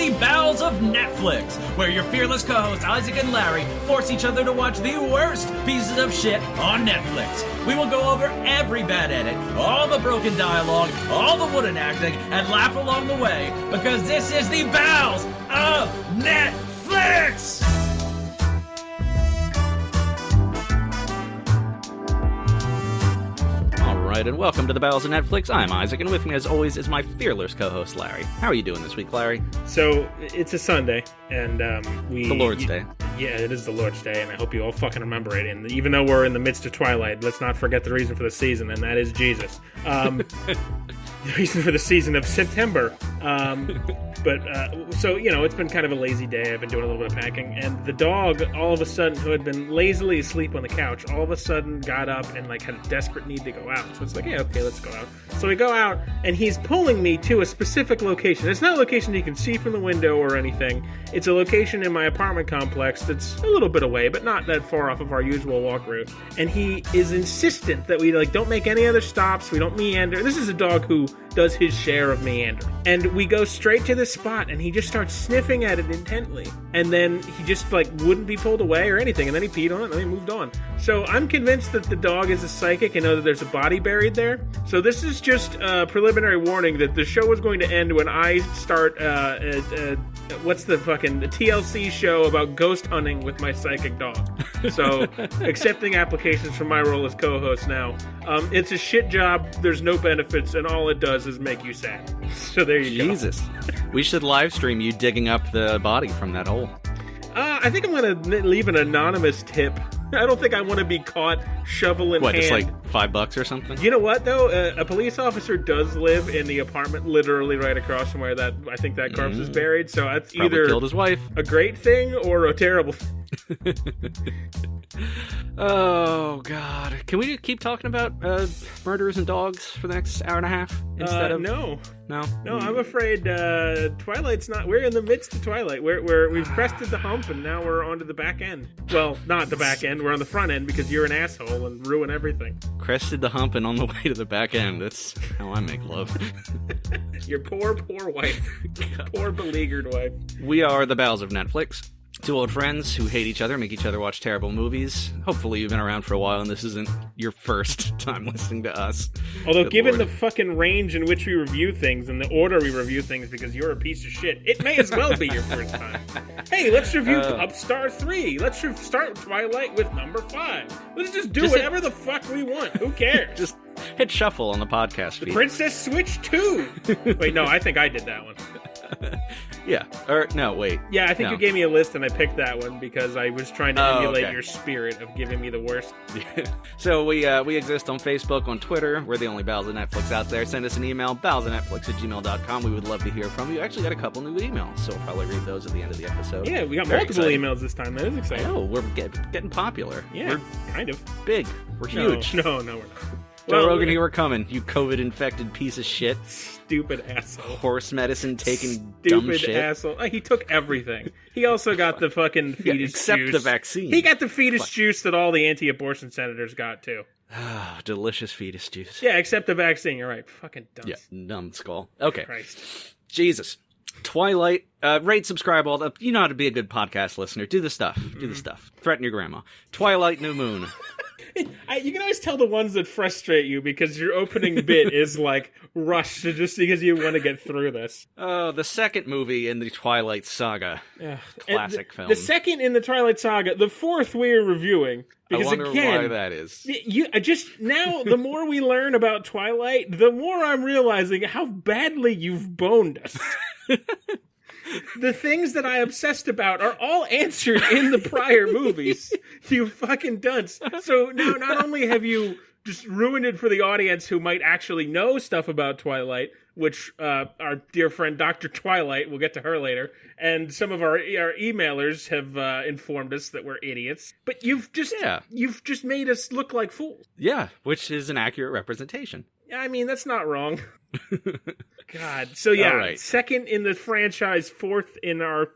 the Bowels of Netflix, where your fearless co-hosts Isaac and Larry force each other to watch the worst pieces of shit on Netflix. We will go over every bad edit, all the broken dialogue, all the wooden acting, and laugh along the way, because this is the Bowels of Netflix! Alright, and welcome to the Bowels of Netflix. I'm Isaac, and with me as always is my fearless co-host Larry. How are you doing this week, Larry? So, it's a Sunday, and The Lord's Day. Yeah, it is the Lord's Day, and I hope you all fucking remember it. And even though we're in the midst of Twilight, let's not forget the reason for the season, and that is Jesus. The reason for the season of September. So, you know, it's been kind of a lazy day. I've been doing a little bit of packing, and the dog, all of a sudden, who had been lazily asleep on the couch, all of a sudden got up and, like, had a desperate need to go out. So it's like, yeah, okay, let's go out. So we go out, and he's pulling me to a specific location. It's not a location you can see from the window or anything. It's a location in my apartment complex that's a little bit away, but not that far off of our usual walk route. And he is insistent that we, like, don't make any other stops. We don't meander. This is a dog who does his share of meander. And we go straight to this spot, and he just starts sniffing at it intently. And then he just, like, wouldn't be pulled away or anything. And then he peed on it, and then he moved on. So I'm convinced that the dog is a psychic and know that there's a body buried there. So this is just a preliminary warning that the show is going to end when I start, what's the TLC show about ghost hunting with my psychic dog. So, accepting applications for my role as co-host now. It's a shit job, there's no benefits, and all it does is make you sad. So there you go. Jesus. We should live stream you digging up the body from that hole. I think I'm going to leave an anonymous tip. I don't think I want to be caught shovel in hand. Just like $5 or something? You know what, though? A police officer does live in the apartment literally right across from where I think that corpse is buried. So that's probably either killed his wife. A great thing or a terrible thing. Oh, God. Can we keep talking about murderers and dogs for the next hour and a half instead of... No, No, I'm afraid Twilight's not... We're in the midst of Twilight. We've crested the hump, and now we're onto the back end. Well, not the back end. We're on the front end because you're an asshole and ruin everything. Crested the hump and on the way to the back end. That's how I make love. Your poor wife. Poor beleaguered wife. We are the Bowels of Netflix. Two old friends who hate each other, make each other watch terrible movies. Hopefully you've been around for a while and this isn't your first time listening to us. Although given the fucking range in which we review things and the order we review things because you're a piece of shit, it may as well be your first time. Hey, let's review Upstar 3. Let's start Twilight with number 5. Let's just do whatever the fuck we want. Who cares? Just hit shuffle on the podcast feed. Princess Switch 2. Wait, no, I think I did that one. Yeah. Or, no, wait. Yeah, I think you gave me a list and I picked that one because I was trying to emulate your spirit of giving me the worst. So we exist on Facebook, on Twitter. We're the only Bowels of Netflix out there. Send us an email, bowelsofnetflix@gmail.com. We would love to hear from you. Actually got a couple new emails, so we'll probably read those at the end of the episode. Yeah, we got multiple emails this time. That is exciting. I know, we're getting popular. Yeah, we're kind of. Big. We're huge. No, we're not. Joe Rogan, here we're coming. You COVID-infected piece of shit. Stupid asshole. Horse medicine taking dumb shit. Stupid asshole. He took everything. He also got the fucking fetus juice. Except the vaccine. He got the fetus juice that all the anti-abortion senators got, too. Delicious fetus juice. Yeah, except the vaccine. You're right. Fucking dumb. Yeah, numbskull. Okay. Christ. Jesus. Twilight. Rate, subscribe, all that. You know how to be a good podcast listener. Do the stuff. Do the stuff. Threaten your grandma. Twilight, New Moon. You can always tell the ones that frustrate you because your opening bit is like rushed just because you want to get through this. Oh, the second movie in the Twilight saga. Classic film. The second in the Twilight saga. The fourth we're reviewing. Because I wonder why that is. Now, the more we learn about Twilight, the more I'm realizing how badly you've boned us. The things that I obsessed about are all answered in the prior movies. You fucking dunce. So now not only have you just ruined it for the audience who might actually know stuff about Twilight, which our dear friend Dr. Twilight, we'll get to her later, and some of our emailers have informed us that we're idiots. But you've just made us look like fools. Yeah, which is an accurate representation. I mean, that's not wrong. God. So yeah, right. Second in the franchise, fourth in our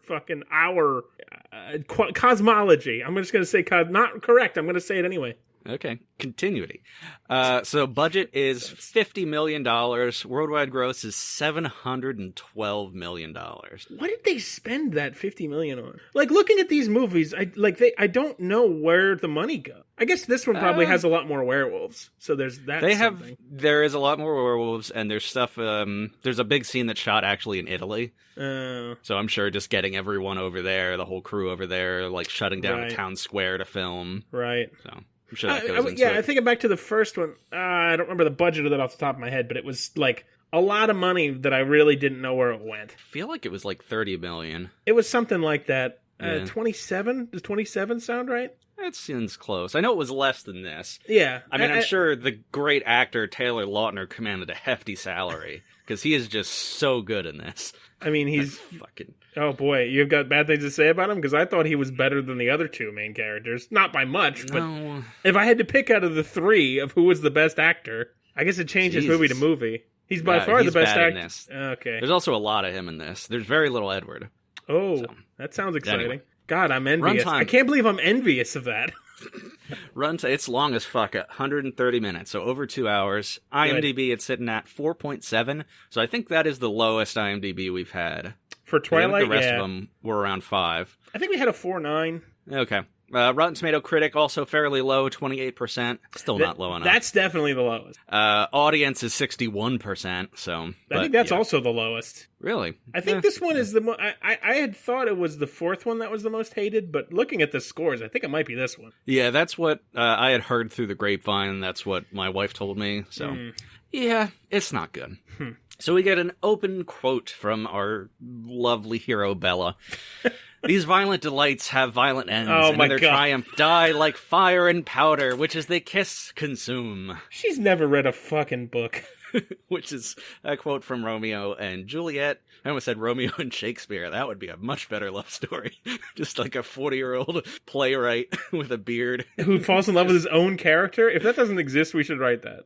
cosmology. I'm just going to say not correct. I'm going to say it anyway. Okay, continuity. So budget is $50 million. Worldwide gross is $712 million. What did they spend that $50 million on? Like, looking at these movies, I don't know where the money goes. I guess this one probably has a lot more werewolves. So there's that. There is a lot more werewolves, and there's stuff. There's a big scene that's shot actually in Italy. So I'm sure just getting everyone over there, the whole crew over there, like shutting down a town square to film. Right. So I'm sure that goes into it. I think back to the first one. I don't remember the budget of that off the top of my head, but it was like a lot of money that I really didn't know where it went. I feel like it was like $30 million. It was something like that. Yeah. 27? Does 27 sound right? That seems close. I know it was less than this. Yeah. I mean, I'm sure the great actor Taylor Lautner commanded a hefty salary because he is just so good in this. I mean, he's fucking... Oh boy, you've got bad things to say about him? Because I thought he was better than the other two main characters. Not by much, but if I had to pick out of the three of who was the best actor, I guess it changes movie to movie. He's by far the best actor. Okay. There's also a lot of him in this. There's very little Edward. Oh, that sounds exciting. Anyway. God, I'm envious. Runtime. I can't believe I'm envious of that. It's long as fuck, 130 minutes, so over 2 hours. IMDb, it's sitting at 4.7, so I think that is the lowest IMDb we've had. For Twilight, the rest of them were around 5. I think we had a 4.9. Okay. Rotten Tomato critic, also fairly low, 28%. Still not low enough. That's definitely the lowest. Audience is 61%, so... I think that's also the lowest. Really? I think this one is the most... I had thought it was the fourth one that was the most hated, but looking at the scores, I think it might be this one. Yeah, that's what I had heard through the grapevine. That's what my wife told me, so... Yeah, it's not good. So we get an open quote from our lovely hero, Bella. These violent delights have violent ends, and in their triumph die like fire and powder, which as they kiss, consume. She's never read a fucking book. Which is a quote from Romeo and Juliet. I almost said Romeo and Shakespeare. That would be a much better love story. Just like a 40-year-old playwright with a beard. Who falls in love with his own character? If that doesn't exist, we should write that.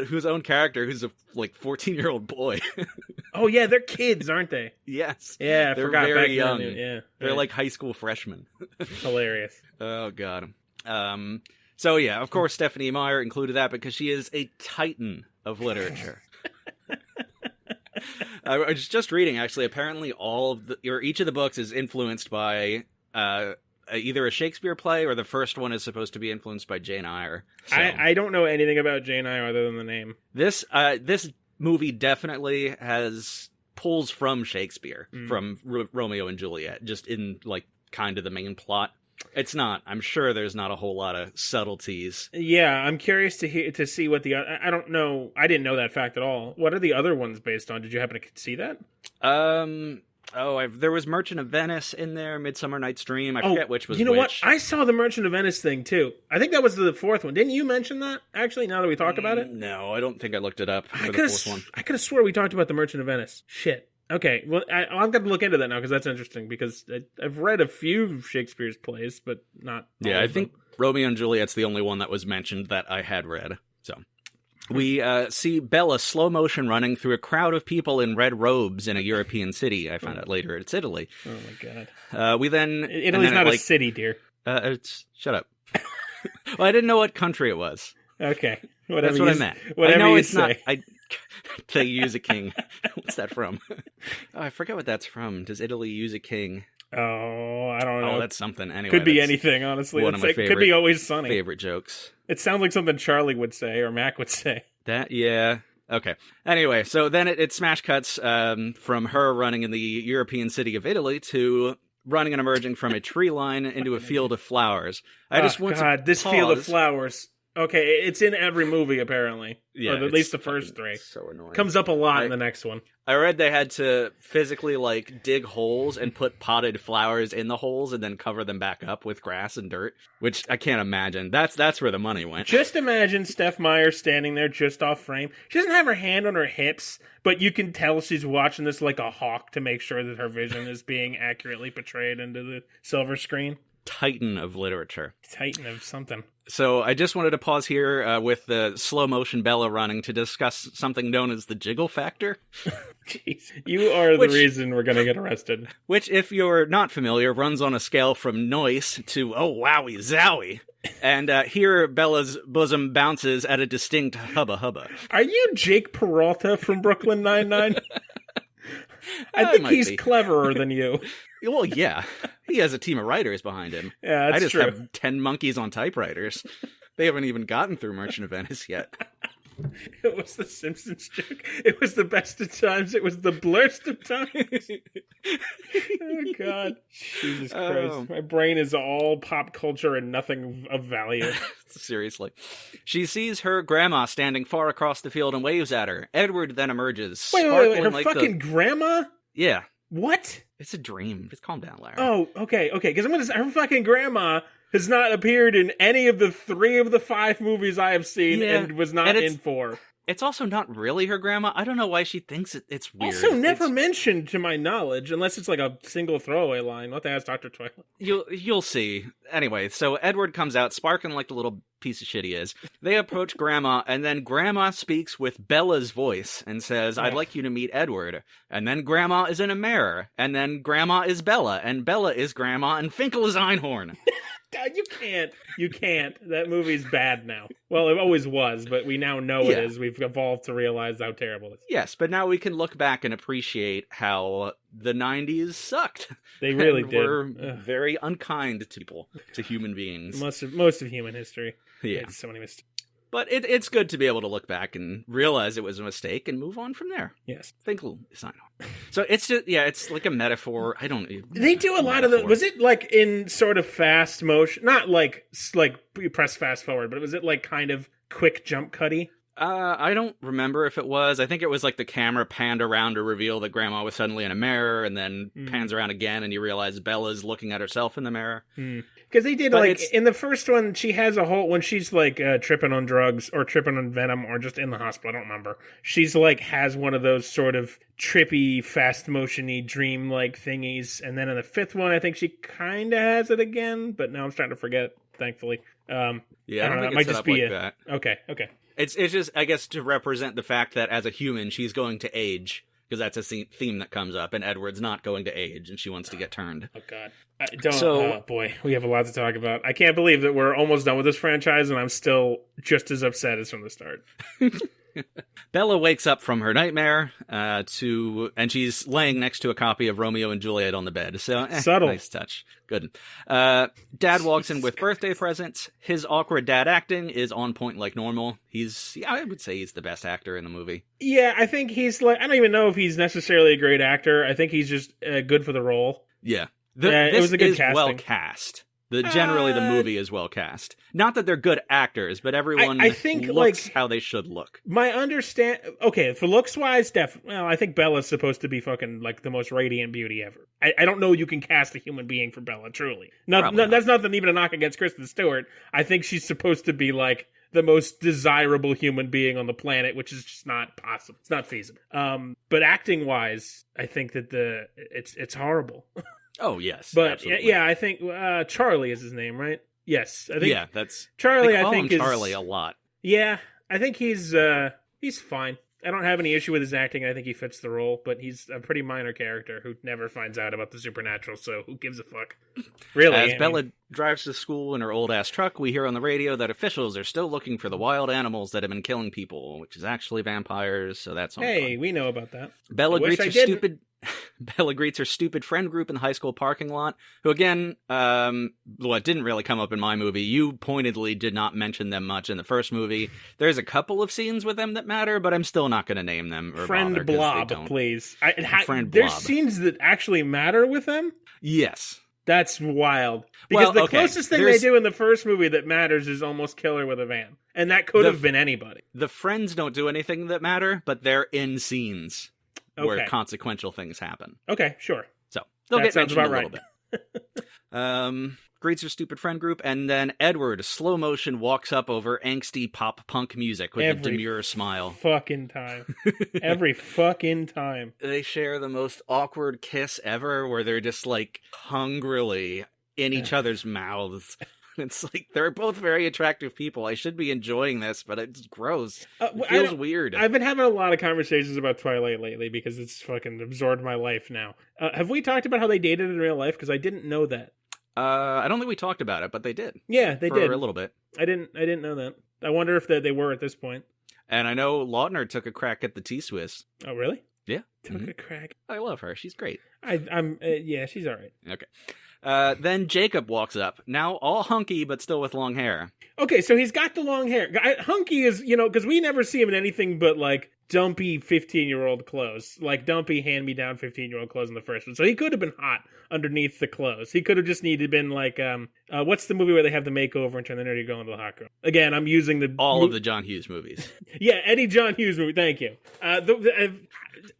Whose own character, who's a 14-year-old boy. Oh yeah, they're kids, aren't they? Yes. Yeah, I they're forgot very young. Yeah. They're like high school freshmen. Hilarious. Oh, God. So yeah, of course Stephenie Meyer included that because she is a titan of literature. I was just reading, actually, apparently each of the books is influenced by either a Shakespeare play or the first one is supposed to be influenced by Jane Eyre. So, I don't know anything about Jane Eyre other than the name. This movie definitely pulls from Shakespeare, from Romeo and Juliet, just in like kind of the main plot. It's not. I'm sure there's not a whole lot of subtleties. Yeah, I'm curious to see what the... I don't know. I didn't know that fact at all. What are the other ones based on? Did you happen to see that? There was Merchant of Venice in there, Midsummer Night's Dream. I forget which was which. You know what? I saw the Merchant of Venice thing, too. I think that was the fourth one. Didn't you mention that, actually, now that we talk about it? No, I don't think I looked it up for the fourth one. I could have swore we talked about the Merchant of Venice. Shit. Okay, well, I'm going to look into that now because that's interesting because I've read a few of Shakespeare's plays, but not all I of them. think Romeo and Juliet's the only one that was mentioned that I had read. So we see Bella slow motion running through a crowd of people in red robes in a European city. I found out later it's Italy. Oh my god! Italy's not a city, dear. Shut up. Well, I didn't know what country it was. Okay, that's what I meant. Whatever I know it's not. They use a king. What's that from? Oh, I forget what that's from. Does Italy use a king? Oh, I don't know. Oh, that's something. Anyway, could be anything, honestly. One of my favorite, could be Always Sunny. Favorite jokes. It sounds like something Charlie would say or Mac would say. Yeah. Okay. Anyway, so then it smash cuts from her running in the European city of Italy to running and emerging from a tree line into a field of flowers. This field of flowers. Okay, it's in every movie, apparently. Yeah, or at least the first three. So annoying. Comes up a lot in the next one. I read they had to physically, dig holes and put potted flowers in the holes and then cover them back up with grass and dirt, which I can't imagine. That's where the money went. Just imagine Steph Meyer standing there just off frame. She doesn't have her hand on her hips, but you can tell she's watching this like a hawk to make sure that her vision is being accurately portrayed into the silver screen. titan of literature. Titan of something. So I just wanted to pause here with the slow motion Bella running to discuss something known as the jiggle factor. Jeez. You are the reason we're going to get arrested. Which, if you're not familiar, runs on a scale from noise to oh wowie zowie. And here Bella's bosom bounces at a distinct hubba hubba. Are you Jake Peralta from Brooklyn Nine-Nine? I think he's cleverer than you. Well, yeah. He has a team of writers behind him. Yeah, that's true. I just have 10 monkeys on typewriters. They haven't even gotten through Merchant of Venice yet. It was the Simpsons joke. It was the best of times. It was the blurst of times. Oh, God. Jesus Christ. My brain is all pop culture and nothing of value. Seriously. She sees her grandma standing far across the field and waves at her. Edward then emerges. Wait, her like fucking grandma? Yeah. What? It's a dream. Just calm down, Larry. Oh, okay. Because I'm going to say her fucking grandma has not appeared in any of the 3 of the 5 movies I have seen and was not in 4. It's also not really her grandma. I don't know why she thinks it's weird. Also never mentioned to my knowledge, unless it's like a single throwaway line. What the hell is Dr. Twilight? You'll see. Anyway, so Edward comes out sparking like the little piece of shit he is. They approach Grandma, and then Grandma speaks with Bella's voice and says, I'd like you to meet Edward. And then Grandma is in a mirror. And then Grandma is Bella. And Bella is Grandma. And Finkel is Einhorn. God, you can't. That movie's bad now. Well, it always was, but we now know it is. We've evolved to realize how terrible it is. Yes, but now we can look back and appreciate how the 90s sucked. They really did. Were very unkind to people, to human beings. Most of human history. Yeah. So many mistakes. But it's good to be able to look back and realize it was a mistake and move on from there. Yes. Finkel is Einhorn. So it's just, it's like a metaphor. They do a lot of the. Was it like in sort of fast motion? Not like you press fast forward, but was it like kind of quick jump cutty? I don't remember if it was. I think it was like the camera panned around to reveal that Grandma was suddenly in a mirror, and then pans around again, and you realize Bella's looking at herself in the mirror. Because they did, in the first one, she has a whole, when she's like tripping on drugs or tripping on venom or just in the hospital, I don't remember. She's like, has one of those sort of trippy, fast motion-y, dream-like thingies. And then in the 5th one, I think she kind of has it again, but now I'm starting to forget, thankfully. I don't think it might just be that. Okay. It's just, I guess, to represent the fact that as a human, she's going to age, because that's a theme that comes up, and Edward's not going to age, and she wants to get turned. Oh, God. Oh, boy, we have a lot to talk about. I can't believe that we're almost done with this franchise, and I'm still just as upset as from the start. Bella wakes up from her nightmare, and she's laying next to a copy of Romeo and Juliet on the bed. So, subtle. Nice touch. Good. Dad walks in with birthday presents. His awkward dad acting is on point like normal. I would say he's the best actor in the movie. Yeah, I think he's I don't even know if he's necessarily a great actor. I think he's just good for the role. Yeah. It was a good casting. Well cast. Generally, the movie is well cast. Not that they're good actors, but everyone I think, looks how they should look. Okay, for looks-wise, I think Bella's supposed to be fucking, like, the most radiant beauty ever. I don't know you can cast a human being for Bella, truly. That's nothing even a knock against Kristen Stewart. I think she's supposed to be, like, the most desirable human being on the planet, which is just not possible. It's not feasible. But acting-wise, I think that it's horrible. Oh, yes. But, absolutely. I think Charlie is his name, right? Yes. I think, yeah, that's... Charlie, I call think, him Charlie a lot. Yeah, I think he's fine. I don't have any issue with his acting. I think he fits the role, but he's a pretty minor character who never finds out about the supernatural, so who gives a fuck? Really? As Bella drives to school in her old-ass truck, we hear on the radio that officials are still looking for the wild animals that have been killing people, which is actually vampires, so that's all fun. We know about that. Bella greets her stupid friend group in the high school parking lot, who again, didn't really come up in my movie. You pointedly did not mention them much in the first movie. There's a couple of scenes with them that matter, but I'm still not going to name them. Or Friend Blob, please. Friend Blob. There's scenes that actually matter with them? Yes. That's wild. Because the closest thing they do in the first movie that matters is almost kill her with a van. And that could have been anybody. The friends don't do anything that matter, but they're in scenes. Where consequential things happen. Okay, sure. So they'll get mentioned about a little bit. Greets her stupid friend group, and then Edward, slow motion, walks up over angsty pop punk music with a demure smile. Fucking time. Every fucking time. They share the most awkward kiss ever, where they're just like hungrily in each other's mouths. It's like, they're both very attractive people. I should be enjoying this, but it's gross. It feels weird. I've been having a lot of conversations about Twilight lately because it's fucking absorbed my life now. Have we talked about how they dated in real life? Because I didn't know that. I don't think we talked about it, but they did. Yeah, they did. For a little bit. I didn't know that. I wonder if they were at this point. And I know Lautner took a crack at the T-Swiss. Oh, really? Yeah. Took a crack. I love her. She's great. Yeah, she's all right. Okay. Then Jacob walks up, now all hunky but still with long hair. Okay, so he's got the long hair. Hunky is, because we never see him in anything but, like, dumpy 15-year-old clothes. Like, dumpy hand-me-down 15-year-old clothes in the first one. So he could have been hot underneath the clothes. He could have just been like, what's the movie where they have the makeover and turn the nerdy girl into the hot girl? Again, I'm using all of the John Hughes movies. Yeah, Eddie John Hughes movie. Thank you.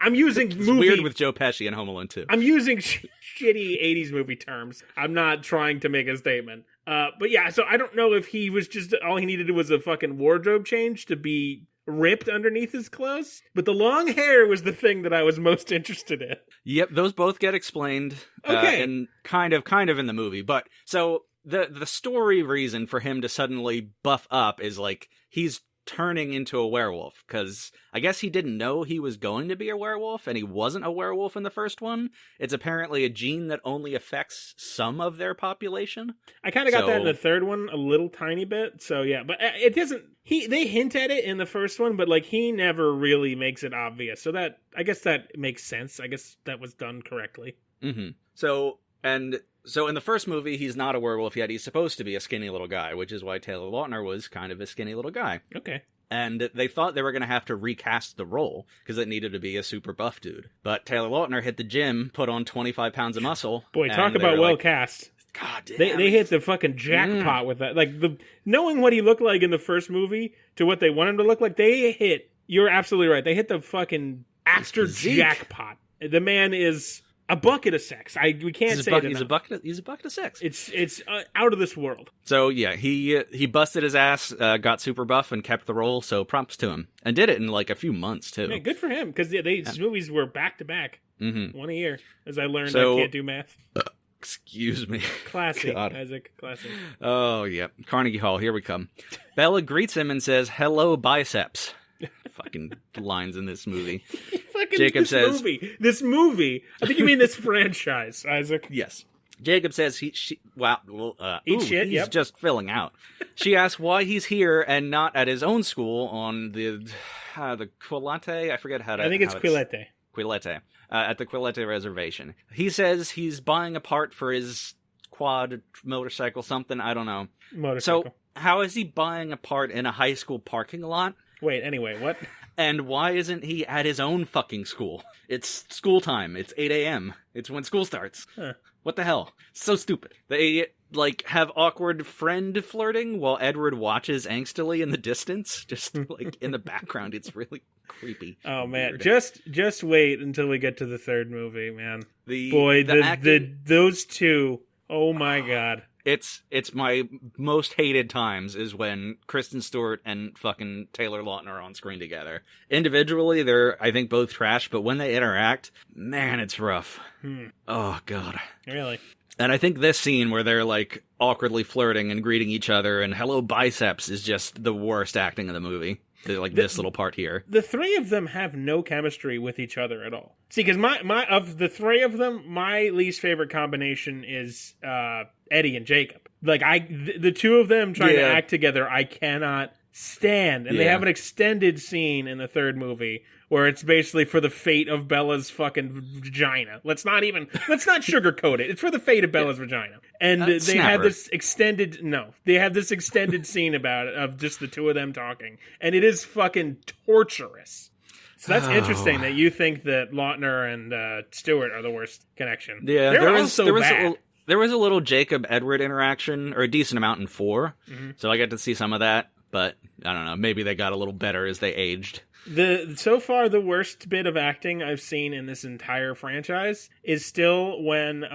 I'm using it's weird with Joe Pesci and Home Alone 2. I'm using shitty 80s movie terms. I'm not trying to make a statement. But yeah, so I don't know if he was just, all he needed was a fucking wardrobe change to be ripped underneath his clothes. But the long hair was the thing that I was most interested in. Yep, those both get explained. Okay. And kind of in the movie. But so the story reason for him to suddenly buff up is like he's turning into a werewolf, because I guess he didn't know he was going to be a werewolf, and he wasn't a werewolf in the first one. It's apparently a gene that only affects some of their population. I kind of got that in the third one a little tiny bit, so yeah, but it doesn't, they hint at it in the first one, but like he never really makes it obvious, so that, I guess that makes sense. I guess that was done correctly. Mm-hmm. So in the first movie, he's not a werewolf yet. He's supposed to be a skinny little guy, which is why Taylor Lautner was kind of a skinny little guy. Okay. And they thought they were going to have to recast the role because it needed to be a super buff dude. But Taylor Lautner hit the gym, put on 25 pounds of muscle. Boy, talk about well cast. God damn. They hit the fucking jackpot with that. Like, knowing what he looked like in the first movie to what they want him to look like, you're absolutely right. They hit the fucking actor jackpot. The man is a bucket of sex. We can't say it enough. He's a bucket of sex. It's out of this world. So yeah, he busted his ass, got super buff, and kept the role. So props to him, and did it in like a few months too. Yeah, good for him, because his movies were back to back, one a year. As I learned, I can't do math. Excuse me. Classic, Isaac. Classic. Oh yeah, Carnegie Hall. Here we come. Bella greets him and says, "Hello, biceps." Fucking lines in this movie. Jacob says, This movie. I think you mean this franchise, Isaac. Yes. Jacob says he's just filling out. She asks why he's here and not at his own school on the Quillete. I forget how to. I think it's Quillete. Quillete. At the Quillete Reservation. He says he's buying a part for his quad motorcycle, something. I don't know. Motorcycle. So how is he buying a part in a high school parking lot? Wait, anyway, what? And why isn't he at his own fucking school? It's school time. It's 8 a.m. It's when school starts. Huh. What the hell? So stupid. They, like, have awkward friend flirting while Edward watches angstily in the distance. Just, like, in the background. It's really creepy. Oh, man. Weird. Just wait until we get to the third movie, man. Those two, oh my God. It's my most hated times is when Kristen Stewart and fucking Taylor Lautner are on screen together. Individually, they're, I think, both trash, but when they interact, man, it's rough. Oh, God. Really? And I think this scene where they're, like, awkwardly flirting and greeting each other and hello biceps is just the worst acting of the movie. Like this little part here. The three of them have no chemistry with each other at all. See, because of the three of them, my least favorite combination is Eddie and Jacob. Like the two of them trying to act together, I cannot stand. And they have an extended scene in the third movie where it's basically for the fate of Bella's fucking vagina. Let's not sugarcoat it. It's for the fate of Bella's vagina. And they have this extended scene about it, of just the two of them talking. And it is fucking torturous. So that's interesting that you think that Lautner and Stewart are the worst connection. Yeah, there was a little Jacob-Edward interaction, or a decent amount in 4. Mm-hmm. So I got to see some of that. But I don't know, maybe they got a little better as they aged. So far, the worst bit of acting I've seen in this entire franchise is still when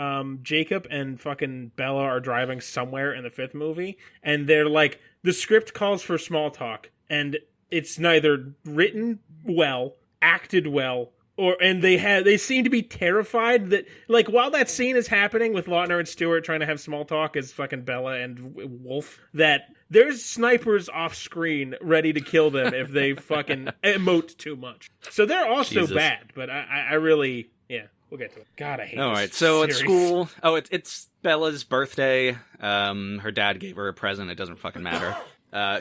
Jacob and fucking Bella are driving somewhere in the 5th movie, and they're like, the script calls for small talk, and it's neither written well, acted well, And they seem to be terrified that, like, while that scene is happening with Lautner and Stewart trying to have small talk as fucking Bella and Wolf, that there's snipers off screen ready to kill them if they fucking emote too much. So they're also bad, but I really, yeah, we'll get to it. God, I hate All this right, so series. at school, it's Bella's birthday. Her dad gave her a present. It doesn't fucking matter.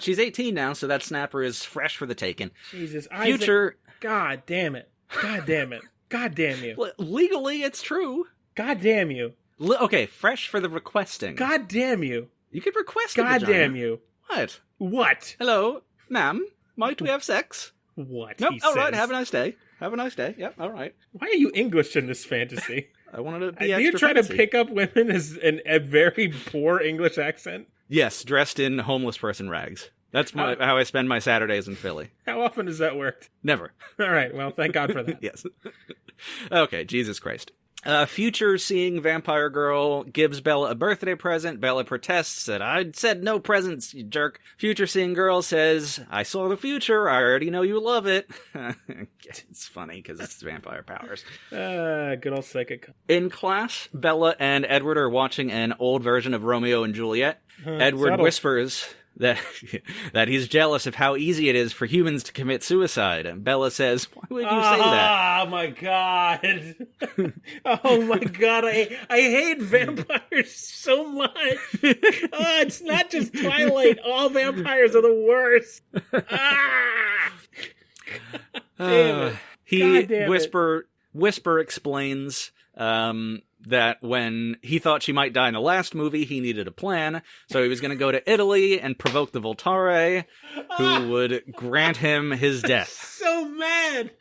She's 18 now, so that snapper is fresh for the taking. Jesus, Future. Isaac, God damn it. God damn it. God damn you. Legally, it's true. God damn you. Okay, fresh for the requesting. God damn you. You could request a God vagina. damn you. What? What? Hello, ma'am. Might we have sex? What? Nope. He All right. says. Have a nice day. Have a nice day. Yep. All right. Why are you English in this fantasy? I wanted to be Do extra you try fancy. to pick up women as a very poor English accent? Yes, dressed in homeless person rags. That's how I spend my Saturdays in Philly. How often has that worked? Never. All right. Well, thank God for that. Yes. Okay, Jesus Christ. Future seeing vampire girl gives Bella a birthday present. Bella protests that I said no presents, you jerk. Future seeing girl says, I saw the future. I already know you love it. It's funny because it's vampire powers. Good old psychic. In class, Bella and Edward are watching an old version of Romeo and Juliet. Edward subtle. whispers that he's jealous of how easy it is for humans to commit suicide. And Bella says, why would you say that? Oh my God. Oh my God. I hate vampires so much. It's not just Twilight. All vampires are the worst. Damn it. He God damn Whisper explains that when he thought she might die in the last movie, he needed a plan, so he was going to go to Italy and provoke the Voltare, who would grant him his death. So mad.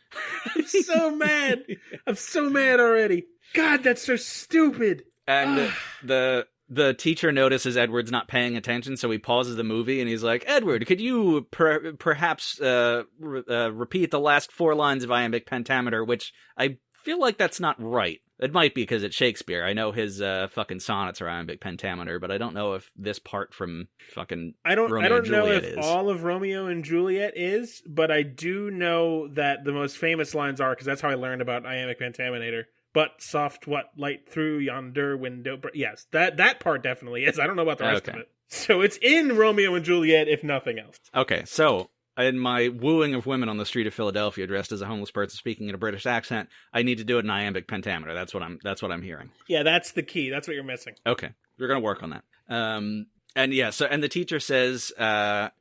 I'm so mad. I'm so mad already. God, that's so stupid. And the teacher notices Edward's not paying attention, so he pauses the movie, and he's like, Edward, could you perhaps repeat the last 4 lines of iambic pentameter, which I feel like that's not right. It might be because it's Shakespeare. I know his fucking sonnets are iambic pentameter, but I don't know if this part from fucking Romeo I don't and know Juliet if is. all of Romeo and Juliet is, but I do know that the most famous lines are, because that's how I learned about iambic pentameter. But soft what light through yonder window. Yes, that part definitely is. I don't know about the rest of it. So it's in Romeo and Juliet, if nothing else. Okay, so in my wooing of women on the street of Philadelphia, dressed as a homeless person speaking in a British accent, I need to do it in iambic pentameter. That's what I'm hearing. Yeah, that's the key. That's what you're missing. Okay, we're gonna work on that. And the teacher says, can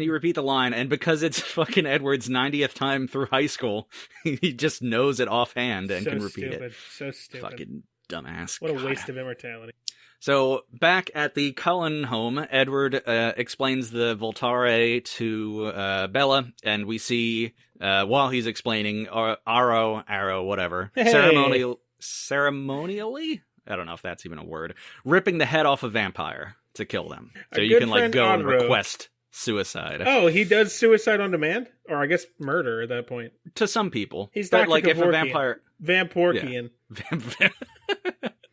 you repeat the line? And because it's fucking Edward's 90th time through high school, he just knows it offhand and can repeat it. So stupid. Fucking dumbass. What a waste of immortality. So, back at the Cullen home, Edward explains the Voltare to Bella, and we see, while he's explaining, Arrow, whatever, Hey. ceremonially? I don't know if that's even a word, ripping the head off a vampire to kill them. So Our you good can, friend go and Arrow. request suicide. Oh, he does suicide on demand? Or I guess murder at that point. To some people. He's but, Dr. if a Kevorkian. vampire... Vamporkian.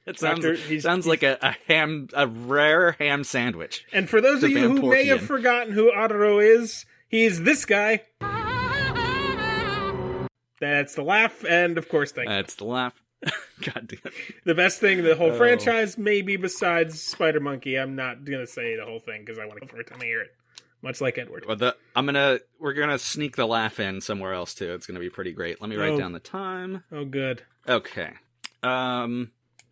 It Doctor, sounds like a rare ham sandwich. And for those of you who may have Vamporkian. forgotten who Otto is, he's this guy. That's the laugh, and of course, thank you. That's the laugh. God damn. The best thing in the whole franchise, maybe besides Spider Monkey. I'm not gonna say the whole thing because I want to every time I hear it. Much like Edward. Well, we're gonna sneak the laugh in somewhere else too. It's gonna be pretty great. Let me write down the time. Oh, good. Okay.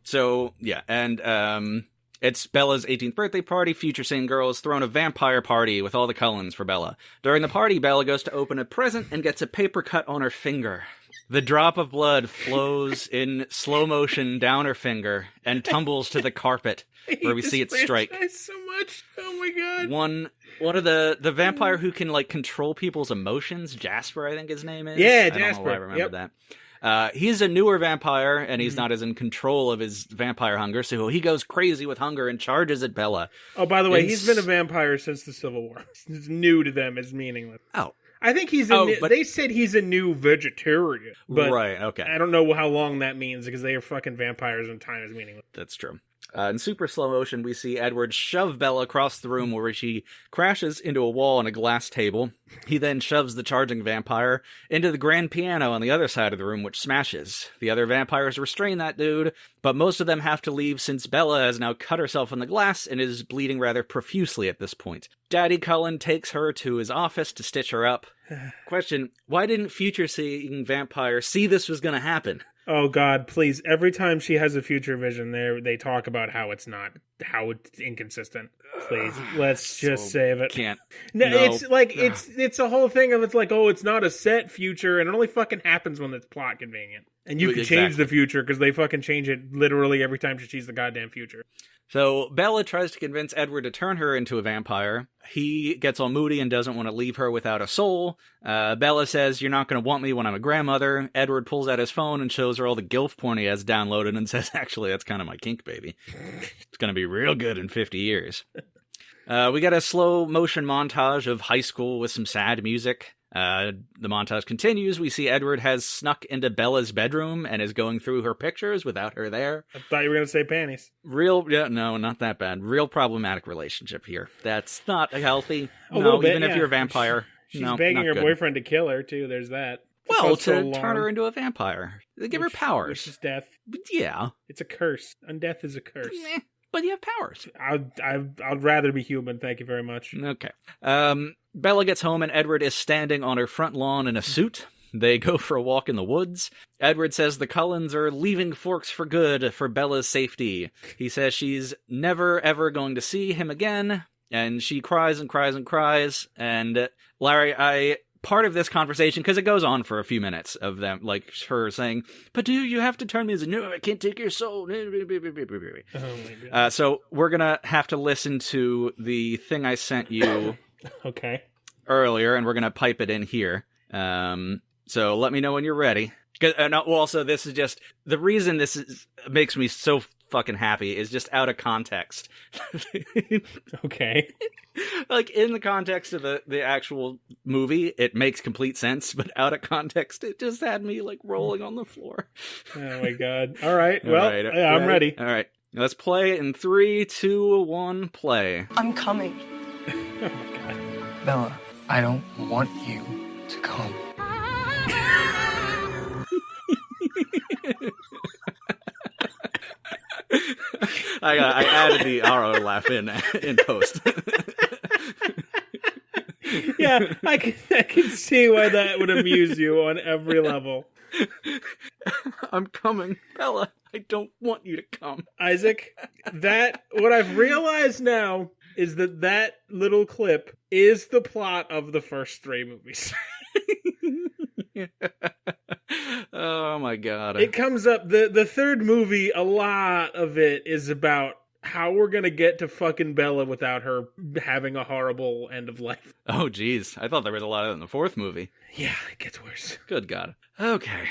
So yeah, and it's Bella's 18th birthday party. Future Sane Girl has thrown a vampire party with all the Cullens for Bella. During the party, Bella goes to open a present and gets a paper cut on her finger. The drop of blood flows in slow motion down her finger and tumbles to the carpet, where we see it strike. So much. Oh my god. One of the vampire who can control people's emotions, Jasper, I think his name is. Yeah, I don't know Jasper. why I remember that. He's a newer vampire, and he's not as in control of his vampire hunger, so he goes crazy with hunger and charges at Bella. Oh, by the way, he's been a vampire since the Civil War. It's new to them. It's meaningless. Oh. I think they said he's a new vegetarian. But right, okay. I don't know how long that means because they are fucking vampires and time is meaningless. That's true. In super slow motion, we see Edward shove Bella across the room where she crashes into a wall and a glass table. He then shoves the charging vampire into the grand piano on the other side of the room, which smashes. The other vampires restrain that dude, but most of them have to leave since Bella has now cut herself in the glass and is bleeding rather profusely at this point. Daddy Cullen takes her to his office to stitch her up. Question, why didn't future-seeing vampire see this was going to happen? Oh God, please. Every time she has a future vision they talk about how it's inconsistent. Please, let's just save it. Can't. No, it's like, it's a whole thing of, it's like, oh, it's not a set future, and it only fucking happens when it's plot convenient. And you can change the future, because they fucking change it literally every time she sees the goddamn future. So Bella tries to convince Edward to turn her into a vampire. He gets all moody and doesn't want to leave her without a soul. Bella says, "You're not going to want me when I'm a grandmother." Edward pulls out his phone and shows her all the GILF porn he has downloaded and says, "Actually, that's kind of my kink, baby. It's going to be real good in 50 years. We got a slow motion montage of high school with some sad music. The montage continues. We see Edward has snuck into Bella's bedroom and is going through her pictures without her there. I thought you were going to say panties. No, not that bad. Real problematic relationship here. That's not healthy. A little bit, even if you're a vampire. She's begging her boyfriend to kill her, too. There's that. Well, to turn her into a vampire. They give her powers. Which is death. Yeah. It's a curse. Undeath is a curse. But you have powers. I'd rather be human, thank you very much. Okay. Bella gets home and Edward is standing on her front lawn in a suit. They go for a walk in the woods. Edward says the Cullens are leaving Forks for good for Bella's safety. He says she's never, ever going to see him again. And she cries and cries and cries. And Larry, part of this conversation, because it goes on for a few minutes of them, like her saying, "But do you have to turn me?" No, I can't take your soul. Oh my God. So we're going to have to listen to the thing I sent you okay. earlier, and we're going to pipe it in here. So let me know when you're ready. Also, this is just, the reason this makes me so fucking happy is just out of context. Okay. Like, in the context of the actual movie, it makes complete sense, but out of context, it just had me, like, rolling on the floor. Oh my God. All right. Well, I'm ready. All right. Let's play in 3, 2, 1, play. I'm coming. Oh my God. Bella, I don't want you to come. I added the RO laugh in post. Yeah, I can see why that would amuse you on every level. I'm coming. Bella, I don't want you to come. Isaac, what I've realized now is that little clip is the plot of the first 3 movies. Oh my God. It comes up, the third movie, a lot of it is about how we're gonna get to fucking Bella without her having a horrible end of life. Oh geez, I thought there was a lot of it in the 4th movie. Yeah, it gets worse. Good God. Okay.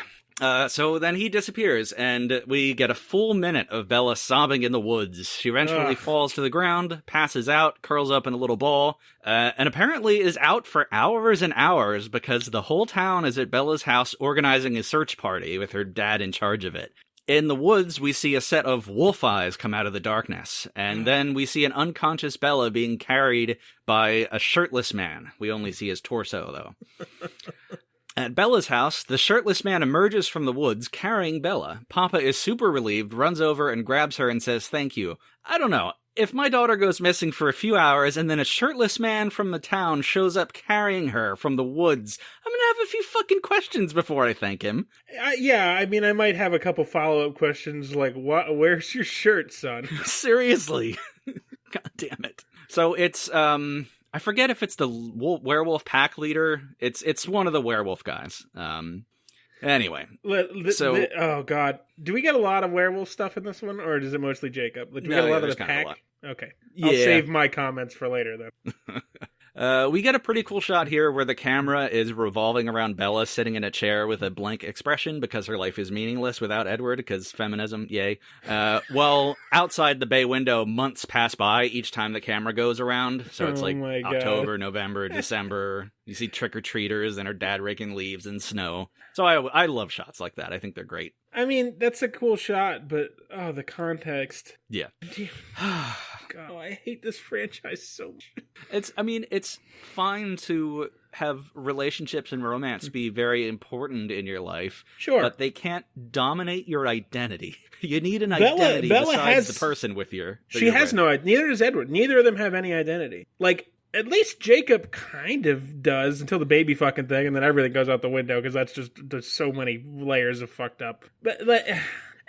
So then he disappears, and we get a full minute of Bella sobbing in the woods. She eventually falls to the ground, passes out, curls up in a little ball, and apparently is out for hours and hours because the whole town is at Bella's house organizing a search party with her dad in charge of it. In the woods, we see a set of wolf eyes come out of the darkness, and then we see an unconscious Bella being carried by a shirtless man. We only see his torso, though. At Bella's house, the shirtless man emerges from the woods carrying Bella. Papa is super relieved, runs over and grabs her and says thank you. I don't know. If my daughter goes missing for a few hours and then a shirtless man from the town shows up carrying her from the woods, I'm gonna have a few fucking questions before I thank him. Yeah, I mean, I might have a couple follow-up questions like, where's your shirt, son? Seriously. God damn it. So it's, I forget if it's the werewolf pack leader. It's one of the werewolf guys. Anyway. Oh, God. Do we get a lot of werewolf stuff in this one, or is it mostly Jacob? Do we get a lot of the pack? Okay. I'll save my comments for later, then. We get a pretty cool shot here where the camera is revolving around Bella sitting in a chair with a blank expression because her life is meaningless without Edward, because feminism, yay. While outside the bay window, months pass by each time the camera goes around. So it's like October, November, December. You see trick-or-treaters and her dad raking leaves and snow. So I love shots like that. I think they're great. I mean, that's a cool shot, but the context. Yeah. God, I hate this franchise so much. It's fine to have relationships and romance be very important in your life. Sure. But they can't dominate your identity. You need an identity besides the person with your... She has no... Neither does Edward. Neither of them have any identity. Like, at least Jacob kind of does until the baby fucking thing, and then everything goes out the window, because that's just... There's so many layers of fucked up. But...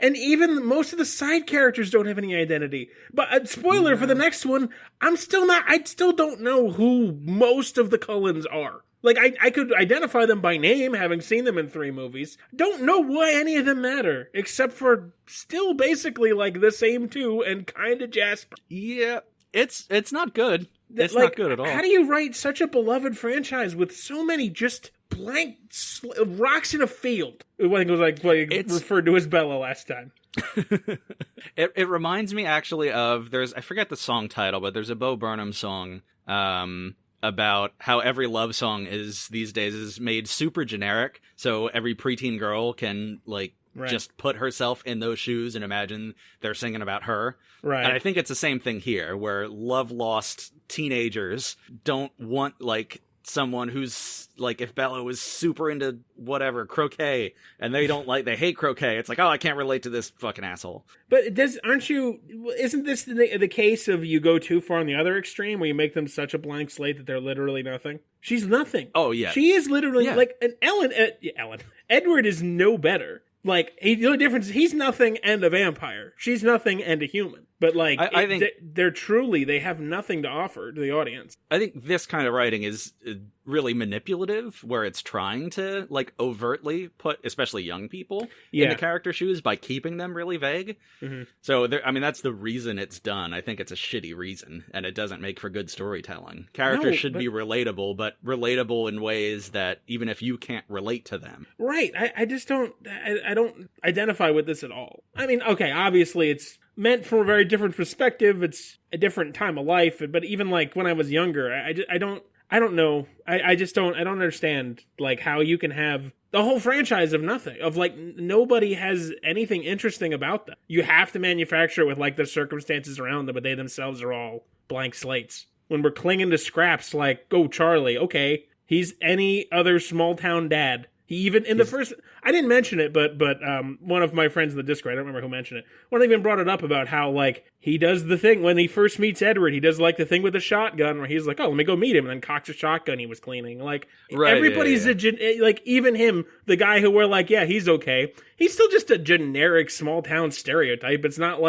And even most of the side characters don't have any identity. But spoiler for the next one, I still don't know who most of the Cullens are. Like, I could identify them by name, having seen them in 3 movies. Don't know why any of them matter, except for still basically, like, the same 2 and kind of Jasper. Yeah, it's not good. It's not good at all. How do you write such a beloved franchise with so many just blank rocks in a field? I think it was like referred to as Bella last time. It reminds me actually of, I forget the song title, but there's a Bo Burnham song about how every love song these days is made super generic, so every preteen girl can just put herself in those shoes and imagine they're singing about her. Right. And I think it's the same thing here, where love-lost teenagers don't want, someone who's, if Bella was super into whatever, croquet, and they hate croquet, it's like, oh, I can't relate to this fucking asshole. But isn't this the case of you go too far on the other extreme, where you make them such a blank slate that they're literally nothing? She's nothing. Oh, yeah. She is literally, Edward is no better. The only difference is he's nothing and a vampire. She's nothing and a human. But, I think they have nothing to offer to the audience. I think this kind of writing is really manipulative, where it's trying to, overtly put, especially young people, in the character shoes by keeping them really vague. Mm-hmm. So, that's the reason it's done. I think it's a shitty reason, and it doesn't make for good storytelling. Characters should be relatable, but relatable in ways that even if you can't relate to them. Right. I just don't... I don't identify with this at all. I mean, okay, obviously it's meant from a very different perspective. It's a different time of life. But even when I was younger, I don't know. I don't understand how you can have the whole franchise of nothing, of nobody has anything interesting about them. You have to manufacture it with the circumstances around them, but they themselves are all blank slates. When we're clinging to scraps oh, Charlie, okay, he's any other small town dad. The first, I didn't mention it, but one of my friends in the Discord, I don't remember who mentioned it, one of them even brought it up about how, he does the thing, when he first meets Edward, he does, the thing with the shotgun, where he's like, oh, let me go meet him, and then cocks a shotgun he was cleaning. Everybody's even him, the guy who we're yeah, he's okay. He's still just a generic small-town stereotype. It's not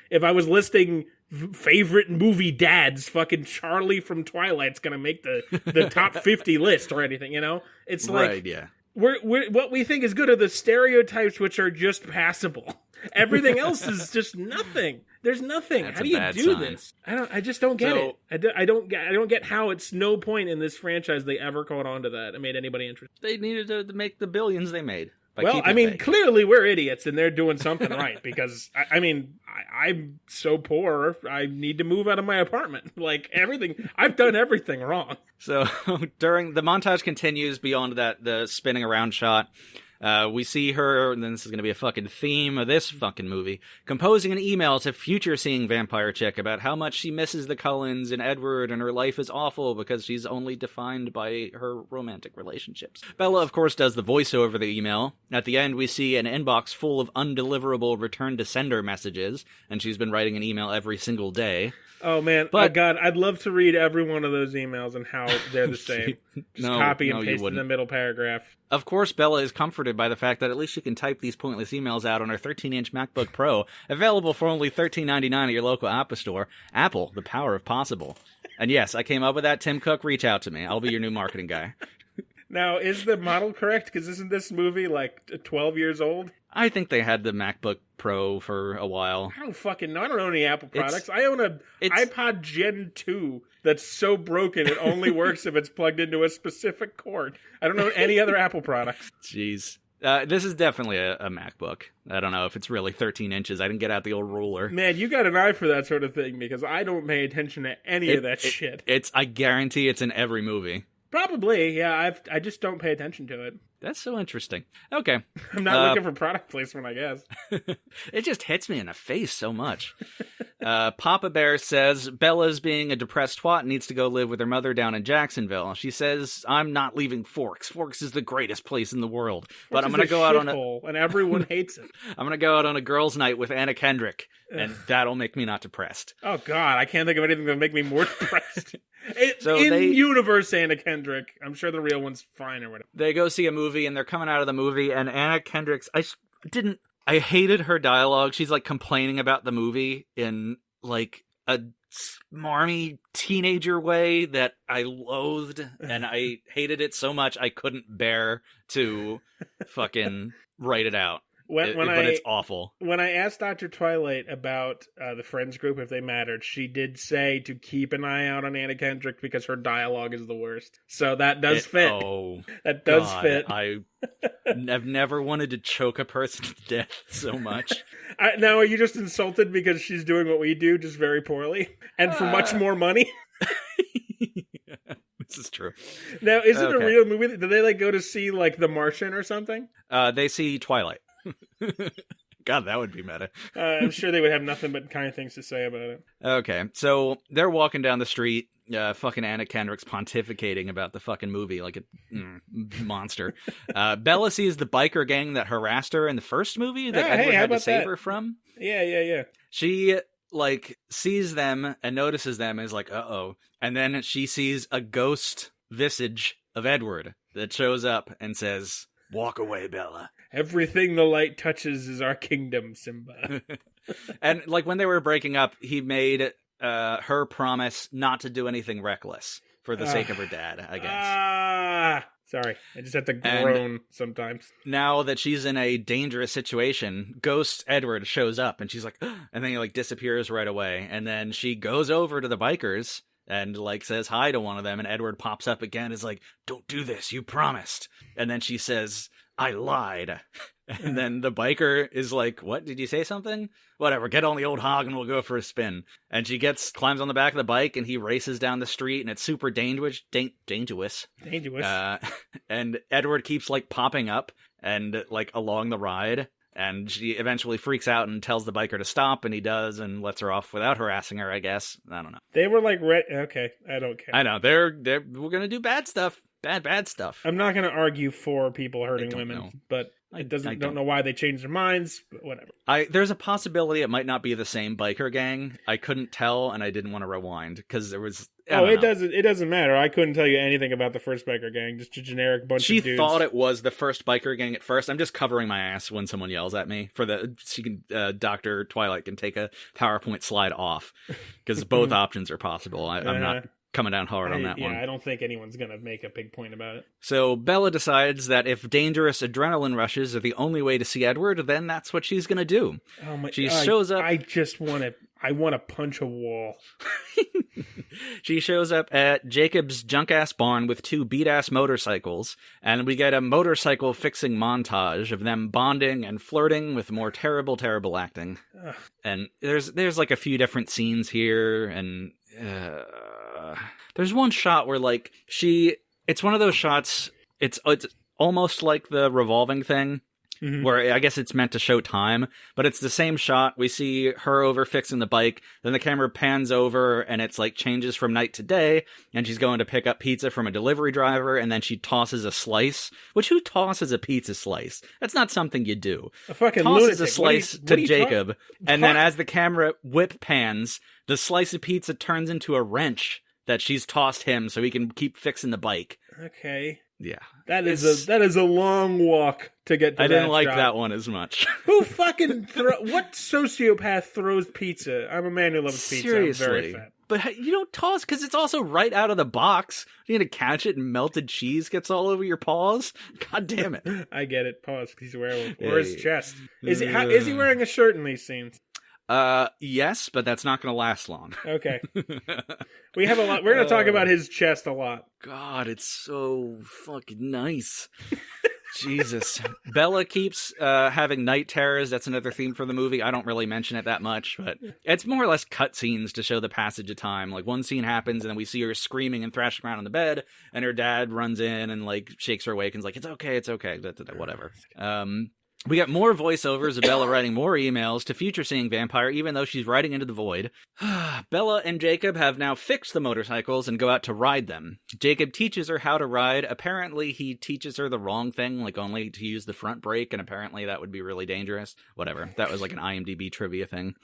if I was listing favorite movie dads, fucking Charlie from Twilight's gonna make the top 50 list or anything, It's right, yeah. We're what we think is good are the stereotypes, which are just passable. Everything else is just nothing. There's nothing. That's how do you do this? I just don't get it. I don't get how it's no point in this franchise they ever caught on to that and made anybody interested. They needed to make the billions they made. Well, clearly we're idiots and they're doing something right, because I'm so poor, I need to move out of my apartment. Everything, I've done everything wrong. So during the montage continues beyond the spinning around shot. We see her, and then this is going to be a fucking theme of this fucking movie, composing an email to future seeing vampire chick about how much she misses the Cullens and Edward, and her life is awful because she's only defined by her romantic relationships. Bella, of course, does the voiceover of the email. At the end, we see an inbox full of undeliverable return to sender messages, and she's been writing an email every single day. Oh, man. But, God, I'd love to read every one of those emails and how they're the same. Just copy and paste in the middle paragraph. Of course, Bella is comforted by the fact that at least she can type these pointless emails out on her 13-inch MacBook Pro, available for only $13.99 at your local Apple store. Apple, the power of possible. And yes, I came up with that. Tim Cook, reach out to me. I'll be your new marketing guy. Now, is the model correct? Because isn't this movie 12 years old? I think they had the MacBook Pro for a while. I don't fucking know. I don't own any Apple products. I own a iPod Gen 2 that's so broken it only works if it's plugged into a specific cord. I don't know any other Apple products. Jeez. This is definitely a MacBook. I don't know if it's really 13 inches. I didn't get out the old ruler. Man, you got an eye for that sort of thing because I don't pay attention to any of that shit. I guarantee it's in every movie. Probably, yeah. I just don't pay attention to it. That's so interesting. Okay. I'm not looking for product placement, I guess. It just hits me in the face so much. Papa Bear says Bella's being a depressed twat and needs to go live with her mother down in Jacksonville. She says, I'm not leaving Forks. Forks is the greatest place in the world. But I'm going to go out on and everyone hates it. I'm going to go out on a girls' night with Anna Kendrick, and that'll make me not depressed. Oh, God. I can't think of anything that would make me more depressed. Universe Anna Kendrick. I'm sure the real one's fine or whatever. They go see a movie and they're coming out of the movie and Anna Kendrick's I hated her dialogue. She's like complaining about the movie in like a smarmy teenager way that I loathed, and I hated it so much I couldn't bear to fucking write it out. But it's awful. When I asked Dr. Twilight about the Friends group, if they mattered, she did say to keep an eye out on Anna Kendrick because her dialogue is the worst. So that does fit. Oh, that does fit. I've never wanted to choke a person to death so much. Now, are you just insulted because she's doing what we do, just very poorly? And for much more money? This is true. Now, is it a real movie? Did they like go to see like The Martian or something? They see Twilight. God, that would be meta. I'm sure they would have nothing but kind things to say about it. Okay, so they're walking down the street. Fucking Anna Kendrick's pontificating about the fucking movie like a monster. Bella sees the biker gang that harassed her in the first movie that Edward had to save her from. Yeah. She like sees them and notices them and is like, uh-oh. And then she sees a ghost visage of Edward that shows up and says, walk away, Bella. Everything the light touches is our kingdom, Simba. And like when they were breaking up, he made her promise not to do anything reckless for the sake of her dad, I guess. Sorry. I just have to groan sometimes. Now that she's in a dangerous situation, Ghost Edward shows up and she's like, and then he like disappears right away. And then she goes over to the bikers and like says hi to one of them. And Edward pops up again, is like, don't do this. You promised. And then she says, I lied. And then the biker is like, what? Did you say something? Whatever, get on the old hog and we'll go for a spin. And she climbs on the back of the bike and he races down the street and it's super dangerous. And Edward keeps like popping up and like along the ride. And she eventually freaks out and tells the biker to stop, and he does, and lets her off without harassing her, I guess. I don't know. They were like, okay, I don't care. I know, we're gonna do bad stuff. Bad stuff. I'm not gonna argue for people hurting women, but I don't know why they changed their minds, but whatever. There's a possibility it might not be the same biker gang. I couldn't tell, and I didn't want to rewind, because there was... it doesn't matter. I couldn't tell you anything about the first biker gang, just a generic bunch of dudes. She thought it was the first biker gang at first. I'm just covering my ass when someone yells at me. Dr. Twilight can take a PowerPoint slide off, because both options are possible. I'm not coming down hard on that one. Yeah, I don't think anyone's going to make a big point about it. So Bella decides that if dangerous adrenaline rushes are the only way to see Edward, then that's what she's going to do. Oh my! She shows up. I want to punch a wall. She shows up at Jacob's junk-ass barn with 2 beat-ass motorcycles, and we get a motorcycle fixing montage of them bonding and flirting with more terrible, terrible acting. Ugh. And there's like a few different scenes here, and there's one shot where like it's one of those shots, it's almost like the revolving thing. Mm-hmm. Where I guess it's meant to show time, but it's the same shot. We see her over fixing the bike, then the camera pans over and it's like changes from night to day, and she's going to pick up pizza from a delivery driver, and then she tosses a slice. Which, who tosses a pizza slice? That's not something you do. A fucking tosses lunatic. A slice to Jacob, and then as the camera whip pans, the slice of pizza turns into a wrench that she's tossed him so he can keep fixing the bike. Okay. Yeah. That is a long walk to get to I didn't that like shot. that one as much. Who fucking what sociopath throws pizza? I'm a man who loves pizza. Seriously. I'm very fat. But you don't toss, because it's also right out of the box. You need to catch it and melted cheese gets all over your paws. God damn it. I get it. Pause, because he's a werewolf. Yeah, Or his yeah. chest. Is he wearing a shirt in these scenes? Yes, but that's not going to last long. Okay. We have a lot. We're going to talk about his chest a lot. God, it's so fucking nice. Jesus. Bella keeps having night terrors. That's another theme for the movie. I don't really mention it that much, but it's more or less cutscenes to show the passage of time. Like, one scene happens, and then we see her screaming and thrashing around on the bed, and her dad runs in and, like, shakes her awake and's like, it's okay, whatever. We got more voiceovers of Bella writing more emails to future seeing Vampire, even though she's writing into the void. Bella and Jacob have now fixed the motorcycles and go out to ride them. Jacob teaches her how to ride. Apparently, he teaches her the wrong thing, like only to use the front brake, and apparently that would be really dangerous. Whatever. That was like an IMDb trivia thing.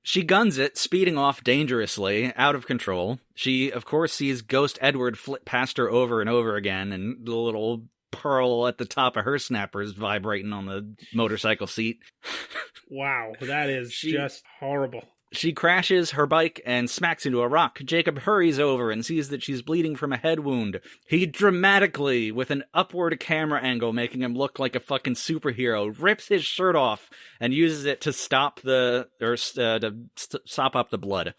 She guns it, speeding off dangerously, out of control. She, of course, sees Ghost Edward flit past her over and over again, and the little pearl at the top of her snappers vibrating on the motorcycle seat. Wow, that is just horrible. She crashes her bike and smacks into a rock. Jacob hurries over and sees that she's bleeding from a head wound. He dramatically, with an upward camera angle making him look like a fucking superhero, rips his shirt off and uses it to stop up the blood,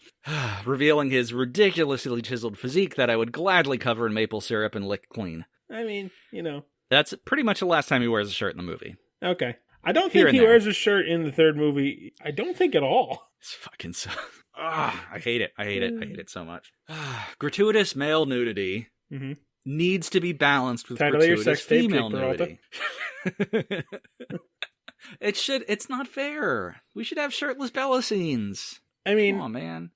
revealing his ridiculously chiseled physique that I would gladly cover in maple syrup and lick clean. I mean, you know. That's pretty much the last time he wears a shirt in the movie. Okay. I don't Here think and he there. wears a shirt in the third movie. I don't think at all. It's fucking so... I hate it. I hate it so much. Gratuitous male nudity needs to be balanced with Title of your gratuitous sex tape, female Peralta. nudity. It's not fair. We should have shirtless Bella scenes. I mean, Come on, man.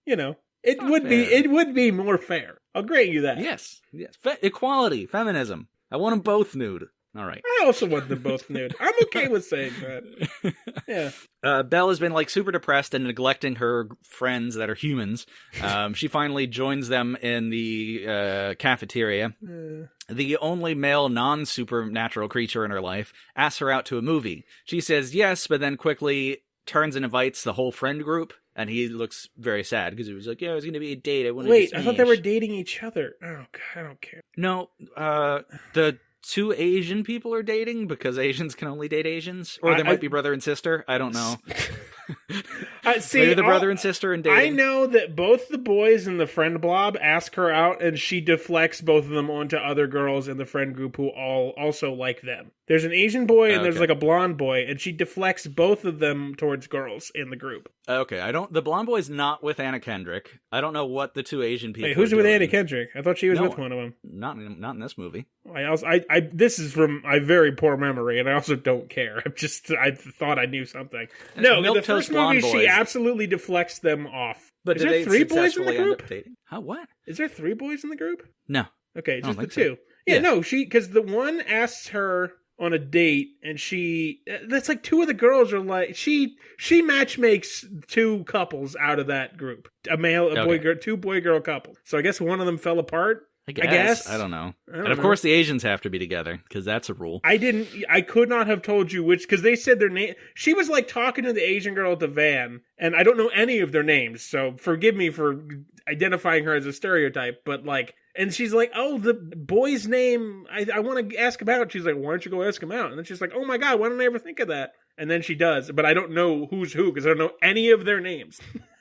you know, it Not would be fair. it would be more fair. I'll grant you that. Yes. Equality, feminism. I want them both nude. All right. I also want them both nude. I'm okay with saying that. Yeah. Bella's been like super depressed and neglecting her friends that are humans. She finally joins them in the cafeteria. The only male non-supernatural creature in her life asks her out to a movie. She says yes, but then quickly turns and invites the whole friend group. And he looks very sad because he was like, yeah, it was going to be a date. Wait, I thought they were dating each other. Oh, God, I don't care. No, the two Asian people are dating because Asians can only date Asians. Or they might be brother and sister. I don't know. See, Maybe the brother and sister in dating. I know that both the boys in the friend blob ask her out, and she deflects both of them onto other girls in the friend group who all also like them. There's an Asian boy and there's like a blonde boy, and she deflects both of them towards girls in the group. Okay, the blonde boy's not with Anna Kendrick. I don't know what the two Asian people. Wait, who's are with doing. Anna Kendrick? I thought she was with one of them. Not in this movie. This is from my very poor memory, and I also don't care. I thought I knew something. No, in the first movie, she absolutely deflects them off. But is there three boys in the group? Huh? What? Is there three boys in the group? No. Okay, just the think two. so. Yeah, no, because the one asks her on a date, and that's like two of the girls are like, she matchmakes two couples out of that group. A boy, girl, two boy-girl couple. So I guess one of them fell apart. I guess. I don't know. And of course the Asians have to be together, because that's a rule. I could not have told you which, because they said their name. She was like talking to the Asian girl at the van, and I don't know any of their names, so forgive me for identifying her as a stereotype, but like, and she's like, oh, the boy's name I want to ask about. She's like, why don't you go ask him out? And then she's like, oh my God, why don't I ever think of that? And then she does, but I don't know who's who, because I don't know any of their names.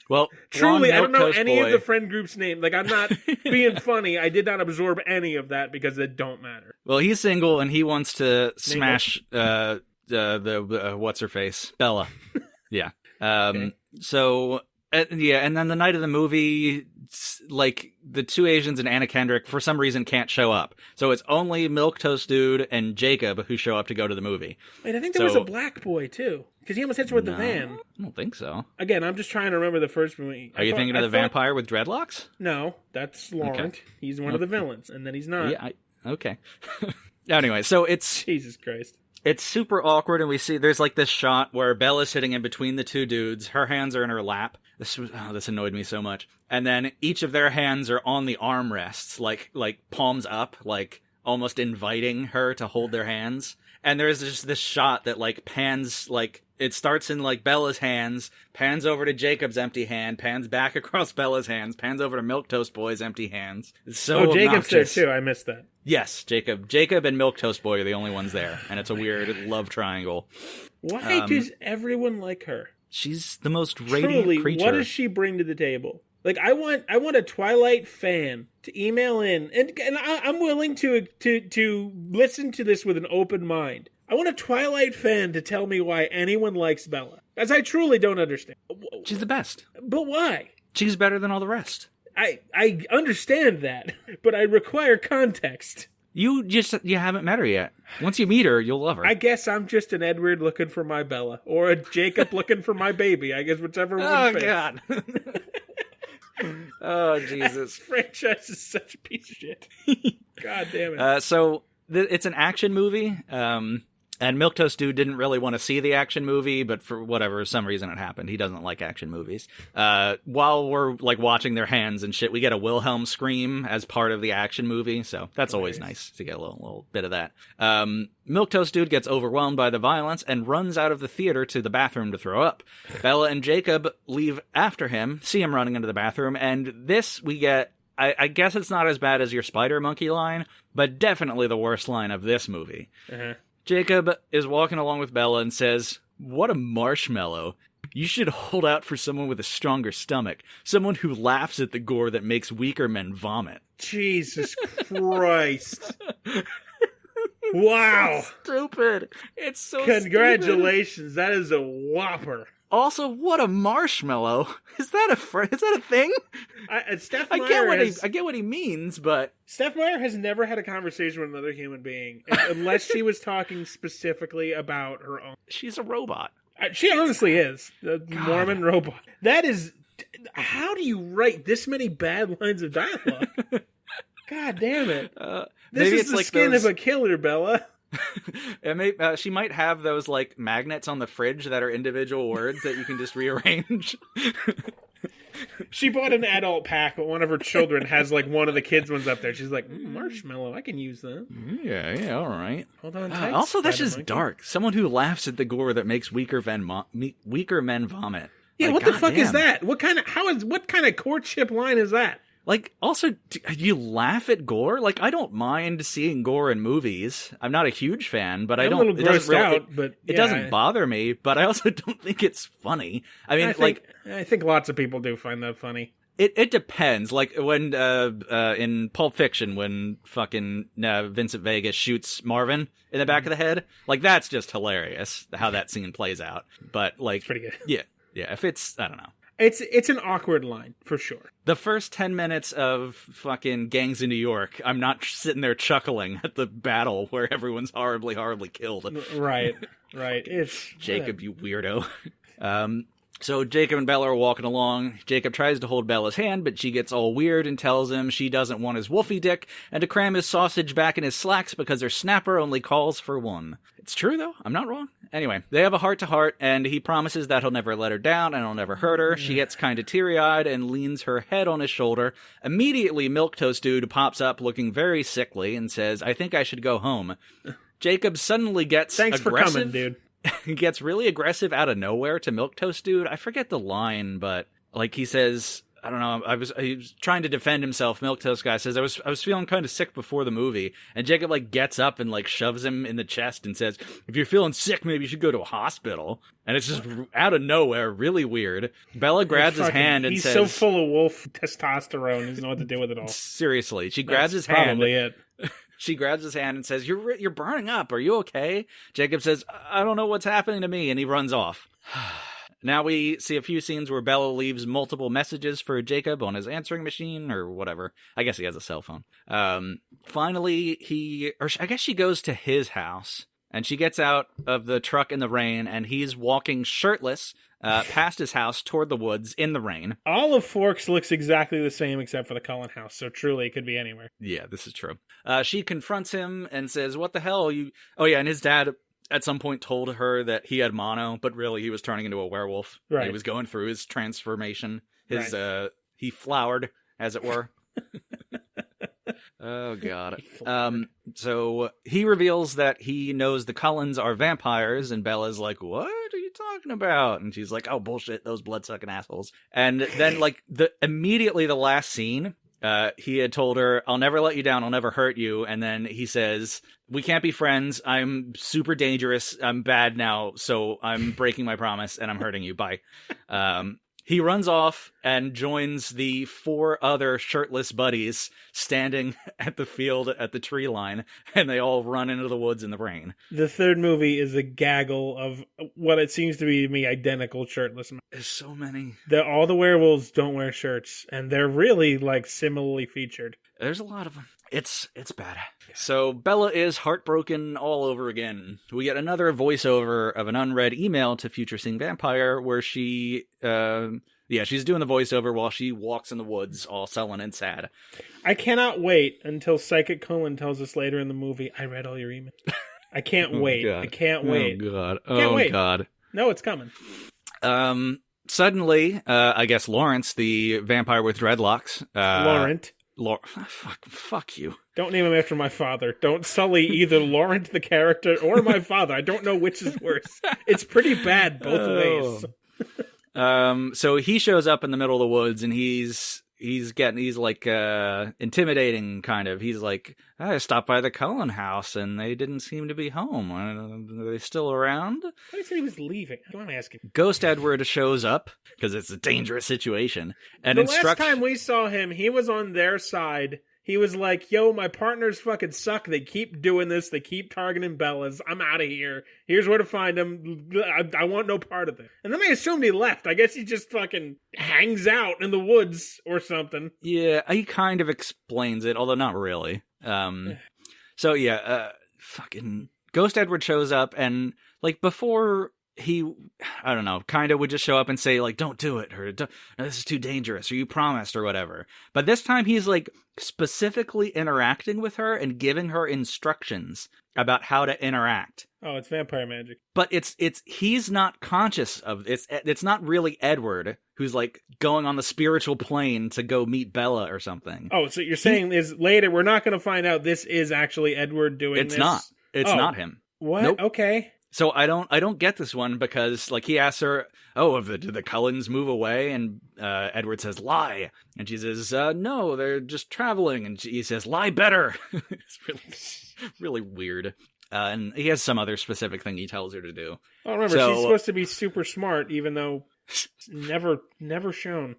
Well, truly, I don't know any of the friend group's name. Like, I'm not being funny. I did not absorb any of that because it don't matter. Well, he's single and he wants to smash the what's her face, Bella. Yeah. Okay. So and then the night of the movie, like the two Asians and Anna Kendrick for some reason can't show up. So it's only Milquetoast Dude and Jacob who show up to go to the movie. Wait, I think there was a black boy too, because he almost hits her with the van. I don't think so. Again, I'm just trying to remember the first movie. Are you thinking of the vampire with dreadlocks? No, that's Laurent. Okay. He's one of the villains, and then he's not. Yeah. Okay. Anyway, so it's Jesus Christ. It's super awkward, and we see there's like this shot where Bella's sitting in between the two dudes. Her hands are in her lap. This annoyed me so much. And then each of their hands are on the armrests, like palms up, like almost inviting her to hold their hands. And there's just this shot that, like, pans, like, it starts in, like, Bella's hands, pans over to Jacob's empty hand, pans back across Bella's hands, pans over to Milquetoast Boy's empty hands. It's so Jacob's there, obnoxious. too. I missed that. Yes, Jacob. Jacob and Milquetoast Boy are the only ones there, and it's a weird love triangle. Why does everyone like her? She's the most radiant Truly, creature. what does she bring to the table? Like, I want a Twilight fan to email in, and I'm willing to listen to this with an open mind. I want a Twilight fan to tell me why anyone likes Bella, as I truly don't understand. She's the best. But why? She's better than all the rest. I understand that, but I require context. You haven't met her yet. Once you meet her, you'll love her. I guess I'm just an Edward looking for my Bella, or a Jacob looking for my baby. I guess whichever one fits. God. Oh, Jesus. This franchise is such a piece of shit. God damn it. So it's an action movie. And Milquetoast Dude didn't really want to see the action movie, but for some reason it happened. He doesn't like action movies. While we're like watching their hands and shit, we get a Wilhelm scream as part of the action movie, so that's always nice to get a little bit of that. Milquetoast Dude gets overwhelmed by the violence and runs out of the theater to the bathroom to throw up. Bella and Jacob leave after him, see him running into the bathroom, and this we get. I guess it's not as bad as your spider monkey line, but definitely the worst line of this movie. Uh-huh. Jacob is walking along with Bella and says, "What a marshmallow. You should hold out for someone with a stronger stomach. Someone who laughs at the gore that makes weaker men vomit." Jesus Christ. Wow. Stupid. It's so Congratulations. That is a whopper. Also, what a marshmallow. Is that a thing? Steph I Meyer get what he means, but Steph Meyer has never had a conversation with another human being unless she was talking specifically about her own. She's a robot. She honestly is a Mormon robot. That is. How do you write this many bad lines of dialogue? God damn it! This is the skin of a killer, Bella. She might have those like magnets on the fridge that are individual words that you can just rearrange. She bought an adult pack, but one of her children has like one of the kids ones up there. She's like, marshmallow, I can use that. Yeah, all right. Hold on tight. Also, that's just dark. Someone who laughs at the gore that makes weaker men vomit. Yeah, like, what the fuck is that? What kind of courtship line is that? Like, also, you laugh at gore? Like, I don't mind seeing gore in movies. I'm not a huge fan, but I'm a little grossed out, but it doesn't bother me, but I also don't think it's funny. I mean, I think lots of people do find that funny. It depends. Like, when, in Pulp Fiction, when fucking Vincent Vega shoots Marvin in the back of the head, like, that's just hilarious, how that scene plays out. But, like... It's pretty good. Yeah, if it's... I don't know. It's an awkward line, for sure. The first 10 minutes of fucking Gangs in New York, I'm not sitting there chuckling at the battle where everyone's horribly, horribly killed. Right. It's... Jacob, you weirdo. So Jacob and Bella are walking along. Jacob tries to hold Bella's hand, but she gets all weird and tells him she doesn't want his wolfie dick and to cram his sausage back in his slacks because her snapper only calls for one. It's true, though. I'm not wrong. Anyway, they have a heart-to-heart, and he promises that he'll never let her down and he'll never hurt her. She gets kind of teary-eyed and leans her head on his shoulder. Immediately, Milquetoast Dude pops up looking very sickly and says, "I think I should go home." Jacob suddenly gets Thanks aggressive. for coming, dude. He gets really aggressive out of nowhere to Milquetoast Dude. I forget the line, but like he says, I don't know. He was trying to defend himself. Milquetoast guy says, I was feeling kind of sick before the movie, and Jacob like gets up and like shoves him in the chest and says, "If you're feeling sick, maybe you should go to a hospital." And it's just out of nowhere, really weird. Bella grabs his hand and he's says, so full of wolf testosterone, he doesn't know what to do with it all. Seriously, she grabs his hand. Probably it. She grabs his hand and says, You're burning up. Are you okay?" Jacob says, "I don't know what's happening to me," and he runs off. Now we see a few scenes where Bella leaves multiple messages for Jacob on his answering machine or whatever. I guess he has a cell phone. Finally, I guess she goes to his house, and she gets out of the truck in the rain, and he's walking shirtless past his house toward the woods in the rain. All of Forks looks exactly the same except for the Cullen house, so truly it could be anywhere. Yeah, this is true. She confronts him and says, "What the hell are you..." Oh yeah, and his dad at some point told her that he had mono, but really he was turning into a werewolf. Right. He was going through his transformation. He flowered, as it were. Oh, God. So he reveals that he knows the Cullens are vampires, and Bella's like, what are you talking about? And she's like, oh, bullshit, those blood-sucking assholes. And then, like, immediately the last scene, he had told her, I'll never let you down, I'll never hurt you. And then he says, we can't be friends, I'm super dangerous, I'm bad now, so I'm breaking my promise, and I'm hurting you, bye. He runs off and joins the 4 other shirtless buddies standing at the field at the tree line, and they all run into the woods in the rain. The third movie is a gaggle of what it seems to be to me identical shirtless men. There's so many. All the werewolves don't wear shirts, and they're really, like, similarly featured. There's a lot of them. It's bad. So Bella is heartbroken all over again. We get another voiceover of an unread email to Future Seeing Vampire where she, she's doing the voiceover while she walks in the woods all sullen and sad. I cannot wait until Psychic Colin tells us later in the movie, I read all your emails. I can't wait. God. I can't wait. Oh, God. Can't wait. God. No, it's coming. Suddenly, I guess Lawrence, the vampire with dreadlocks. Laurent. Fuck you. Don't name him after my father. Don't sully either Laurent, the character, or my father. I don't know which is worse. It's pretty bad both ways. So he shows up in the middle of the woods, and he's like intimidating, kind of. He's like, I stopped by the Cullen house, and they didn't seem to be home. Are they still around? He said he was leaving. I don't ask him. Ghost Edward shows up, because it's a dangerous situation. And the last time we saw him, he was on their side. He was like, yo, my partners fucking suck. They keep doing this. They keep targeting Bellas. I'm out of here. Here's where to find them. I want no part of it. And then they assumed he left. I guess he just fucking hangs out in the woods or something. Yeah, he kind of explains it, although not really. Fucking Ghost Edward shows up, and like before he, I don't know, kind of would just show up and say like, don't do it, or this is too dangerous, or you promised, or whatever. But this time he's like specifically interacting with her and giving her instructions about how to interact. Oh, it's vampire magic. But he's not conscious of it's not really Edward who's like going on the spiritual plane to go meet Bella or something. Oh, so you're saying is later we're not going to find out this is actually Edward doing this? It's not him. What? Nope. Okay. So I don't get this one because like he asks her, did the Cullens move away? And Edward says, lie. And she says, no, they're just traveling. And he says, lie better. It's really, really weird. And he has some other specific thing he tells her to do. Oh, remember, she's supposed to be super smart, even though never shown.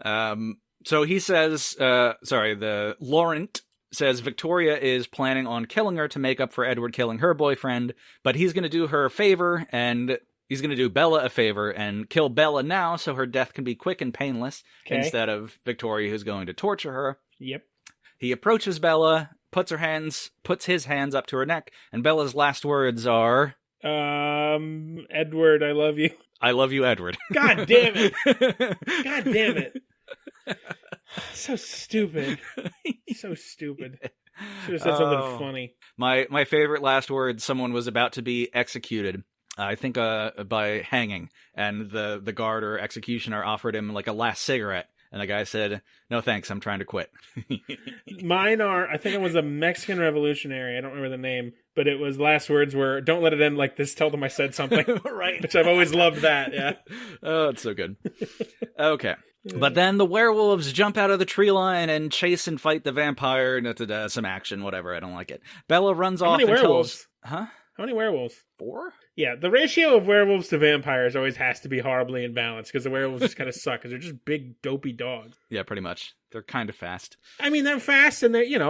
So he says, the Laurent says Victoria is planning on killing her to make up for Edward killing her boyfriend, but he's going to do her a favor, and he's going to do Bella a favor and kill Bella now so her death can be quick and painless instead of Victoria who's going to torture her. Yep. He approaches Bella, puts his hands up to her neck, and Bella's last words are, Edward, I love you. I love you, Edward. God damn it. God damn it. So stupid. So stupid. Should have said something funny. My favorite last words, someone was about to be executed. I think by hanging. And the guard or executioner offered him like a last cigarette. And the guy said, no thanks, I'm trying to quit. Mine are, I think it was a Mexican revolutionary. I don't remember the name. But it was last words were, don't let it end like this, tell them I said something. Right. Which I've always loved that, yeah. Oh, it's so good. Okay. But then the werewolves jump out of the tree line and chase and fight the vampire. And some action, whatever. I don't like it. Bella runs off and werewolves? Huh? How many werewolves? 4? Yeah, the ratio of werewolves to vampires always has to be horribly imbalanced because the werewolves just kind of suck because they're just big, dopey dogs. Yeah, pretty much. They're kind of fast. I mean, they're fast and they're,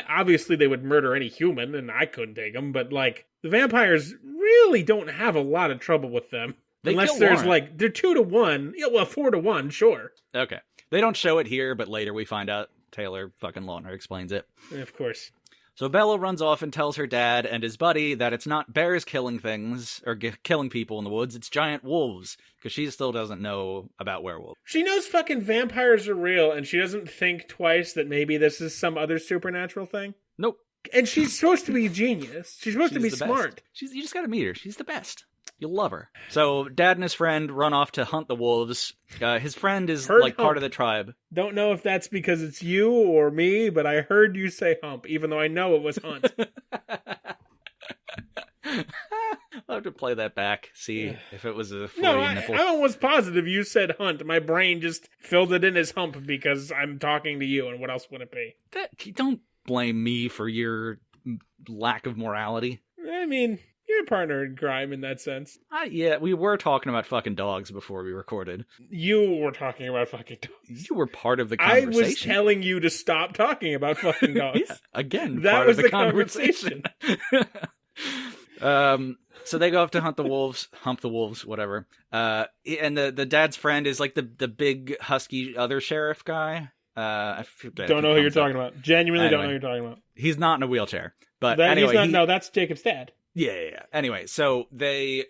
obviously they would murder any human and I couldn't take them, but like the vampires really don't have a lot of trouble with them. Unless there's like, they're 2 to 1. Yeah, well, 4 to 1, sure. Okay. They don't show it here, but later we find out Taylor fucking Lautner explains it. Of course. So Bella runs off and tells her dad and his buddy that it's not bears killing things or killing people in the woods, it's giant wolves, because she still doesn't know about werewolves. She knows fucking vampires are real, and she doesn't think twice that maybe this is some other supernatural thing? Nope. And she's supposed to be a genius. She's supposed to be smart. You just gotta meet her. She's the best. You'll love her. So Dad and his friend run off to hunt the wolves. His friend is Heard like hump. part of the tribe. Don't know if that's because it's you or me, but I heard you say hump, even though I know it was hunt. I'll have to play that back, see if it was a No, Freudian nipple. I was positive you said hunt. My brain just filled it in as hump because I'm talking to you, and what else would it be? Don't blame me for your lack of morality. I mean, you're a partner in crime in that sense. Yeah, we were talking about fucking dogs before we recorded. You were talking about fucking dogs. You were part of the I conversation. was telling you to stop talking about fucking dogs. Yeah, again, that part was of the conversation. So they go off to hump the wolves, whatever. And the dad's friend is like the big husky other sheriff guy. I forget. Don't know who you're talking about. Genuinely Anyway. don't know who you're talking about. He's not in a wheelchair, but That, anyway, no, that's Jacob's dad. Yeah. Anyway, so they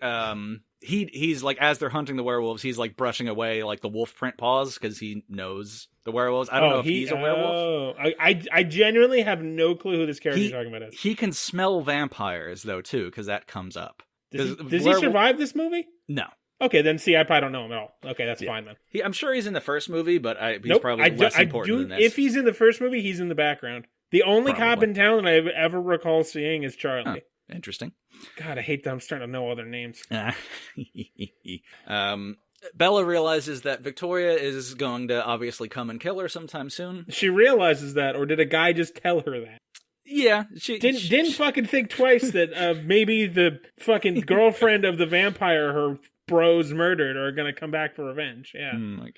he's like, as they're hunting the werewolves, he's like brushing away like the wolf print paws because he knows the werewolves. I don't know if he's a werewolf. I genuinely have no clue who this character you're talking about is. He can smell vampires though too, because that comes up. Does he survive this movie? No. Okay, then see, I probably don't know him at all. Okay, that's fine then. I'm sure he's in the first movie, but he's Nope, probably less important than this. If he's in the first movie, he's in the background. The only cop Probably. in town that I ever recall seeing is Charlie. Huh, interesting. God, I hate that I'm starting to know all their names. Bella realizes that Victoria is going to obviously come and kill her sometime soon. She realizes that, or did a guy just tell her that? Yeah, she Didn't fucking think twice that maybe the fucking girlfriend of the vampire her bros murdered are gonna come back for revenge. Yeah. Oh my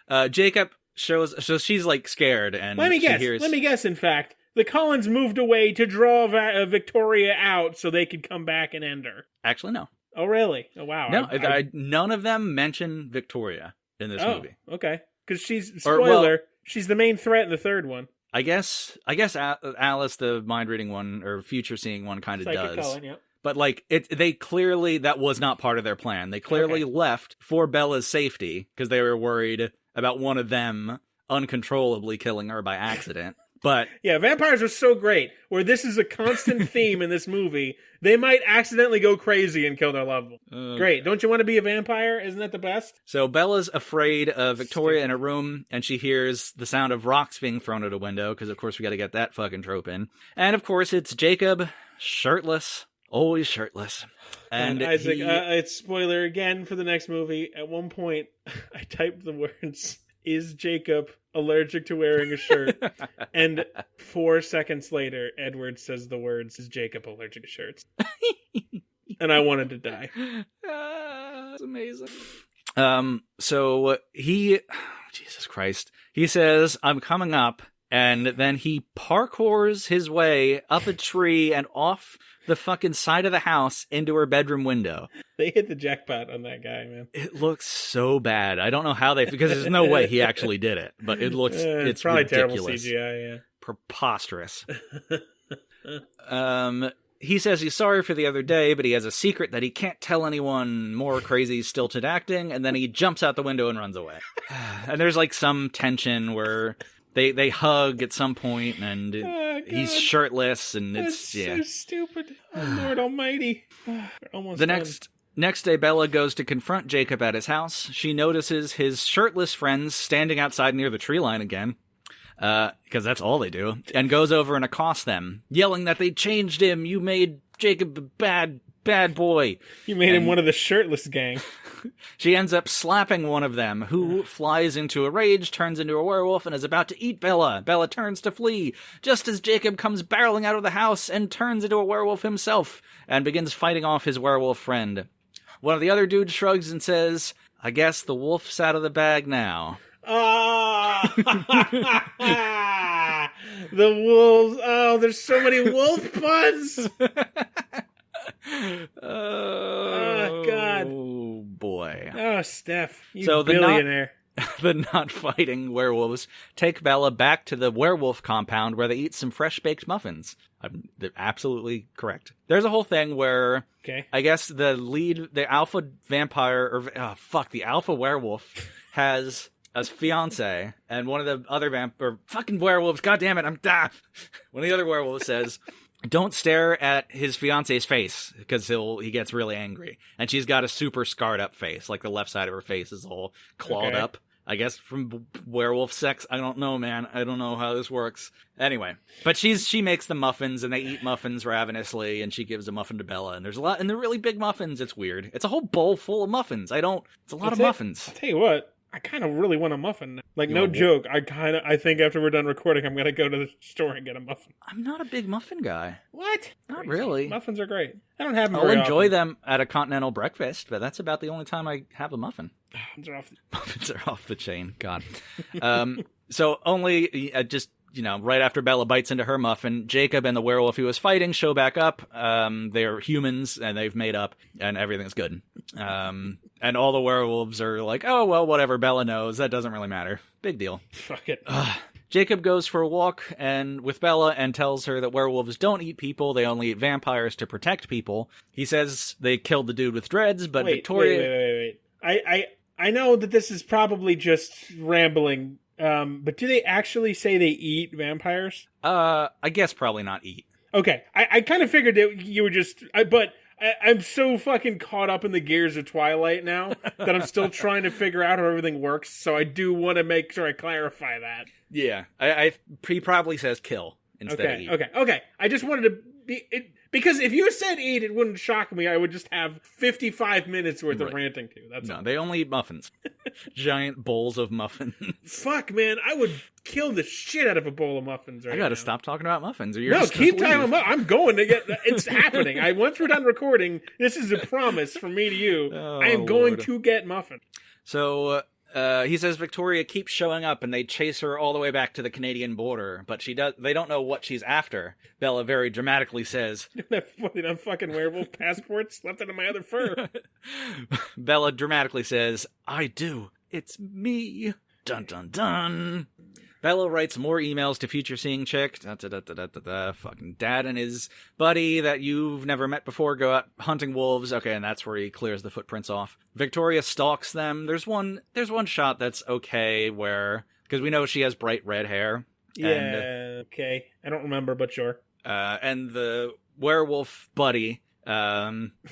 god. Jacob shows, so she's like scared, and Let me guess. hears. Let me guess. In fact, the Cullens moved away to draw Victoria out so they could come back and end her. Actually, no. Oh, really? Oh, wow. No, none of them mention Victoria in this movie. Okay. Because she's Or, she's the main threat in the third one. I guess Alice, the mind reading one or future seeing one, kind of Psychic does. Cullen, yep. But like they clearly, that was not part of their plan. They clearly left for Bella's safety because they were worried about one of them uncontrollably killing her by accident. But yeah, vampires are so great. Where this is a constant theme in this movie, they might accidentally go crazy and kill their loved one. Great. Don't you want to be a vampire? Isn't that the best? So Bella's afraid of Victoria in a room, and she hears the sound of rocks being thrown at a window, because of course we got to get that fucking trope in. And of course it's Jacob, shirtless, always shirtless. And Isaac, it's spoiler again for the next movie. At one point, I typed the words, "Is Jacob allergic to wearing a shirt?" And 4 seconds later, Edward says the words, "Is Jacob allergic to shirts?" And I wanted to die. That's amazing. So Jesus Christ, he says, "I'm coming up," and then he parkours his way up a tree and off the fucking side of the house into her bedroom window. They hit the jackpot on that guy, man. It looks so bad. I don't know how because there's no way he actually did it, but it looks, it's probably ridiculous. terrible CGI, yeah. Preposterous. He says he's sorry for the other day, but he has a secret that he can't tell anyone. More crazy stilted acting, and then he jumps out the window and runs away. And there's like some tension where they hug at some point, and he's shirtless, and it's so stupid. Oh, Lord Almighty. Almost the done. next day, Bella goes to confront Jacob at his house. She notices his shirtless friends standing outside near the tree line again. Because that's all they do, and goes over and accosts them, yelling that they changed him. You made Jacob a bad boy. You made him one of the shirtless gang. She ends up slapping one of them, who flies into a rage, turns into a werewolf, and is about to eat Bella. Bella turns to flee, just as Jacob comes barreling out of the house and turns into a werewolf himself, and begins fighting off his werewolf friend. One of the other dudes shrugs and says, "I guess the wolf's out of the bag now." The wolves. Oh, there's so many wolf puns. Oh, God. Oh, boy. Oh, Steph. You So the billionaire. The not fighting werewolves take Bella back to the werewolf compound where they eat some fresh baked muffins. They're absolutely correct. There's a whole thing where I guess the alpha vampire, the alpha werewolf has a fiance, and one of the other fucking werewolves, god damn it, one of the other werewolves says, don't stare at his fiance's face because he gets really angry. And she's got a super scarred up face, like the left side of her face is all clawed up. I guess from werewolf sex. I don't know, man. I don't know how this works. Anyway, but she makes the muffins, and they eat muffins ravenously, and she gives a muffin to Bella. And there's a lot, and they're really big muffins. It's weird. It's a whole bowl full of muffins. It's a lot of muffins. I'll tell you what. I kind of really want a muffin. Like, no joke. I think after we're done recording, I'm going to go to the store and get a muffin. I'm not a big muffin guy. What? Not really. Muffins are great. I don't have them I'll very enjoy often. them at a continental breakfast, but that's about the only time I have a muffin. Muffins are off the chain. God. So only just, right after Bella bites into her muffin, Jacob and the werewolf he was fighting show back up. They're humans, and they've made up, and everything's good. And all the werewolves are like, oh, well, whatever, Bella knows. That doesn't really matter. Big deal. Fuck it. Jacob goes for a walk with Bella and tells her that werewolves don't eat people. They only eat vampires to protect people. He says they killed the dude with dreads, but Victoria... Wait. I know that this is probably just rambling, but do they actually say they eat vampires? I guess probably not eat. Okay, I kind of figured that you were just... I'm so fucking caught up in the gears of Twilight now that I'm still trying to figure out how everything works, so I do want to make sure I clarify that. Yeah, he probably says kill instead of eat. Okay. I just wanted to be... Because if you said eat, it wouldn't shock me. I would just have 55 minutes worth of ranting to. That's all. They only eat muffins. Giant bowls of muffins. Fuck, man. I would kill the shit out of a bowl of muffins right now. I gotta stop talking about muffins. Keep talking about I'm going to get... It's happening. Once we're done recording, this is a promise from me to you. I am going to get muffins. So... he says Victoria keeps showing up, and they chase her all the way back to the Canadian border, but they don't know what she's after. Bella very dramatically says... That fucking werewolf passports left under my other fur. Bella dramatically says, I do. It's me. Dun dun dun. Bella writes more emails to future seeing chick. Fucking dad and his buddy that you've never met before go out hunting wolves. Okay, and that's where he clears the footprints off. Victoria stalks them. There's one shot that's okay where, because we know she has bright red hair. Yeah, okay. I don't remember, but sure. And the werewolf buddy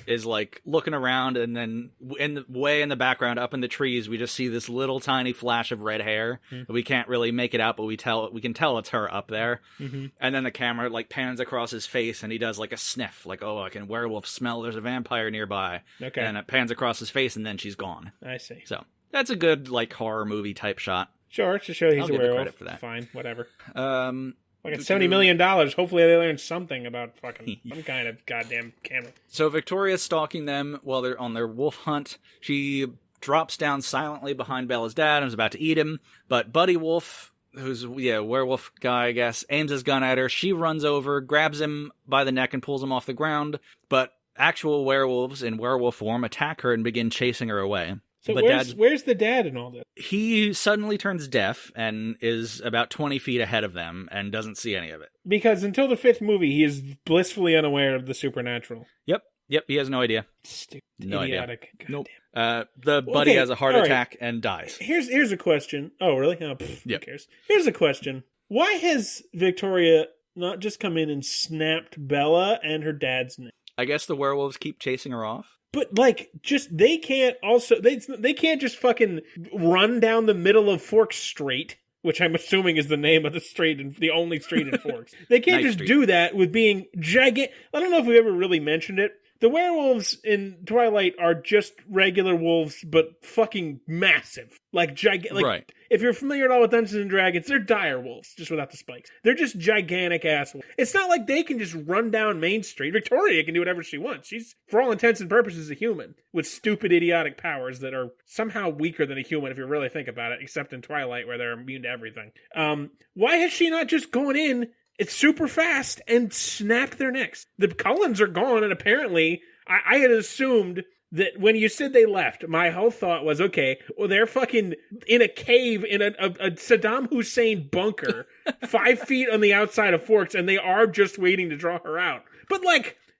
is like looking around, and then way in the background up in the trees we just see this little tiny flash of red hair. We can't really make it out, but we can tell it's her up there. And then the camera like pans across his face, and he does like a sniff, like, oh, I can werewolf smell there's a vampire nearby. Okay. And it pans across his face, and then she's gone. I see. So that's a good like horror movie type shot. Sure, to show he's a werewolf. Credit for that. Fine, whatever. Like at $70 million, hopefully they learned something about fucking some kind of goddamn camera. So Victoria's stalking them while they're on their wolf hunt. She drops down silently behind Bella's dad and is about to eat him. But Buddy Wolf, who's, werewolf guy, I guess, aims his gun at her. She runs over, grabs him by the neck and pulls him off the ground. But actual werewolves in werewolf form attack her and begin chasing her away. So where's the dad in all this? He suddenly turns deaf and is about 20 feet ahead of them and doesn't see any of it. Because until the fifth movie, he is blissfully unaware of the supernatural. Yep, he has no idea. Stupid, no idiotic. Nope. The buddy has a heart attack and dies. Here's a question. Oh, really? Oh, who cares? Here's a question. Why has Victoria not just come in and snapped Bella and her dad's neck? I guess the werewolves keep chasing her off. But, they can't just fucking run down the middle of Forks Street, which I'm assuming is the name of the street, the only street in Forks. They can't just do that with being gigantic. I don't know if we've ever really mentioned it. The werewolves in Twilight are just regular wolves, but fucking massive. Right. If you're familiar at all with Dungeons and Dragons, they're dire wolves, just without the spikes. They're just gigantic assholes. It's not like they can just run down Main Street. Victoria can do whatever she wants. She's, for all intents and purposes, a human with stupid, idiotic powers that are somehow weaker than a human if you really think about it, except in Twilight where they're immune to everything. Why has she not just gone in? It's super fast and snapped their necks. The Cullens are gone, and apparently I had assumed that when you said they left, my whole thought was, okay, well, they're fucking in a cave in a Saddam Hussein bunker 5 feet on the outside of Forks, and they are just waiting to draw her out. But,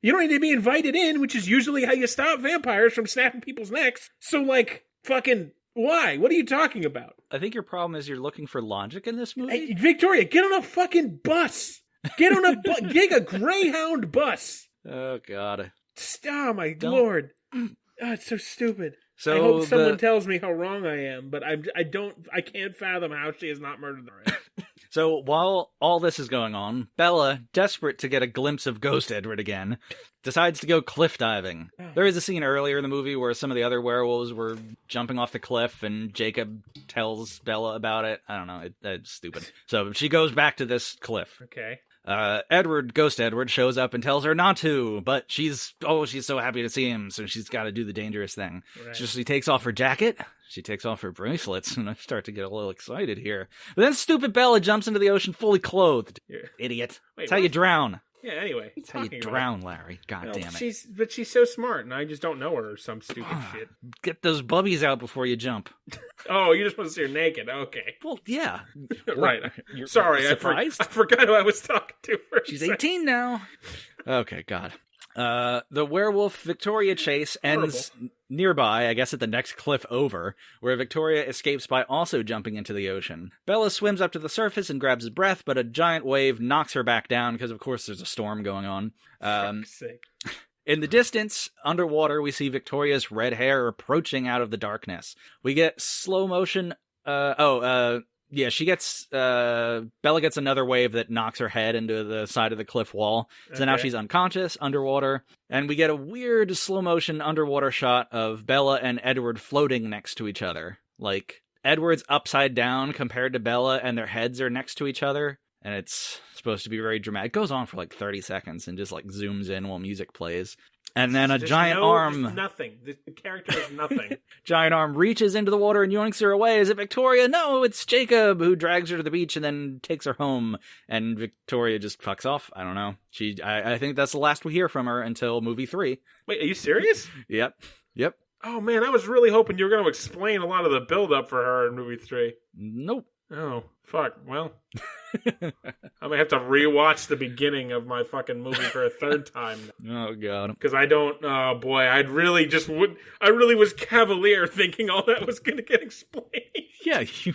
you don't need to be invited in, which is usually how you stop vampires from snapping people's necks. So, fucking... Why? What are you talking about? I think your problem is you're looking for logic in this movie. Hey, Victoria, get on a fucking bus. Get on a Greyhound bus. Oh, God. Oh, my Lord. Oh, it's so stupid. So I hope someone tells me how wrong I am, but I can't fathom how she has not murdered her. So while all this is going on, Bella, desperate to get a glimpse of Ghost Edward again, decides to go cliff diving. There is a scene earlier in the movie where some of the other werewolves were jumping off the cliff, and Jacob tells Bella about it. I don't know, it's stupid. So she goes back to this cliff. Okay. Ghost Edward, shows up and tells her not to, but she's so happy to see him, so she's got to do the dangerous thing. Right. So she takes off her jacket, she takes off her bracelets, and I start to get a little excited here. But then stupid Bella jumps into the ocean fully clothed. Yeah. Idiot. That's how you drown. Yeah, anyway. That's how you drown, Larry. God damn it. But she's so smart, and I just don't know her or some stupid shit. Get those bubbies out before you jump. Oh, you just want to see her naked. Okay. Well, yeah. Right. You're sorry, surprised? I forgot who I was talking to first. She's 18 now. Okay, God. The werewolf Victoria chase ends nearby, I guess at the next cliff over, where Victoria escapes by also jumping into the ocean. Bella swims up to the surface and grabs his breath, but a giant wave knocks her back down because, of course, there's a storm going on. For fuck's sake. In the distance, underwater, we see Victoria's red hair approaching out of the darkness. We get slow motion. Yeah, Bella gets another wave that knocks her head into the side of the cliff wall. So now she's unconscious, underwater. And we get a weird slow motion underwater shot of Bella and Edward floating next to each other. Like, Edward's upside down compared to Bella, and their heads are next to each other. And it's supposed to be very dramatic. It goes on for like 30 seconds and just like zooms in while music plays. And then a giant arm... Nothing. The character is nothing. Giant arm reaches into the water and yoinks her away. Is it Victoria? No, it's Jacob, who drags her to the beach and then takes her home. And Victoria just fucks off. I don't know. I think that's the last we hear from her until movie 3. Wait, are you serious? Yep. Oh, man, I was really hoping you were going to explain a lot of the build-up for her in movie 3. Nope. Oh, fuck. Well... I'm gonna have to rewatch the beginning of my fucking movie for a third time. Oh god! Because I don't. Oh boy, I really was cavalier thinking all that was gonna get explained. Yeah, you.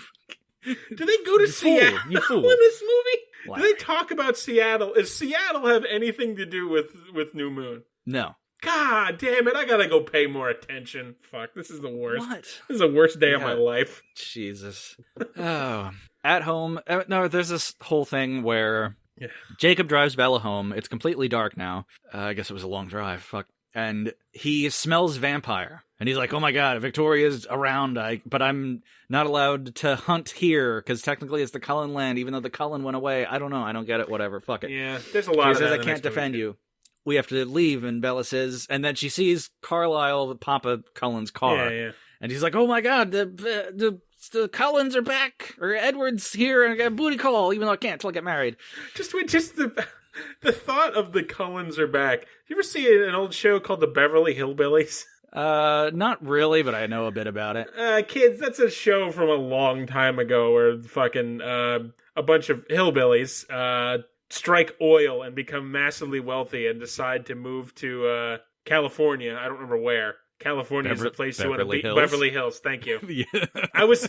Do they go to Seattle you fool. in this movie? Wow. Do they talk about Seattle? Does Seattle have anything to do with New Moon? No. God damn it! I gotta go pay more attention. Fuck, this is the worst. What? This is the worst day of my life. Jesus. Oh. At home, no, there's this whole thing where Jacob drives Bella home. It's completely dark now. I guess it was a long drive. Fuck. And he smells vampire. And he's like, oh my god, Victoria's around, but I'm not allowed to hunt here, because technically it's the Cullen land, even though the Cullen went away. I don't know. I don't get it. Whatever. Fuck it. Yeah, there's a lot of that. He says, I can't defend you. We have to leave, and Bella says, and then she sees Carlisle, Papa Cullen's car. Yeah. And he's like, oh my god, the Cullens are back, or Edward's here, and I got a booty call, even though I can't until I get married. Just the thought of the Cullens are back. You ever see an old show called The Beverly Hillbillies? Not really, but I know a bit about it. Kids, that's a show from a long time ago where fucking a bunch of hillbillies strike oil and become massively wealthy and decide to move to California. I don't remember where. California is the place you want to be. Beverly Hills, thank you. Yeah. I was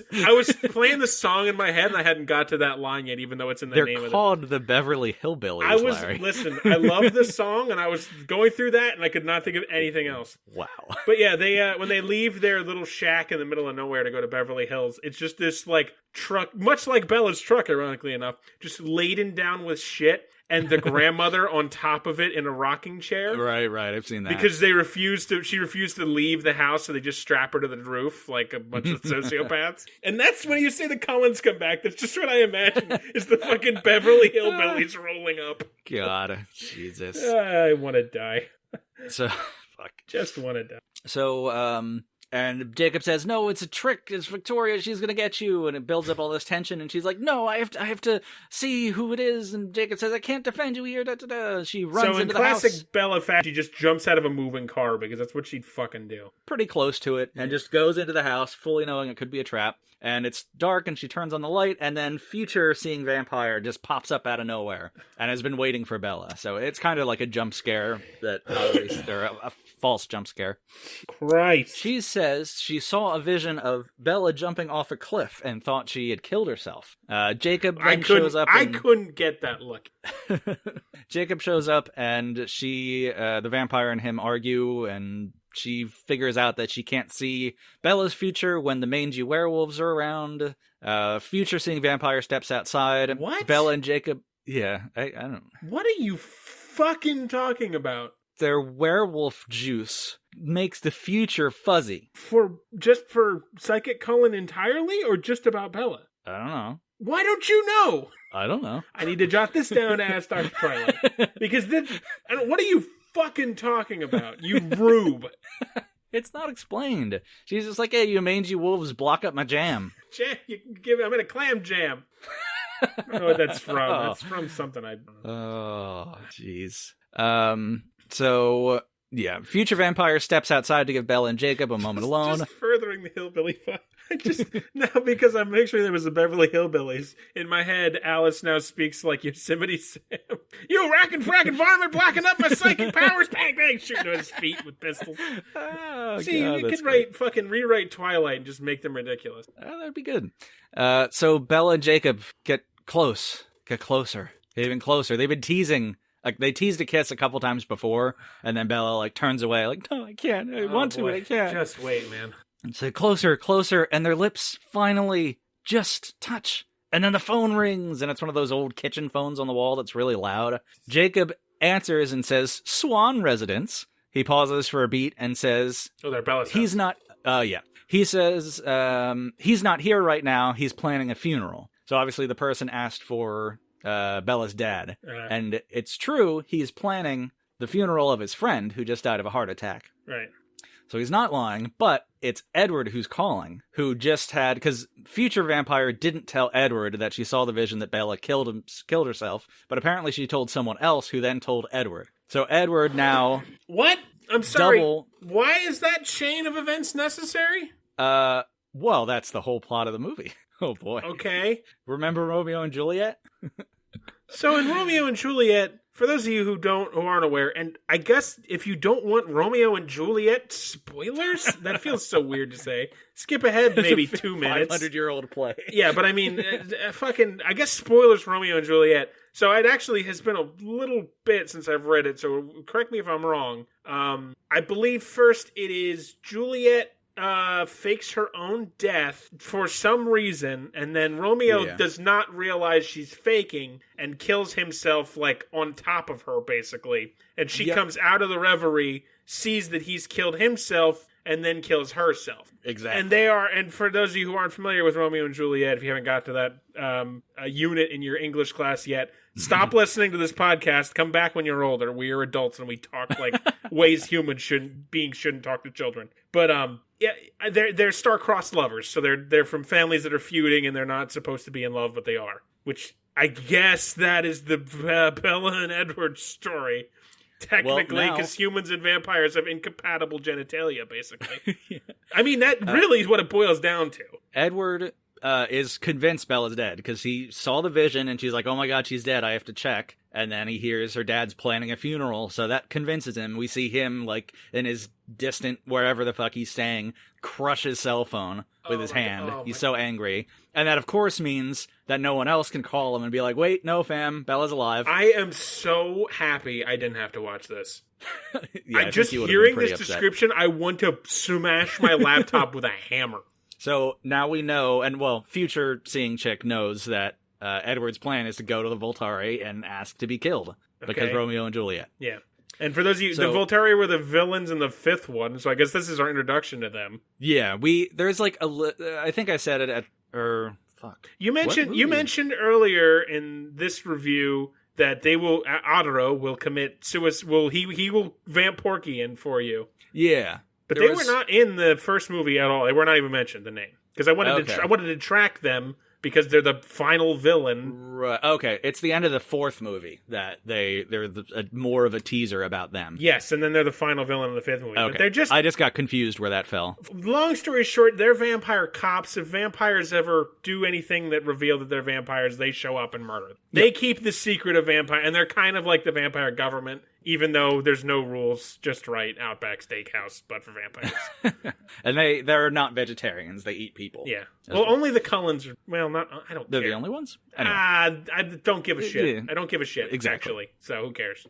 playing the song in my head and I hadn't got to that line yet, even though it's in the name of it. They're called the Beverly Hillbillies, Larry. Listen, I love this song and I was going through that and I could not think of anything else. Wow. But yeah, they when they leave their little shack in the middle of nowhere to go to Beverly Hills, it's just this like truck, much like Bella's truck, ironically enough, just laden down with shit. And the grandmother on top of it in a rocking chair. Right. I've seen that. Because she refused to leave the house, so they just strap her to the roof like a bunch of sociopaths. And that's when you say the Cullens come back. That's just what I imagine is the fucking Beverly Hillbillies rolling up. God, Jesus. I want to die. So, fuck. Just want to die. So, and Jacob says, no, it's a trick. It's Victoria. She's going to get you. And it builds up all this tension. And she's like, no, I have to see who it is. And Jacob says, I can't defend you here. Da, da, da. She runs into the house. So in classic Bella fashion, she just jumps out of a moving car because that's what she'd fucking do. Pretty close to it. And just goes into the house, fully knowing it could be a trap. And it's dark and she turns on the light. And then future seeing vampire just pops up out of nowhere and has been waiting for Bella. So it's kind of like a jump scare or a false jump scare. Christ. She says says she saw a vision of Bella jumping off a cliff and thought she had killed herself. Jacob then shows up. I couldn't get that look. Jacob shows up, and the vampire and him argue, and she figures out that she can't see Bella's future when the mangy werewolves are around. Future-seeing vampire steps outside. What? Bella and Jacob... Yeah, I don't... What are you fucking talking about? Their werewolf juice makes the future fuzzy. Just for Psychic Cullen entirely, or just about Bella? I don't know. Why don't you know? I don't know. I need to jot this down to ask Dr. Twilight. Because what are you fucking talking about, you rube? It's not explained. She's just like, hey, you mangy wolves block up my jam. Jam, I'm in a clam jam. I don't know what that's from. It's from something I don't know. Oh, jeez. So, yeah, future vampire steps outside to give Bella and Jacob a moment alone. Just furthering the hillbilly fight. Now, because I'm picturing them as the Beverly Hillbillies, in my head, Alice now speaks like Yosemite Sam. You rackin' frackin' varmint blocking up my psychic powers, bang bang, shooting to his feet with pistols. Oh, See, God, you could rewrite Twilight and just make them ridiculous. That'd be good. So Bella and Jacob get closer, even closer. They've been teasing. Like, they teased a kiss a couple times before, and then Bella, like, turns away, like, no, I can't. I want to, but I can't. Just wait, man. And so closer, and their lips finally just touch. And then the phone rings, and it's one of those old kitchen phones on the wall that's really loud. Jacob answers and says, Swan Residence. He pauses for a beat and says... Oh, they're Bella's He's not... yeah. He says, he's not here right now. He's planning a funeral. So obviously the person asked for... Bella's dad. And it's true, he's planning the funeral of his friend who just died of a heart attack. Right. So he's not lying, but it's Edward who's calling, who just had... Because future vampire didn't tell Edward that she saw the vision that Bella killed herself, but apparently she told someone else who then told Edward. So Edward now... What? I'm sorry. Why is that chain of events necessary? Well, that's the whole plot of the movie. Oh, boy. Okay. Remember Romeo and Juliet? So in Romeo and Juliet, for those of you who aren't aware, and I guess if you don't want Romeo and Juliet spoilers, that feels so weird to say. Skip ahead maybe 2 minutes. 500-year-old play. Yeah, but I mean, I guess spoilers for Romeo and Juliet. So it actually has been a little bit since I've read it, so correct me if I'm wrong. I believe first it is Juliet fakes her own death for some reason, and then Romeo does not realize she's faking and kills himself, like, on top of her, basically. And she comes out of the reverie, sees that he's killed himself, and then kills herself. Exactly. And for those of you who aren't familiar with Romeo and Juliet, if you haven't got to that unit in your English class yet, stop listening to this podcast. Come back when you're older. We are adults and we talk like ways humans shouldn't talk to children. But they're star-crossed lovers, so they're from families that are feuding and they're not supposed to be in love, but they are. Which I guess that is the Bella and Edward story. Technically, because humans and vampires have incompatible genitalia, basically. I mean, that really is what it boils down to. Edward is convinced Bella's dead because he saw the vision and she's like, oh my god, she's dead, I have to check. And then he hears her dad's planning a funeral, so that convinces him. We see him, like, in his distant, wherever the fuck he's staying, crush his cell phone with his hand. He's so angry. And that, of course, means that no one else can call him and be like, wait, no, fam, Bella's alive. I am so happy I didn't have to watch this. Just hearing this description, I want to smash my laptop with a hammer. So now we know, and well, future seeing chick knows that Edward's plan is to go to the Volturi and ask to be killed because Romeo and Juliet. Yeah. And for those of you, the Volturi were the villains in the fifth one, so I guess this is our introduction to them. Yeah, there's like I think I said it You mentioned earlier in this review that Otero will commit suicide. He will vamp Porky in for you. Yeah. But they were not in the first movie at all. They were not even mentioned, the name. Because I wanted to track them because they're the final villain. Right. Okay, it's the end of the fourth movie that they're more of a teaser about them. Yes, and then they're the final villain in the fifth movie. Okay. But I just got confused where that fell. Long story short, they're vampire cops. If vampires ever do anything that reveal that they're vampires, they show up and murder them. They keep the secret of vampire, and they're kind of like the vampire government even though there's no rules, just right, Outback Steakhouse, but for vampires. And they're not vegetarians. They eat people. Yeah. Well, only the Cullens are, I don't They're care. the only ones? Anyway. I don't give a shit. Yeah. I don't give a shit, Exactly. actually. So who cares?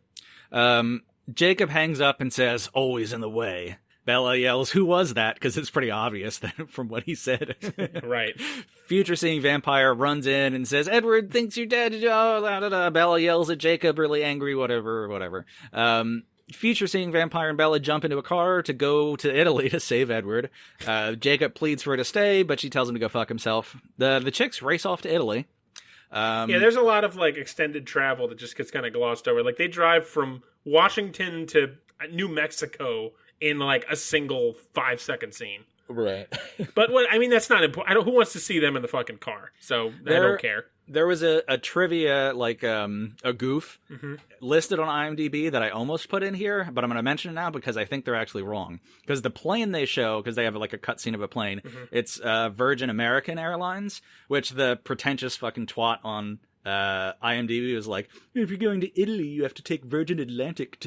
Jacob hangs up and says, always in the way. Bella yells, who was that? Because it's pretty obvious from what he said. Right. Future seeing vampire runs in and says, Edward thinks you're dead. Oh, da, da, da. Bella yells at Jacob, really angry, whatever. Future seeing vampire and Bella jump into a car to go to Italy to save Edward. Jacob pleads for her to stay, but she tells him to go fuck himself. The chicks race off to Italy. There's a lot of like extended travel that just gets kind of glossed over. Like they drive from Washington to New Mexico in like a single 5-second scene. Right. But that's not important. Who wants to see them in the fucking car? So I don't care. There was a trivia, like a goof listed on IMDb that I almost put in here, but I'm going to mention it now because I think they're actually wrong. Because the plane they show, because they have like a cutscene of a plane, it's Virgin American Airlines, which the pretentious fucking twat on IMDb was like, if you're going to Italy, you have to take Virgin Atlantic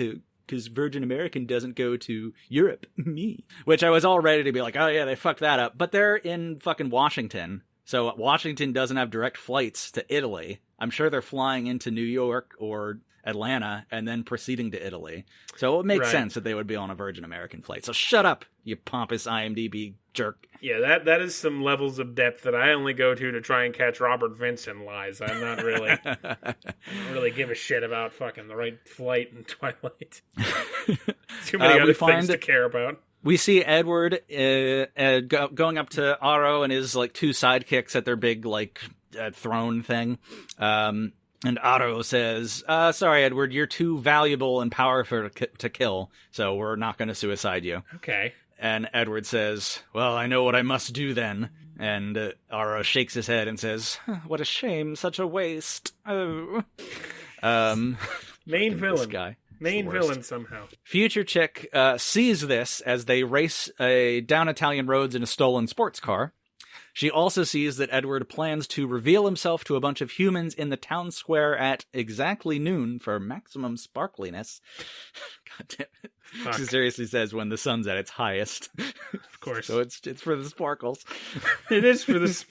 because Virgin American doesn't go to Europe. Me. Which I was all ready to be like, oh yeah, they fucked that up. But they're in fucking Washington. So Washington doesn't have direct flights to Italy. I'm sure they're flying into New York or Atlanta and then proceeding to Italy. So it would make sense that they would be on a Virgin American flight. So shut up, you pompous IMDb jerk. Yeah, that is some levels of depth that I only go to try and catch Robert Vincent lies. I'm not really, I don't really give a shit about fucking the right flight in Twilight. Too many other things to care about. We see Edward going up to Aro and his like two sidekicks at their big like throne thing. And Aro says, sorry, Edward, you're too valuable and powerful to kill, so we're not going to suicide you. Okay. And Edward says, well, I know what I must do then. And Aro shakes his head and says, what a shame, such a waste. Oh. Main villain. This guy. Main villain somehow. Future chick sees this as they race down Italian roads in a stolen sports car. She also sees that Edward plans to reveal himself to a bunch of humans in the town square at exactly noon for maximum sparkliness. God damn it. Fuck. She seriously says when the sun's at its highest. Of course. So it's for the sparkles. It is for this.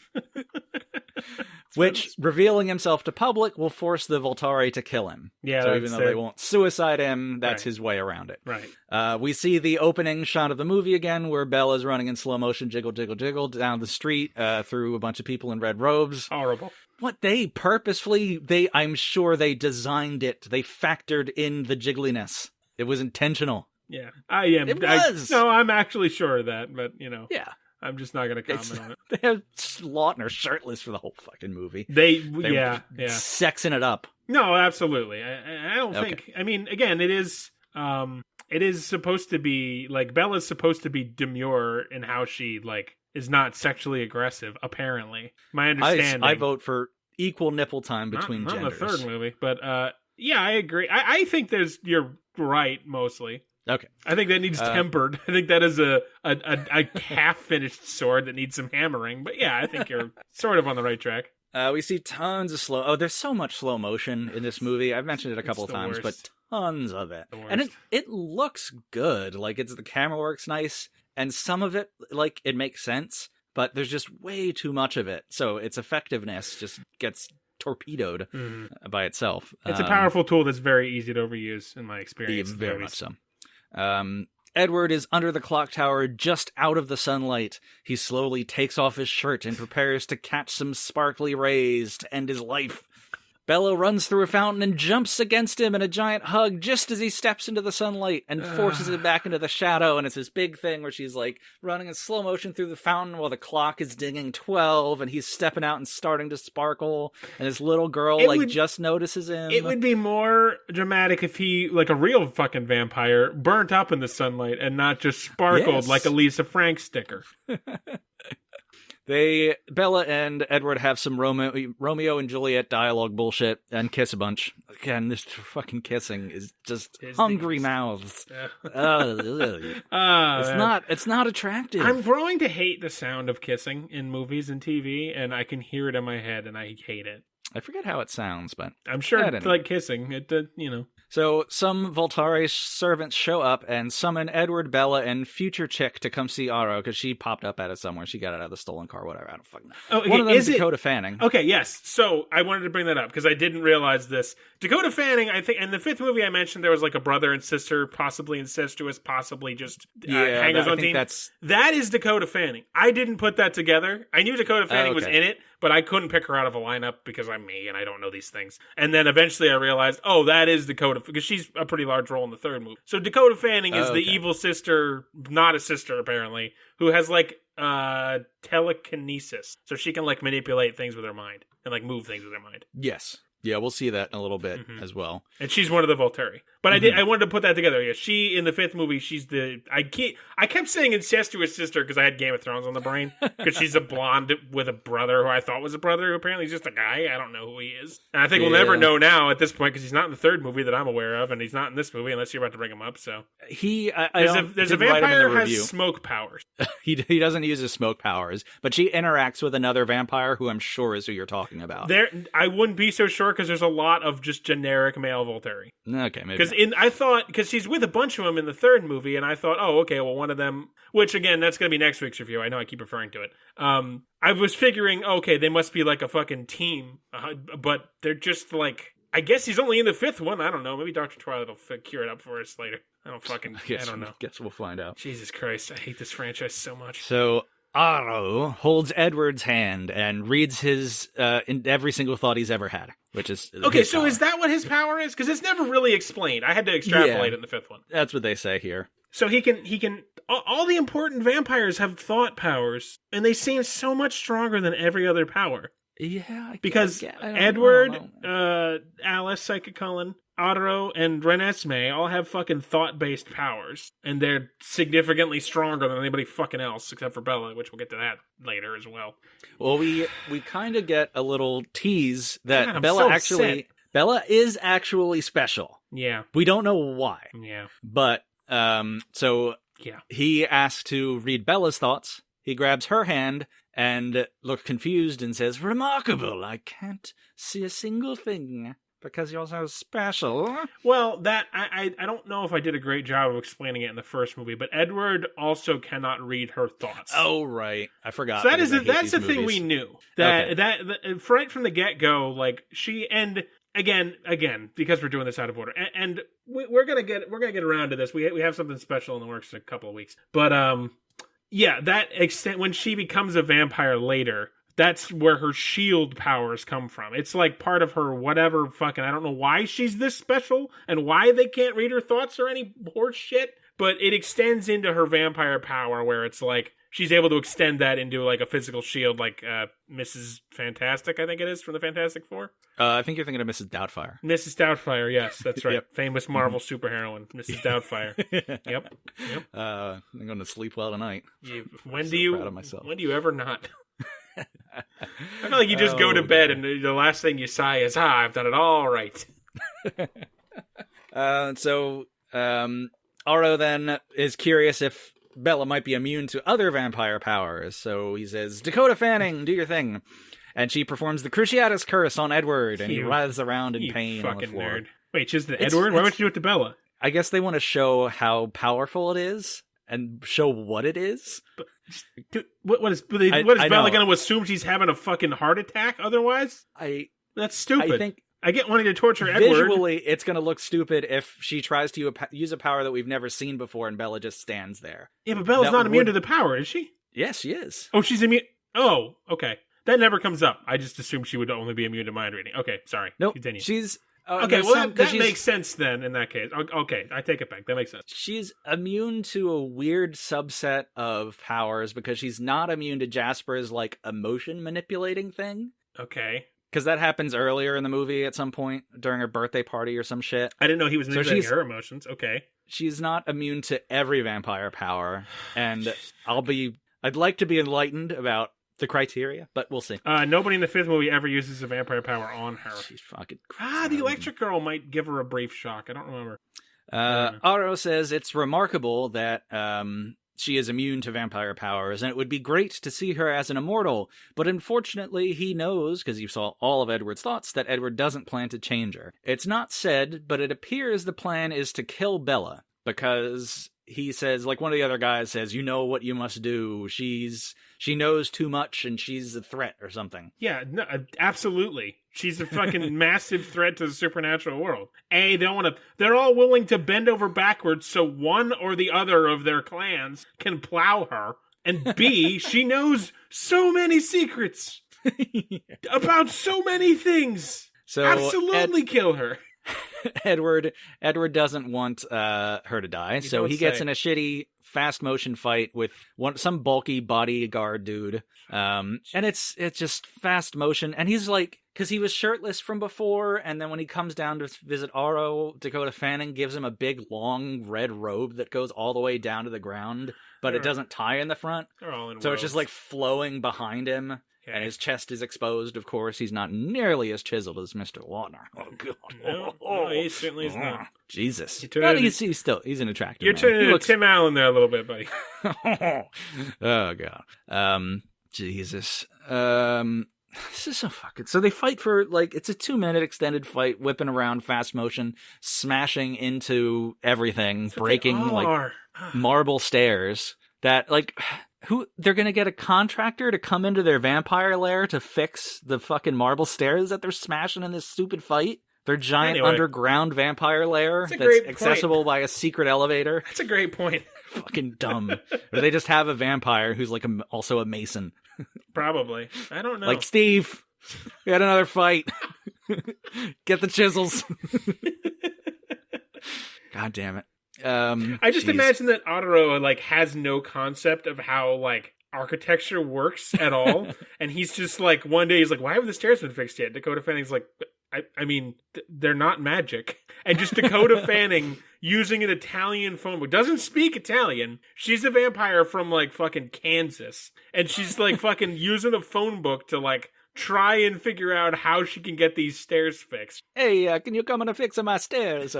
Which, revealing himself to public, will force the Voltari to kill him. Yeah, so even though they won't suicide him, that's his way around it. Right. We see the opening shot of the movie again, where Bella's running in slow motion, jiggle, jiggle, jiggle, down the street through a bunch of people in red robes. Horrible. What they purposefully, I'm sure they designed it. They factored in the jiggliness. It was intentional. Yeah, I am. It was. No, I'm actually sure of that, but Yeah. I'm just not going to comment on it. They have Lautner shirtless for the whole fucking movie. They yeah. Sexing it up. No, absolutely. I don't think. I mean, again, it is supposed to be like Bella's supposed to be demure in how she like is not sexually aggressive. Apparently, my understanding. I vote for equal nipple time between genders. Not in the third movie, but yeah, I agree. I think you're right mostly. Okay. I think that needs tempered. I think that is a half-finished sword that needs some hammering. But yeah, I think you're sort of on the right track. We see tons of there's so much slow motion in this movie. I've mentioned it a couple of times, but tons of it. And it looks good. Like, the camera work's nice, and some of it, like, it makes sense, but there's just way too much of it. So its effectiveness just gets torpedoed by itself. It's a powerful tool that's very easy to overuse, in my experience. Very much so. Edward is under the clock tower, just out of the sunlight. He slowly takes off his shirt and prepares to catch some sparkly rays to end his life. Bella runs through a fountain and jumps against him in a giant hug just as he steps into the sunlight and forces him back into the shadow. And it's this big thing where she's like running in slow motion through the fountain while the clock is dinging 12 and he's stepping out and starting to sparkle. And this little girl just notices him. It would be more dramatic if he, like a real fucking vampire, burnt up in the sunlight and not just sparkled like a Lisa Frank sticker. Bella and Edward have some Romeo and Juliet dialogue bullshit and kiss a bunch. Again, this fucking kissing is just hungry mouths. It's not attractive. I'm growing to hate the sound of kissing in movies and TV, and I can hear it in my head, and I hate it. I forget how it sounds, but I'm sure it's like kissing. So some Voltari servants show up and summon Edward, Bella, and future chick to come see Aro because she popped up at it somewhere. She got it out of the stolen car, whatever. I don't fucking know. Oh, okay. One of them is Dakota Fanning. Okay, yes. So I wanted to bring that up because I didn't realize this. Dakota Fanning, I think, in the fifth movie I mentioned there was like a brother and sister, possibly incestuous, possibly just hangers on team. That is Dakota Fanning. I didn't put that together. I knew Dakota Fanning was in it, but I couldn't pick her out of a lineup because I'm me and I don't know these things. And then eventually I realized, oh, that is Dakota, because she's a pretty large role in the third movie. So Dakota Fanning is the evil sister, not a sister apparently, who has like telekinesis. So she can like manipulate things with her mind and like move things with her mind. Yes. Yeah, we'll see that in a little bit as well. And she's one of the Volturi. But I wanted to put that together. Yeah, she, in the fifth movie, she's I kept saying incestuous sister because I had Game of Thrones on the brain. Because she's a blonde with a brother who I thought was a brother, who apparently he's just a guy. I don't know who he is. And I think we'll never know now at this point because he's not in the third movie that I'm aware of. And he's not in this movie unless you're about to bring him up. So there's a vampire who has smoke powers. He doesn't use his smoke powers. But she interacts with another vampire who I'm sure is who you're talking about. I wouldn't be so sure because there's a lot of just generic male Volturi. Okay, maybe. Because she's with a bunch of them in the third movie, and I thought, oh, okay, well, one of them, which again, that's going to be next week's review. I know I keep referring to it. I was figuring, okay, they must be like a fucking team, but they're just like, I guess he's only in the fifth one. I don't know. Maybe Dr. Twilight will cure it up for us later. I don't know. Guess we'll find out. Jesus Christ, I hate this franchise so much. So Aro holds Edward's hand and reads his in every single thought he's ever had, which is okay. So is that what his power is? Because it's never really explained. I had to extrapolate it in the fifth one. That's what they say here. So he can. All the important vampires have thought powers, and they seem so much stronger than every other power. Yeah, because Edward, Alice, Psychic Cullen, Otto, and Renesmee all have fucking thought-based powers, and they're significantly stronger than anybody fucking else, except for Bella, which we'll get to that later as well. Well, we kind of get a little tease that Bella is actually special. Yeah. We don't know why. Yeah. But, he asks to read Bella's thoughts. He grabs her hand and looks confused and says, "Remarkable, I can't see a single thing because you're so special." Well, that I don't know if I did a great job of explaining it in the first movie, but Edward also cannot read her thoughts. Oh, right. I forgot. So that's the thing we knew. That right from the get-go, like she and again, because we're doing this out of order, and we're gonna get around to this. We have something special in the works in a couple of weeks, but yeah, that extent when she becomes a vampire later, that's where her shield powers come from. It's like part of her whatever fucking, I don't know why she's this special and why they can't read her thoughts or any horse shit, but it extends into her vampire power where it's like she's able to extend that into like a physical shield like Mrs. Fantastic, I think it is, from the Fantastic Four. I think you're thinking of Mrs. Doubtfire. Mrs. Doubtfire, yes, that's right. Yep. Famous Marvel superheroine, Mrs. Doubtfire. Yep. I'm going to sleep well tonight. When do you ever not? I feel like you just go to bed and the last thing you sigh is, I've done it all right. So Aro then is curious if Bella might be immune to other vampire powers. So he says, "Dakota Fanning, do your thing." And she performs the Cruciatus Curse on Edward, and he writhes around in pain on the floor. Nerd. Wait, she's the Edward? Why would you do it to Bella? I guess they want to show how powerful it is and show what it is. What is Bella going to assume she's having a fucking heart attack otherwise? That's stupid. I get wanting to torture Edward. Visually, it's going to look stupid if she tries to use a power that we've never seen before and Bella just stands there. Yeah, but Bella's not immune to the power, is she? Yes, she is. Oh, she's immune. Oh, okay. That never comes up. I just assumed she would only be immune to mind reading. Okay, sorry. Nope. Continue. She's... okay, well, that makes sense then, in that case. Okay, I take it back. That makes sense. She's immune to a weird subset of powers because she's not immune to Jasper's, like, emotion manipulating thing. Okay. Because that happens earlier in the movie at some point during her birthday party or some shit. I didn't know he was manipulating her emotions. Okay. She's not immune to every vampire power, and I'd like to be enlightened about the criteria, but we'll see. Nobody in the fifth movie ever uses a vampire power on her. She's fucking crazy. The electric girl might give her a brief shock. I don't remember. Aro says it's remarkable that she is immune to vampire powers, and it would be great to see her as an immortal. But unfortunately, he knows, because you saw all of Edward's thoughts, that Edward doesn't plan to change her. It's not said, but it appears the plan is to kill Bella, because he says, like one of the other guys says, you know what you must do. She knows too much and she's a threat or something. Yeah, no, absolutely. She's a fucking massive threat to the supernatural world. A, they're all willing to bend over backwards so one or the other of their clans can plow her. And B, she knows so many secrets about so many things. So absolutely kill her. Edward doesn't want her to die, so he gets in a shitty fast motion fight with some bulky bodyguard dude, and it's just fast motion, and he's like, because he was shirtless from before, and then when he comes down to visit Aro, Dakota Fanning gives him a big long red robe that goes all the way down to the ground, but it doesn't tie in the front, so it's just like flowing behind him. Okay. And his chest is exposed, of course. He's not nearly as chiseled as Mr. Lautner. Oh, God. No, he certainly is not. Jesus. But he's an attractive You're turning into Tim Allen there a little bit, buddy. Oh, God. Jesus. This is so fucking... So they fight for, like, it's a 2-minute extended fight, whipping around fast motion, smashing into everything, breaking, like, marble stairs that, like... They're gonna get a contractor to come into their vampire lair to fix the fucking marble stairs that they're smashing in this stupid fight? Their giant underground vampire lair that's accessible by a secret elevator? That's a great point. Fucking dumb. Or they just have a vampire who's like also a mason. Probably. I don't know. Like, Steve, we had another fight. Get the chisels. God damn it. I just imagine that Otaro like has no concept of how like architecture works at all, and he's just like one day he's like, "Why haven't the stairs been fixed yet?" Dakota Fanning's like, "I mean, they're not magic." And just Dakota Fanning using an Italian phone book, doesn't speak Italian. She's a vampire from like fucking Kansas, and she's like fucking using a phone book to like try and figure out how she can get these stairs fixed. Hey, can you come and fix my stairs?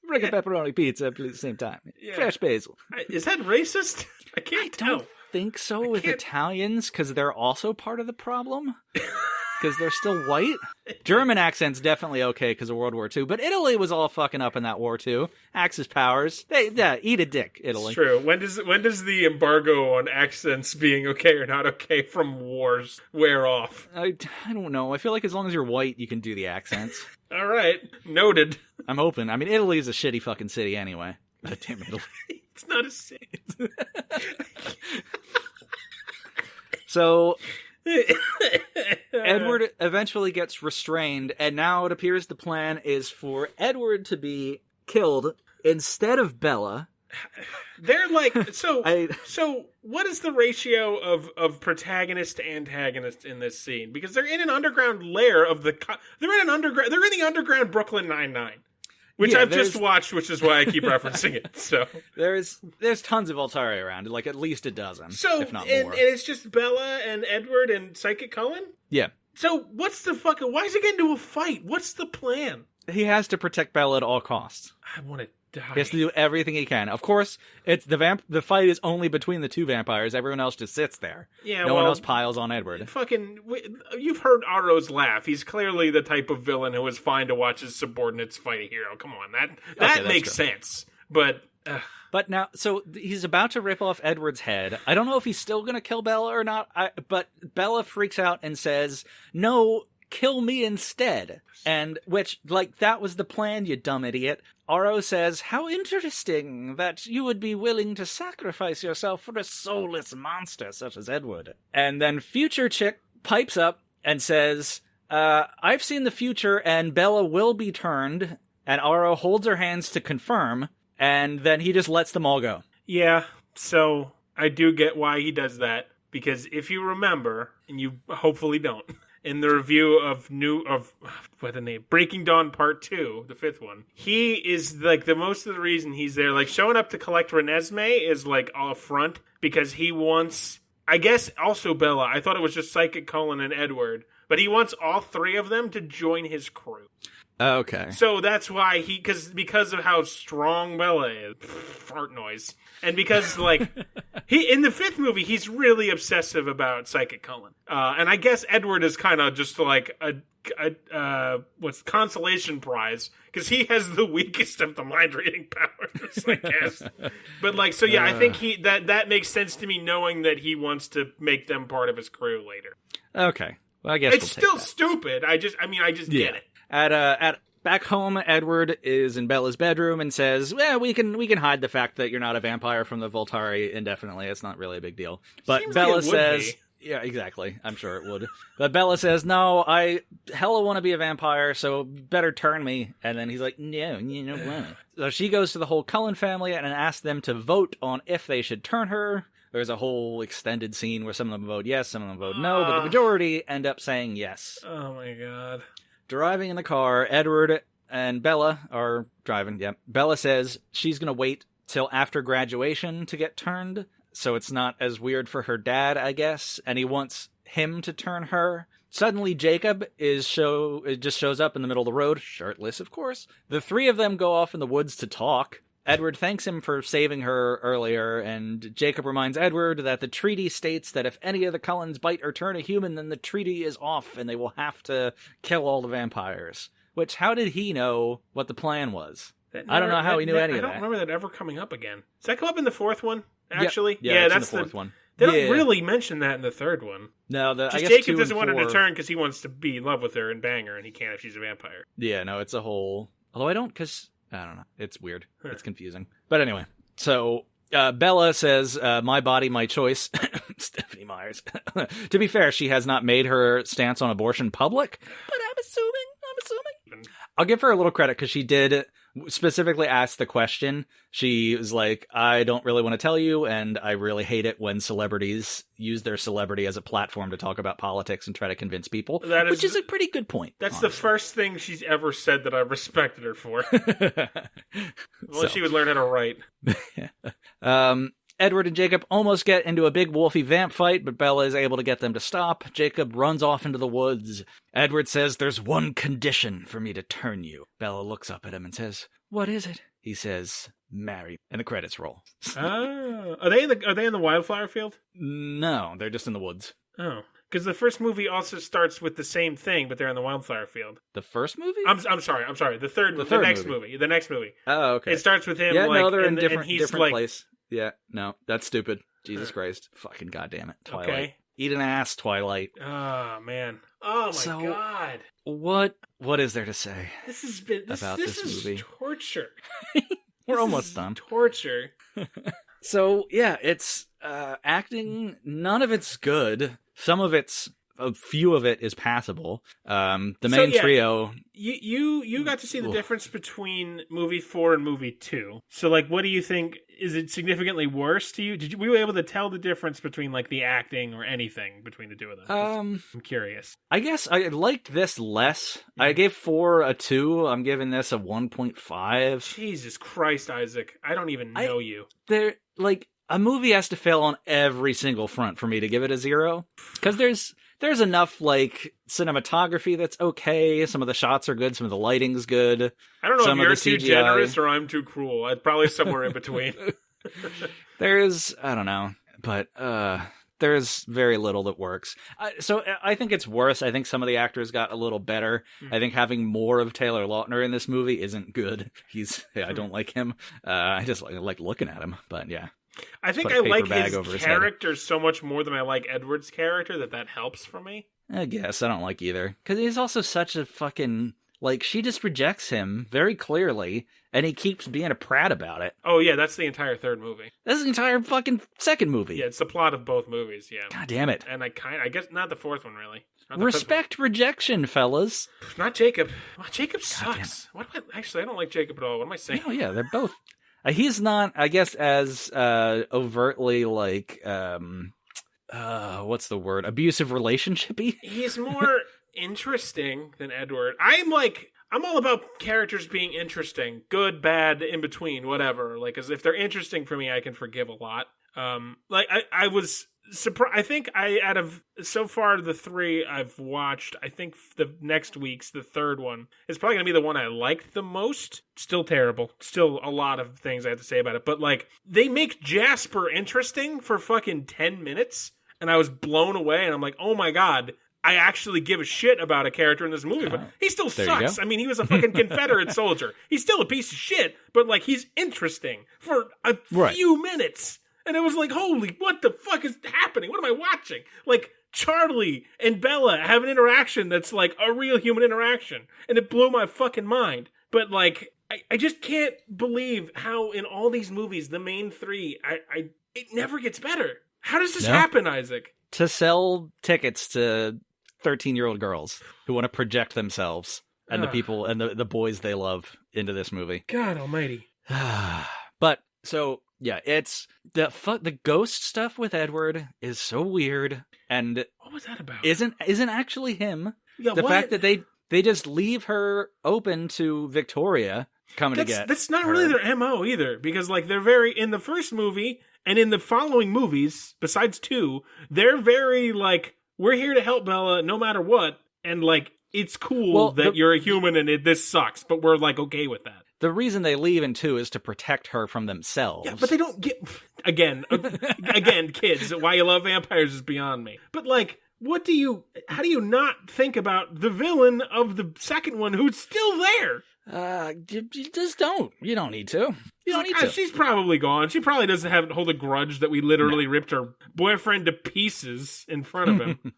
Bring a pepperoni pizza, please, at the same time. Yeah. Fresh basil. Is that racist? I can't tell. I don't think so with Italians, because they're also part of the problem. Because they're still white. German accent's definitely okay because of World War II, but Italy was all fucking up in that war too. Axis powers. Eat a dick, Italy. It's true. When does the embargo on accents being okay or not okay from wars wear off? I don't know. I feel like as long as you're white, you can do the accents. All right. Noted. I'm hoping. I mean, Italy is a shitty fucking city anyway. God damn Italy. It's not a city. So... Edward eventually gets restrained, and now it appears the plan is for Edward to be killed instead of Bella. They're like, so what is the ratio of protagonist to antagonist in this scene? Because they're in an underground lair of they're in the underground Brooklyn Nine-Nine. Which I've just watched, which is why I keep referencing it. So there's tons of Altari around, like at least a dozen, if not more. And it's just Bella and Edward and Psychic Cullen? Yeah. So what's the fucking... Why is he getting into a fight? What's the plan? He has to protect Bella at all costs. I want to die. He has to do everything he can. Of course, it's the fight is only between the two vampires. Everyone else just sits there. Yeah, no one else piles on Edward. You've heard Aro's laugh. He's clearly the type of villain who is fine to watch his subordinates fight a hero. Come on, that makes sense. But now, so he's about to rip off Edward's head. I don't know if he's still going to kill Bella or not. But Bella freaks out and says, "No, kill me instead." And that was the plan, you dumb idiot. Aro says, "How interesting that you would be willing to sacrifice yourself for a soulless monster such as Edward." And then Future Chick pipes up and says, "I've seen the future and Bella will be turned." And Aro holds her hands to confirm, and then he just lets them all go. Yeah, so I do get why he does that. Because if you remember, and you hopefully don't, in the review of Breaking Dawn Part 2, the 5th one, he is like the most of the reason he's there, like showing up to collect Renesmee is like a front because he wants, I guess also Bella. I thought it was just Psychic Cullen and Edward, but he wants all three of them to join his crew. Okay. So that's why because of how strong Bella is, fart noise, and because like he in the fifth movie he's really obsessive about Psychic Cullen, and I guess Edward is kind of just like a what's consolation prize because he has the weakest of the mind reading powers, I guess. But like, so yeah, I think that makes sense to me, knowing that he wants to make them part of his crew later. Okay. Well, I guess it's still stupid. I just get it. At back home, Edward is in Bella's bedroom and says, "Well, we can hide the fact that you're not a vampire from the Voltari indefinitely. It's not really a big deal." But Seems Bella like it would says, be. "Yeah, exactly. I'm sure it would." But Bella says, "No, I hella want to be a vampire, so better turn me." And then he's like, "No, you don't want it." So she goes to the whole Cullen family and asks them to vote on if they should turn her. There's a whole extended scene where some of them vote yes, some of them vote no, but the majority end up saying yes. Oh my god. Driving in the car, Edward and Bella are driving. Yep. Bella says she's going to wait till after graduation to get turned, so it's not as weird for her dad, I guess, and he wants him to turn her. Suddenly, Jacob just shows up in the middle of the road, shirtless, of course. The three of them go off in the woods to talk. Edward thanks him for saving her earlier, and Jacob reminds Edward that the treaty states that if any of the Cullens bite or turn a human, then the treaty is off, and they will have to kill all the vampires. Which, how did he know what the plan was? I don't know how he knew any of that. I don't remember that ever coming up again. Does that come up in the fourth one, actually? Yeah, that's in the fourth one. They don't really mention that in the third one. No, I guess Jacob doesn't want her to turn because he wants to be in love with her and bang her, and he can't if she's a vampire. Yeah, no, it's a whole... Although I don't know. It's weird. It's confusing. But anyway, so Bella says, my body, my choice. Stephanie Myers. To be fair, she has not made her stance on abortion public, but I'm assuming. I'll give her a little credit because she did specifically ask the question. She was like, I don't really want to tell you, and I really hate it when celebrities use their celebrity as a platform to talk about politics and try to convince people, which is a pretty good point. That's honestly. The first thing she's ever said that I've respected her for. Well, she would learn how to write. Edward and Jacob almost get into a big wolfy vamp fight, but Bella is able to get them to stop. Jacob runs off into the woods. Edward says, there's one condition for me to turn you. Bella looks up at him and says, what is it? He says, marry. And the credits roll. Oh. Are they in the wildflower field? No, they're just in the woods. Oh. Because the first movie also starts with the same thing, but they're in the wildflower field. The first movie? I'm sorry. The next movie. Oh, okay. It starts with him. Yeah, like, no, they're in different place. Yeah, no, that's stupid. Jesus Christ. Fucking goddamn it. Twilight. Okay. Eat an ass, Twilight. Oh, man. Oh, my God. What is there to say this is movie? Torture. We're almost done. Torture. So, yeah, it's acting. None of it's good. A few of it is passable. The main trio. You got to see the difference between movie 4 and movie 2. So, like, what do you think? Is it significantly worse to you? Were you able to tell the difference between, like, the acting or anything between the two of them? I'm curious. I guess I liked this less. Mm-hmm. I gave 4 a 2. I'm giving this a 1.5. Jesus Christ, Isaac. I don't even know you. A movie has to fail on every single front for me to give it a 0. Because there's enough, like, cinematography that's okay. Some of the shots are good. Some of the lighting's good. I don't know if you're too generous or I'm too cruel. I'd probably somewhere in between. I don't know. But there's very little that works. So I think it's worse. I think some of the actors got a little better. Mm-hmm. I think having more of Taylor Lautner in this movie isn't good. I don't like him. I just like looking at him. But yeah. I think I like his character so much more than I like Edward's character that helps for me. I guess I don't like either. Because he's also such a fucking... Like, she just rejects him very clearly, and he keeps being a prat about it. Oh, yeah, that's the entire third movie. That's the entire fucking second movie. Yeah, it's the plot of both movies, yeah. God damn it. And I guess not the fourth one, really. Respect rejection, fellas. Not Jacob. Well, Jacob sucks. Actually, I don't like Jacob at all. What am I saying? Oh, yeah, they're both... He's not, I guess, as overtly, like, what's the word? Abusive relationship-y? He's more interesting than Edward. I'm all about characters being interesting. Good, bad, in between, whatever. Like, as if they're interesting for me, I can forgive a lot. I was I think out of so far the 3 I've watched, I think the next week's the third one is probably gonna be the one I liked the most. Still terrible. Still a lot of things I have to say about it. But like, they make Jasper interesting for fucking 10 minutes, and I was blown away. And I'm like, oh my god, I actually give a shit about a character in this movie, but he still sucks. I mean, he was a fucking Confederate soldier. He's still a piece of shit, but like, he's interesting for a few minutes. And it was like, holy, what the fuck is happening? What am I watching? Like, Charlie and Bella have an interaction that's like a real human interaction. And it blew my fucking mind. But like, I just can't believe how in all these movies, the main 3, it never gets better. How does this happen, Isaac? To sell tickets to 13-year-old girls who want to project themselves and the people and the boys they love into this movie. God almighty. But so yeah, it's the ghost stuff with Edward is so weird, and what was that about? Isn't actually him. Yeah, the fact that they just leave her open to Victoria coming to get. That's not her. really their MO either, because like they're very in the first movie and in the following movies, besides 2, they're very like, we're here to help Bella no matter what, and like, it's cool that you're a human and this sucks, but we're like okay with that. The reason they leave in 2 is to protect her from themselves. Yeah, but they don't get... Again, kids, why you love vampires is beyond me. But, like, how do you not think about the villain of the second one who's still there? You just don't. You don't need to. You don't need to. She's probably gone. She probably doesn't hold a grudge that we literally ripped her boyfriend to pieces in front of him.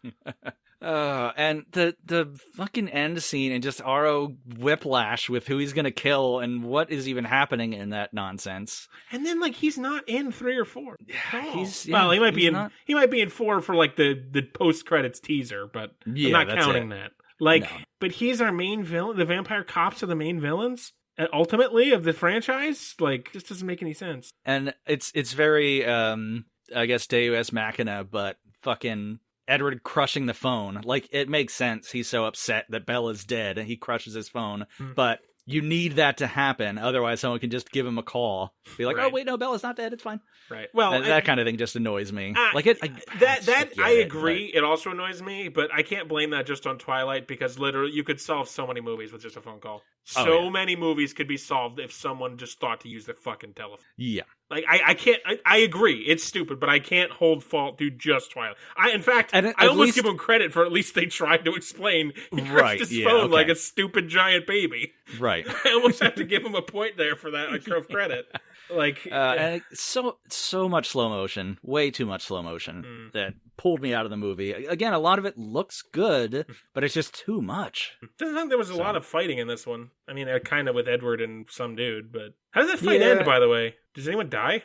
And the fucking end scene and just RO whiplash with who he's gonna kill and what is even happening in that nonsense. And then like he's not in 3 or 4. Yeah, he might be in. Not... He might be in 4 for like the post credits teaser, but I'm not counting that. Like, but he's our main villain. The vampire cops are the main villains. Ultimately of the franchise. Like, this doesn't make any sense. And it's very I guess Deus Machina, but fucking Edward crushing the phone. Like, it makes sense. He's so upset that Bella's dead and he crushes his phone. But you need that to happen. Otherwise, someone can just give him a call. Be like, oh, wait, no, Bella's not dead. It's fine. Right. Well, that kind of thing just annoys me. I agree. It also annoys me, but I can't blame that just on Twilight, because literally you could solve so many movies with just a phone call. Many movies could be solved if someone just thought to use their fucking telephone. Yeah. Like, I can't, I agree, it's stupid, but I can't hold fault to just Twilight. In fact, I almost give him credit for at least they tried to explain he crushed his phone like a stupid giant baby. Right. I almost have to give him a point there for that of credit. Like, and so much slow motion, way too much slow motion that pulled me out of the movie. Again, a lot of it looks good, but it's just too much. Doesn't think there was a lot of fighting in this one. I mean, kind of with Edward and some dude, but how does that fight end, by the way? Does anyone die?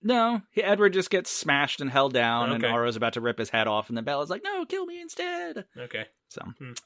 No. Edward just gets smashed and held down, and Aro's about to rip his head off, and then Bella's like, no, kill me instead. Okay. So,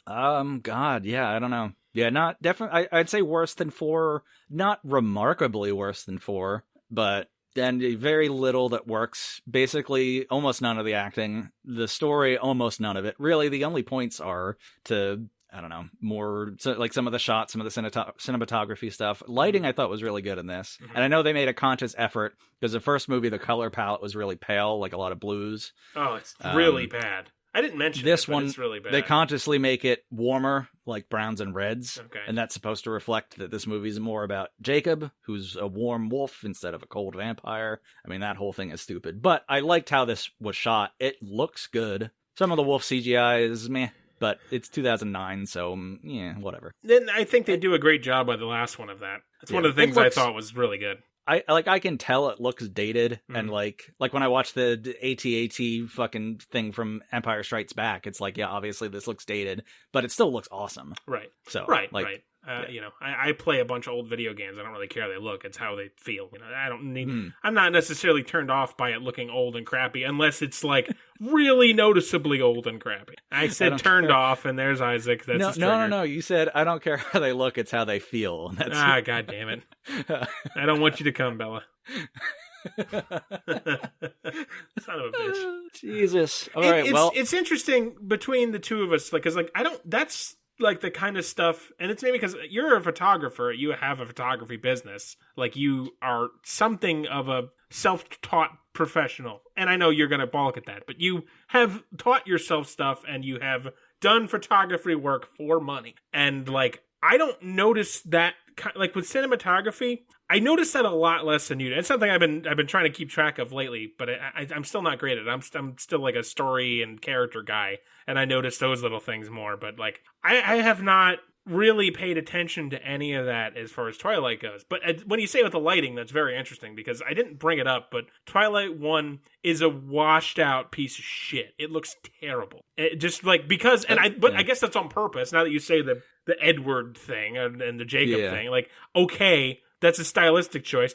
God, yeah, I don't know. Yeah, not definitely. I'd say worse than 4. Not remarkably worse than 4, but then very little that works. Basically, almost none of the acting. The story, almost none of it. Really, the only points are to, I don't know, more like some of the shots, some of the cinematography stuff. Lighting, I thought, was really good in this. And I know they made a conscious effort, because the first movie, the color palette was really pale, like a lot of blues. Oh, it's really bad. I didn't mention this one. It's really bad. They consciously make it warmer, like browns and reds, and that's supposed to reflect that this movie is more about Jacob, who's a warm wolf instead of a cold vampire. I mean, that whole thing is stupid, but I liked how this was shot. It looks good. Some of the wolf CGI is meh, but it's 2009, so yeah, whatever. Then I think they do a great job by the last one of that. That's one of the things I thought was really good. I can tell it looks dated, and like when I watch the AT-AT fucking thing from Empire Strikes Back, it's like, yeah, obviously this looks dated, but it still looks awesome. Right. So right. You know, I play a bunch of old video games. I don't really care how they look. It's how they feel. You know, I don't need. I'm not necessarily turned off by it looking old and crappy, unless it's like really noticeably old and crappy. I said turned off, and there's Isaac. That's no. You said I don't care how they look. It's how they feel. That's... God damn it! I don't want you to come, Bella. Son of a bitch. Jesus. All right. It's interesting between the two of us, like, because like I don't. That's like the kind of stuff, and it's maybe because you're a photographer, you have a photography business, like you are something of a self-taught professional, and I know you're going to balk at that, but you have taught yourself stuff, and you have done photography work for money, and like I don't notice that, like with cinematography, I notice that a lot less than you do. It's something I've been trying to keep track of lately, but I'm still not great at it. I'm still like a story and character guy, and I notice those little things more. But like I have not really paid attention to any of that as far as Twilight goes. But when you say with the lighting, that's very interesting because I didn't bring it up, but Twilight 1 is a washed out piece of shit. It looks terrible. It just like because and I guess that's on purpose. Now that you say the Edward thing and the Jacob thing, like okay, that's a stylistic choice.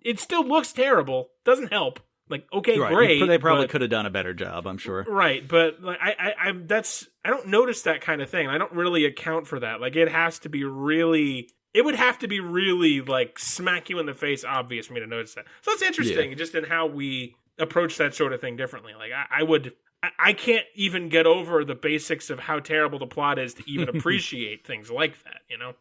It still looks terrible. Doesn't help. Like, okay, right. Great. They probably could have done a better job, I'm sure. Right, but like, I don't notice that kind of thing. I don't really account for that. Like, it would have to be really like smack you in the face obvious for me to notice that. So it's interesting, just in how we approach that sort of thing differently. Like, I can't even get over the basics of how terrible the plot is to even appreciate things like that, you know?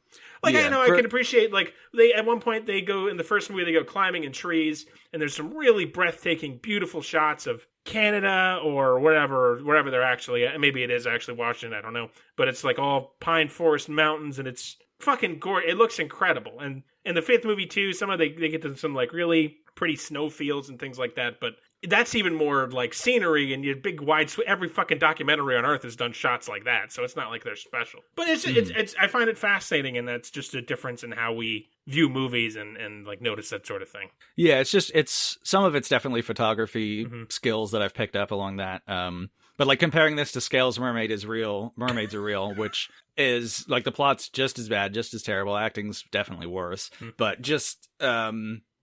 Like, I can appreciate, like, at one point they go, in the first movie, they go climbing in trees, and there's some really breathtaking, beautiful shots of Canada or wherever they're actually at. Maybe it is actually Washington, I don't know. But it's like all pine forest mountains, and it's fucking gorgeous. It looks incredible. And in the fifth movie, too, they get to some, like, really pretty snowfields and things like that, but that's even more like scenery and your big wide every fucking documentary on earth has done shots like that, so it's not like they're special, but it's I find it fascinating, and that's just a difference in how we view movies and like notice that sort of thing. It's some of it's definitely photography skills that I've picked up along that, but like comparing this to Scales Mermaids Are Real, which is like the plot's just as bad, just as terrible, acting's definitely worse, but just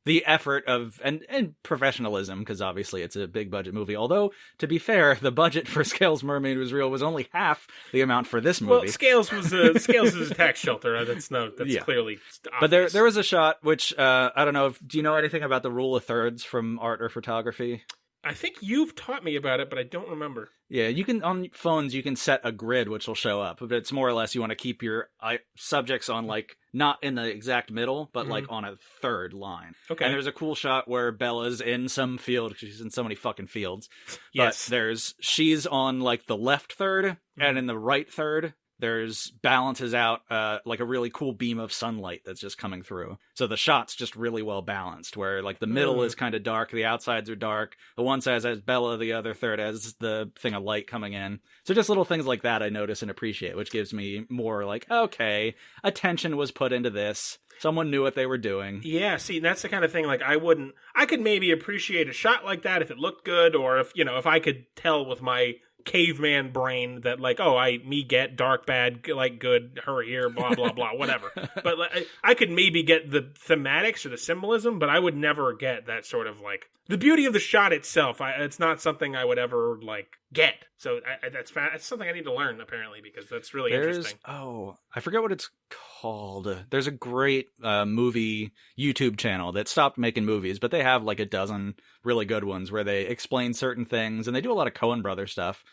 the effort of and professionalism, because obviously it's a big budget movie. Although, to be fair, the budget for Scales Mermaid Was Real was only half the amount for this movie. Well, Scales is a tax shelter. That's clearly obvious. But there was a shot which I don't know. Do you know anything about the rule of thirds from art or photography? I think you've taught me about it, but I don't remember. Yeah, you can on phones. You can set a grid which will show up, but it's more or less you want to keep your subjects on like not in the exact middle, but like on a third line. Okay. And there's a cool shot where Bella's in some field. She's in so many fucking fields. Yes. But she's on like the left third, and in the right third, there's balances out like a really cool beam of sunlight that's just coming through. So the shot's just really well balanced, where like the middle is kind of dark, the outsides are dark, the one side has Bella, the other third has the thing of light coming in. So just little things like that I notice and appreciate, which gives me more like, okay, attention was put into this. Someone knew what they were doing. Yeah, see, that's the kind of thing, like, I could maybe appreciate a shot like that if it looked good, or if I could tell with my caveman brain that like, me get dark, bad, like good, her here, blah, blah, blah, whatever. But like, I could maybe get the thematics or the symbolism, but I would never get that sort of like, the beauty of the shot itself. It's not something I would ever like get. So that's something I need to learn apparently, because that's really interesting. I forget what it's called. There's a great movie YouTube channel that stopped making movies, but they have like a dozen really good ones where they explain certain things, and they do a lot of Coen Brother stuff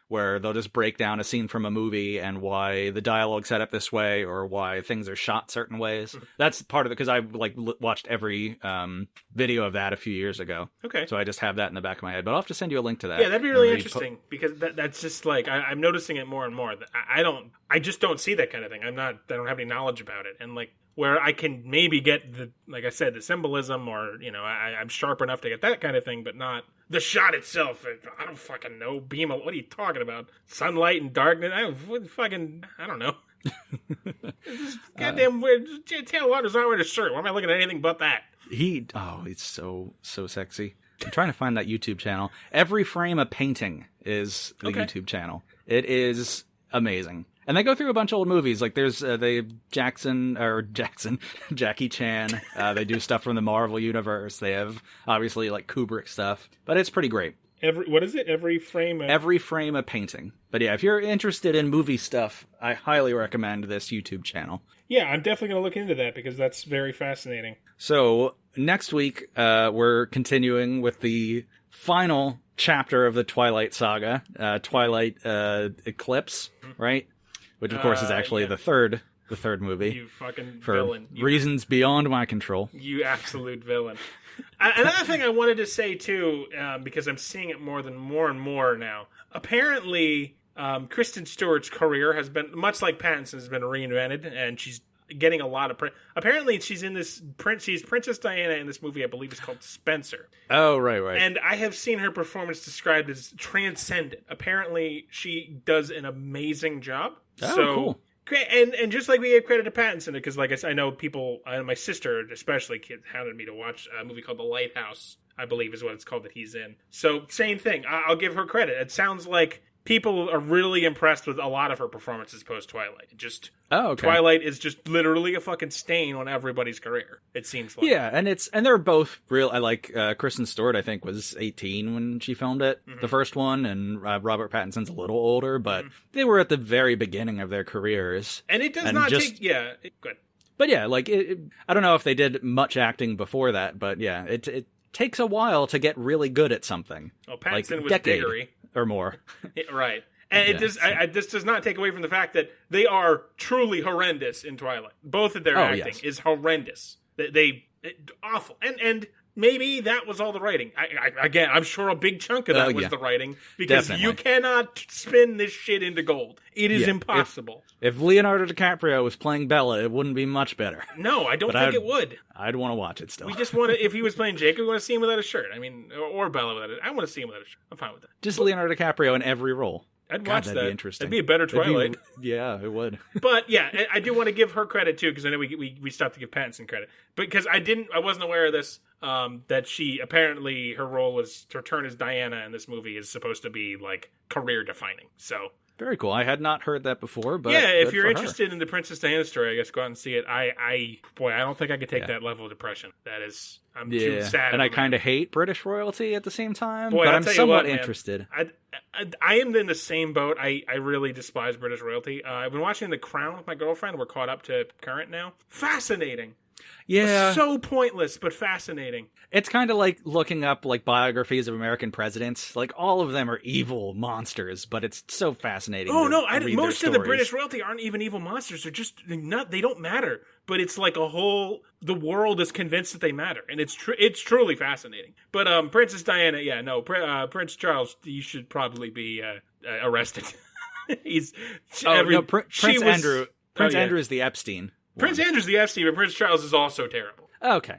where they'll just break down a scene from a movie and why the dialogue's set up this way or why things are shot certain ways. That's part of it, because I like watched every video of that a few years ago. Okay. So I just have that in the back of my head, but I'll have to send you a link to that. Yeah, that'd be really interesting, because that's just like, I'm noticing it more and more. I just don't see that kind of thing. I don't have any knowledge about it. And like, where I can maybe get like I said, the symbolism, or, I'm sharp enough to get that kind of thing, but not the shot itself. I don't fucking know. What are you talking about? Sunlight and darkness? I don't know. Goddamn weird. Taylor Lautner's not wearing a shirt. Why am I looking at anything but that? He's so sexy. I'm trying to find that YouTube channel. Every Frame a Painting is the YouTube channel. It is amazing. And they go through a bunch of old movies. Like there's Jackie Chan. They do stuff from the Marvel universe. They have obviously like Kubrick stuff, but it's pretty great. What is it? Every Frame a Painting. But yeah, if you're interested in movie stuff, I highly recommend this YouTube channel. Yeah, I'm definitely going to look into that, because that's very fascinating. So next week, we're continuing with the final chapter of the Twilight saga, Twilight Eclipse, right? which of course is actually the third movie. You fucking for villain. reasons beyond my control. You absolute villain. Another thing I wanted to say too, because I'm seeing it more and more now. Apparently, Kristen Stewart's career has been, much like Pattinson's, has been reinvented, and she's getting a lot of apparently she's in this she's Princess Diana in this movie, I believe it's called Spencer. Oh, right. And I have seen her performance described as transcendent. Apparently she does an amazing job. Oh, so cool. And just like we gave credit to Pattinson, because like I know people, my sister especially, hounded me to watch a movie called The Lighthouse, I believe is what it's called, that he's in. So same thing. I'll give her credit. It sounds like people are really impressed with a lot of her performances post Twilight. Twilight is just literally a fucking stain on everybody's career, it seems like. Yeah, and they're both real. I like Kristen Stewart, I think, was 18 when she filmed it, the first one, and Robert Pattinson's a little older, but they were at the very beginning of their careers. And it does not take... Yeah, good. But yeah, like, I don't know if they did much acting before that, but yeah, it takes a while to get really good at something. Well, Pattinson like was Diggory. Or more. Right. And this does not take away from the fact that they are truly horrendous in Twilight. Both of their acting is horrendous. They awful. And maybe that was all the writing. Again, I'm sure a big chunk of that was the writing, because you cannot spin this shit into gold. It is impossible. If Leonardo DiCaprio was playing Bella, it wouldn't be much better. No, I don't think it would. I'd want to watch it still. We just want to, if he was playing Jacob, we want to see him without a shirt. I mean, or Bella without it. I want to see him without a shirt. I'm fine with that. Just Leonardo DiCaprio in every role. I'd watch that'd that. Be interesting. It'd be a better Twilight. Yeah, it would. But yeah, I do want to give her credit too, because I know we stopped to give Pattinson credit, because I wasn't aware of this. That she apparently, her role was to return as Diana in this movie is supposed to be like career defining. So very cool. I had not heard that before, but yeah, if you're interested in the Princess Diana story, I guess go out and see it. I don't think I could take that level of depression. That is, I'm too sad. And I kind of hate British royalty at the same time, but I'm somewhat interested. I am in the same boat. I really despise British royalty. I've been watching The Crown with my girlfriend. We're caught up to current now. Fascinating. Yeah. So pointless, but fascinating. It's kind of like looking up like biographies of American presidents. Like, all of them are evil monsters, but it's so fascinating. Oh, no, most of the British royalty aren't even evil monsters. They're just they don't matter. But it's like the world is convinced that they matter. And it's truly fascinating. But Princess Diana, Prince Charles, you should probably be arrested. Prince Andrew is the Epstein. Prince Andrew's the Epstein, but Prince Charles is also terrible. Okay.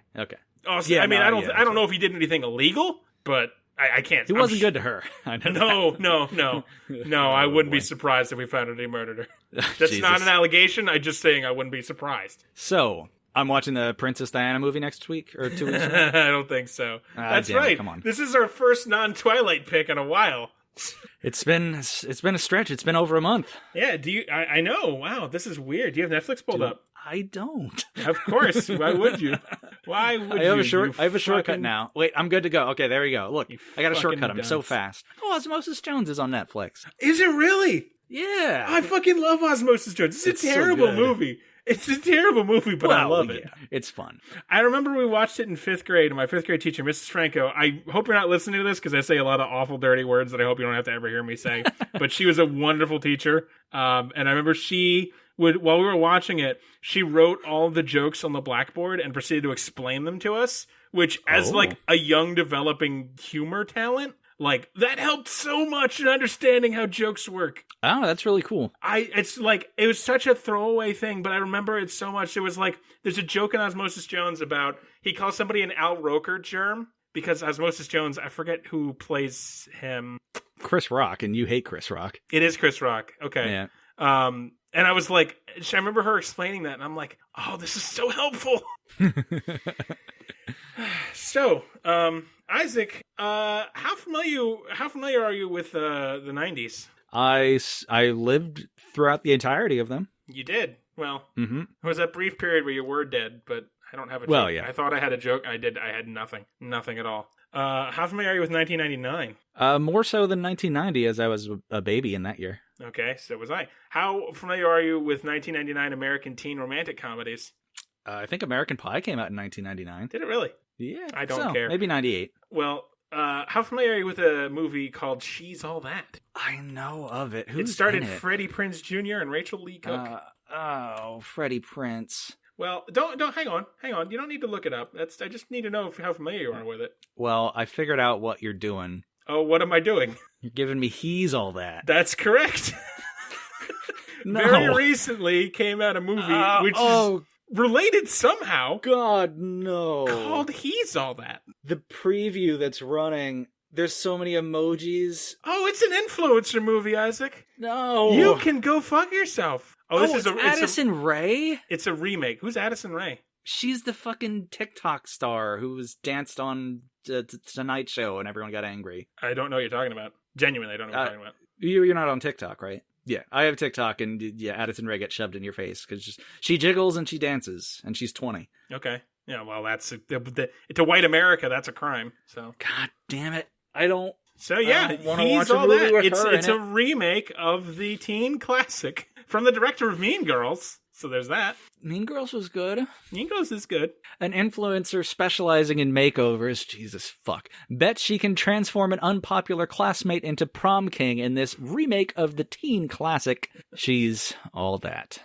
Also, I don't know if he did anything illegal, but I can't. He wasn't good to her. No. I wouldn't be surprised if we found out he murdered her. That's not an allegation. I'm just saying I wouldn't be surprised. So, I'm watching the Princess Diana movie next week, or 2 weeks ago? I don't think so. That's right. Come on. This is our first non-Twilight pick in a while. It's been a stretch. It's been over a month. Yeah, I know. Wow, this is weird. Do you have Netflix pulled up? I don't. Of course. Why would you? I have a shortcut now. Wait, I'm good to go. Okay, there you go. Look, I got a shortcut. I'm so fast. Oh, Osmosis Jones is on Netflix. Is it really? Yeah. I fucking love Osmosis Jones. It's a terrible movie. It's a terrible movie, but I love it. It's fun. I remember we watched it in 5th grade, and my 5th grade teacher, Mrs. Franco, I hope you're not listening to this, because I say a lot of awful, dirty words that I hope you don't have to ever hear me say, but she was a wonderful teacher, and I remember while we were watching it, she wrote all the jokes on the blackboard and proceeded to explain them to us, which, as like a young, developing humor talent, like, that helped so much in understanding how jokes work. Oh, that's really cool. It was such a throwaway thing, but I remember it so much. It was like, there's a joke in Osmosis Jones about, he calls somebody an Al Roker germ, because Osmosis Jones, I forget who plays him. Chris Rock, and you hate Chris Rock. It is Chris Rock. Okay. Yeah. And I was like, I remember her explaining that, and I'm like, oh, this is so helpful. So, Isaac, how familiar are you with the 90s? I lived throughout the entirety of them. You did? Well, there was that brief period where you were dead, but I don't have a joke. Well, yeah. I thought I had a joke. I had nothing. Nothing at all. How familiar are you with 1999? More so than 1990, as I was a baby in that year. Okay, so was I. How familiar are you with 1999 American teen romantic comedies? I think American Pie came out in 1999. Did it really? Yeah, I don't care. Maybe 98. Well, how familiar are you with a movie called She's All That? I know of it. Who's It started in it? Freddie Prinze Jr. and Rachel Lee Cook. Freddie Prinze. Well, don't hang on. You don't need to look it up. I just need to know how familiar you are with it. Well, I figured out what you're doing. Oh, what am I doing? You're giving me He's All That. That's correct. No. Very recently came out a movie which is related somehow. God, no. Called He's All That. The preview that's running, there's so many emojis. Oh, it's an influencer movie, Isaac. No. You can go fuck yourself. It's Addison Rae? It's a remake. Who's Addison Rae? She's the fucking TikTok star who was danced on Tonight Show and everyone got angry. I don't know what you're talking about. Genuinely, I don't know what you're talking about. You're not on TikTok, right? Yeah, I have TikTok, and Addison Rae gets shoved in your face because she jiggles and she dances, and she's 20. Okay. Yeah, well, that's to white America, that's a crime. So. God damn it! I don't. So yeah, He's All That. It's a remake of the teen classic from the director of Mean Girls. So there's that. Mean Girls was good. Mean Girls is good. An influencer specializing in makeovers, Jesus fuck, bet she can transform an unpopular classmate into prom king in this remake of the teen classic She's All That.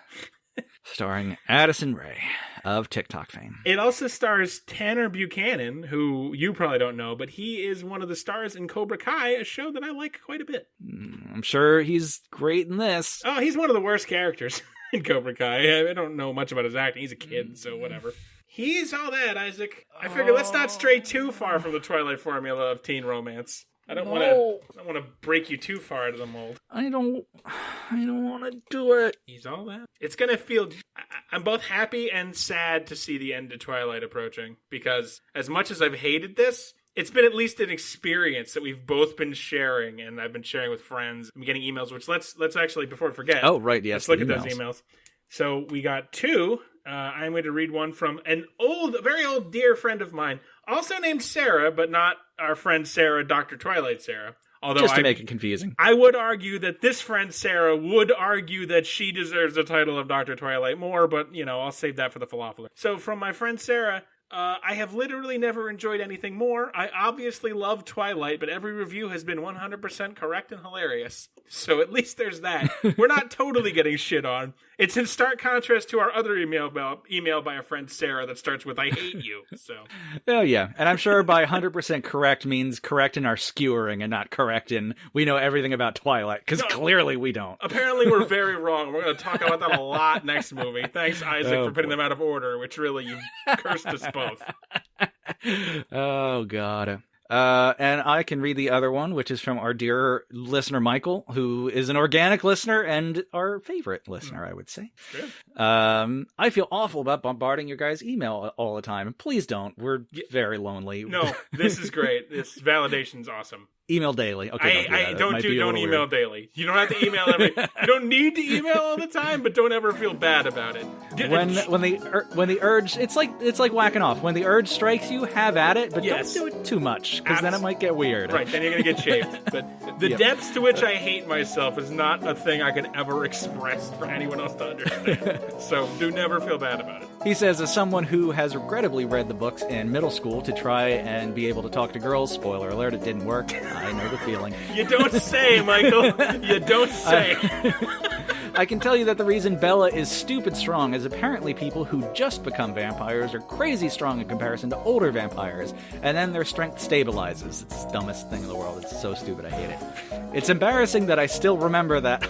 Starring Addison Rae of TikTok fame. It also stars Tanner Buchanan, who you probably don't know, but he is one of the stars in Cobra Kai, a show that I like quite a bit. I'm sure he's great in this. Oh, he's one of the worst characters in Cobra Kai. I don't know much about his acting. He's a kid, so whatever. He's All That, Isaac. I figure let's not stray too far from the Twilight formula of teen romance. I don't want to break you too far out of the mold. I don't want to do it. He's All That. It's gonna feel. I'm both happy and sad to see the end of Twilight approaching, because as much as I've hated this, it's been at least an experience that we've both been sharing, and I've been sharing with friends. I'm getting emails, which let's actually, before I forget. Oh right, yes. Let's look at those emails. So we got two. I'm going to read one from an very old dear friend of mine, also named Sarah, but not our friend Sarah, Dr. Twilight Sarah. Although just to make it confusing. I would argue that this friend Sarah would argue that she deserves the title of Dr. Twilight more, but, I'll save that for the falafeler. So from my friend Sarah, I have literally never enjoyed anything more. I obviously love Twilight, but every review has been 100% correct and hilarious. So at least there's that. We're not totally getting shit on. It's in stark contrast to our other email by a friend Sarah that starts with "I hate you." So. Oh yeah, and I'm sure by 100% correct means correct in our skewering and not correct in we know everything about Twilight, because clearly we don't. Apparently we're very wrong. We're going to talk about that a lot next movie. Thanks, Isaac, for putting them out of order, which really you cursed us both. Oh god. And I can read the other one, which is from our dear listener Michael, who is an organic listener and our favorite listener, I would say. Good. I feel awful about bombarding your guys' email all the time. Please don't. We're very lonely. No, this is great. This validation's awesome. Email daily. Okay, don't email daily. You don't have to email you don't need to email all the time, but don't ever feel bad about it. When the urge, it's like whacking off. When the urge strikes you, have at it, but don't do it too much, because then it might get weird. Right, then you're gonna get shaved. But the depths to which I hate myself is not a thing I can ever express for anyone else to understand. So do never feel bad about it. He says, as someone who has regrettably read the books in middle school to try and be able to talk to girls, spoiler alert, it didn't work. I know the feeling. You don't say, Michael. You don't say. I can tell you that the reason Bella is stupid strong is apparently people who just become vampires are crazy strong in comparison to older vampires, and then their strength stabilizes. It's the dumbest thing in the world. It's so stupid. I hate it. It's embarrassing that I still remember that.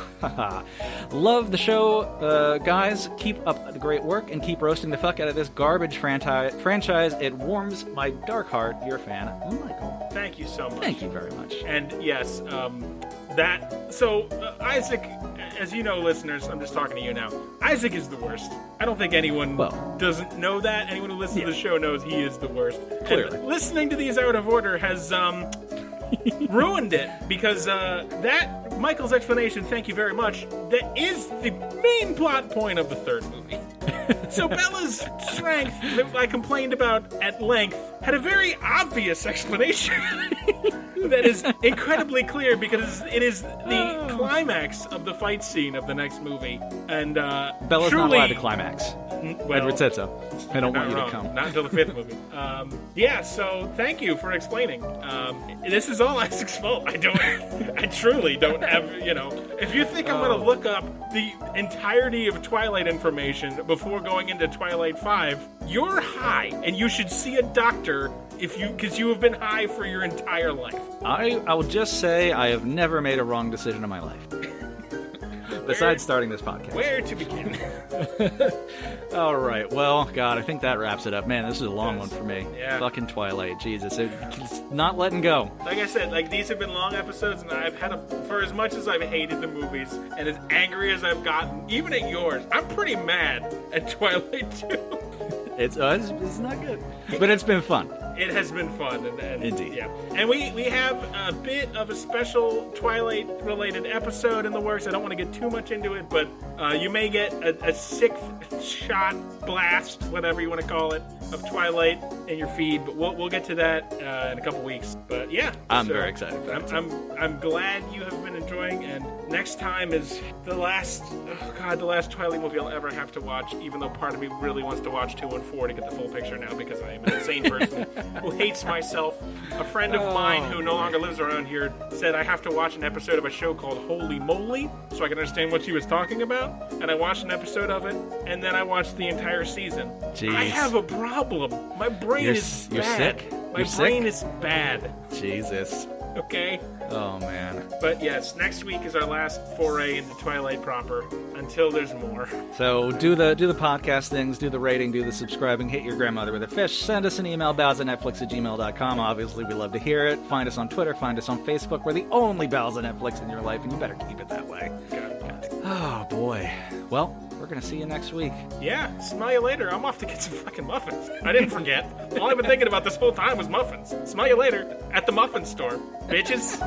Love the show, guys. Keep up the great work and keep roasting the fuck out of this garbage franchise. It warms my dark heart. Your fan, Michael. Thank you so much. Thank you very much. And yes, Isaac, as you know, listeners, I'm just talking to you now. Isaac is the worst. I don't think anyone doesn't know that. Anyone who listens to the show knows he is the worst. Clearly. And listening to these out of order has ruined it, because that Michael's explanation, thank you very much, that is the main plot point of the third movie. So Bella's strength that I complained about at length had a very obvious explanation that is incredibly clear, because it is the climax of the fight scene of the next movie. And Bella's not allowed to climax. Well, Edward said so. I don't want you wrong. to come. Not until the 5th movie. Yeah, so thank you for explaining. This is all Isaac's fault. I truly don't have, if you think I'm going to look up the entirety of Twilight information before going into Twilight 5, you're high, and you should see a doctor because you have been high for your entire life. I will just say I have never made a wrong decision in my life. Besides starting this podcast. Where to begin? All right. Well, God, I think that wraps it up. Man, this is a long one for me. Yeah. Fucking Twilight. Jesus. It's not letting go. Like I said, these have been long episodes, and I've had for as much as I've hated the movies, and as angry as I've gotten, even at yours, I'm pretty mad at Twilight 2. It's not good. But it's been fun. It has been fun. And Indeed. Yeah. And we have a bit of a special Twilight-related episode in the works. I don't want to get too much into it, but you may get a sixth shot blast, whatever you want to call it, of Twilight in your feed. But we'll get to that in a couple weeks. But yeah. I'm very excited for that. I'm glad you have been enjoying, and next time is the last Twilight movie I'll ever have to watch, even though part of me really wants to watch 2 and 4 to get the full picture now, because I am an insane person who hates myself. A friend of mine who no longer lives around here said I have to watch an episode of a show called Holy Moly so I can understand what she was talking about, and I watched an episode of it, and then I watched the entire season. Jeez. I have a problem. My brain is bad. You're sick? My brain is bad. Jesus. Okay? Oh, man. But yes, next week is our last foray into Twilight proper, until there's more. So do the podcast things, do the rating, do the subscribing, hit your grandmother with a fish, send us an email, bowsatnetflix@gmail.com. Obviously, we love to hear it. Find us on Twitter, find us on Facebook. We're the only Bowls of Netflix in your life, and you better keep it that way. Oh, boy. Well, we're going to see you next week. Yeah, smell you later. I'm off to get some fucking muffins. I didn't forget. All I've been thinking about this whole time was muffins. Smell you later at the muffin store, bitches.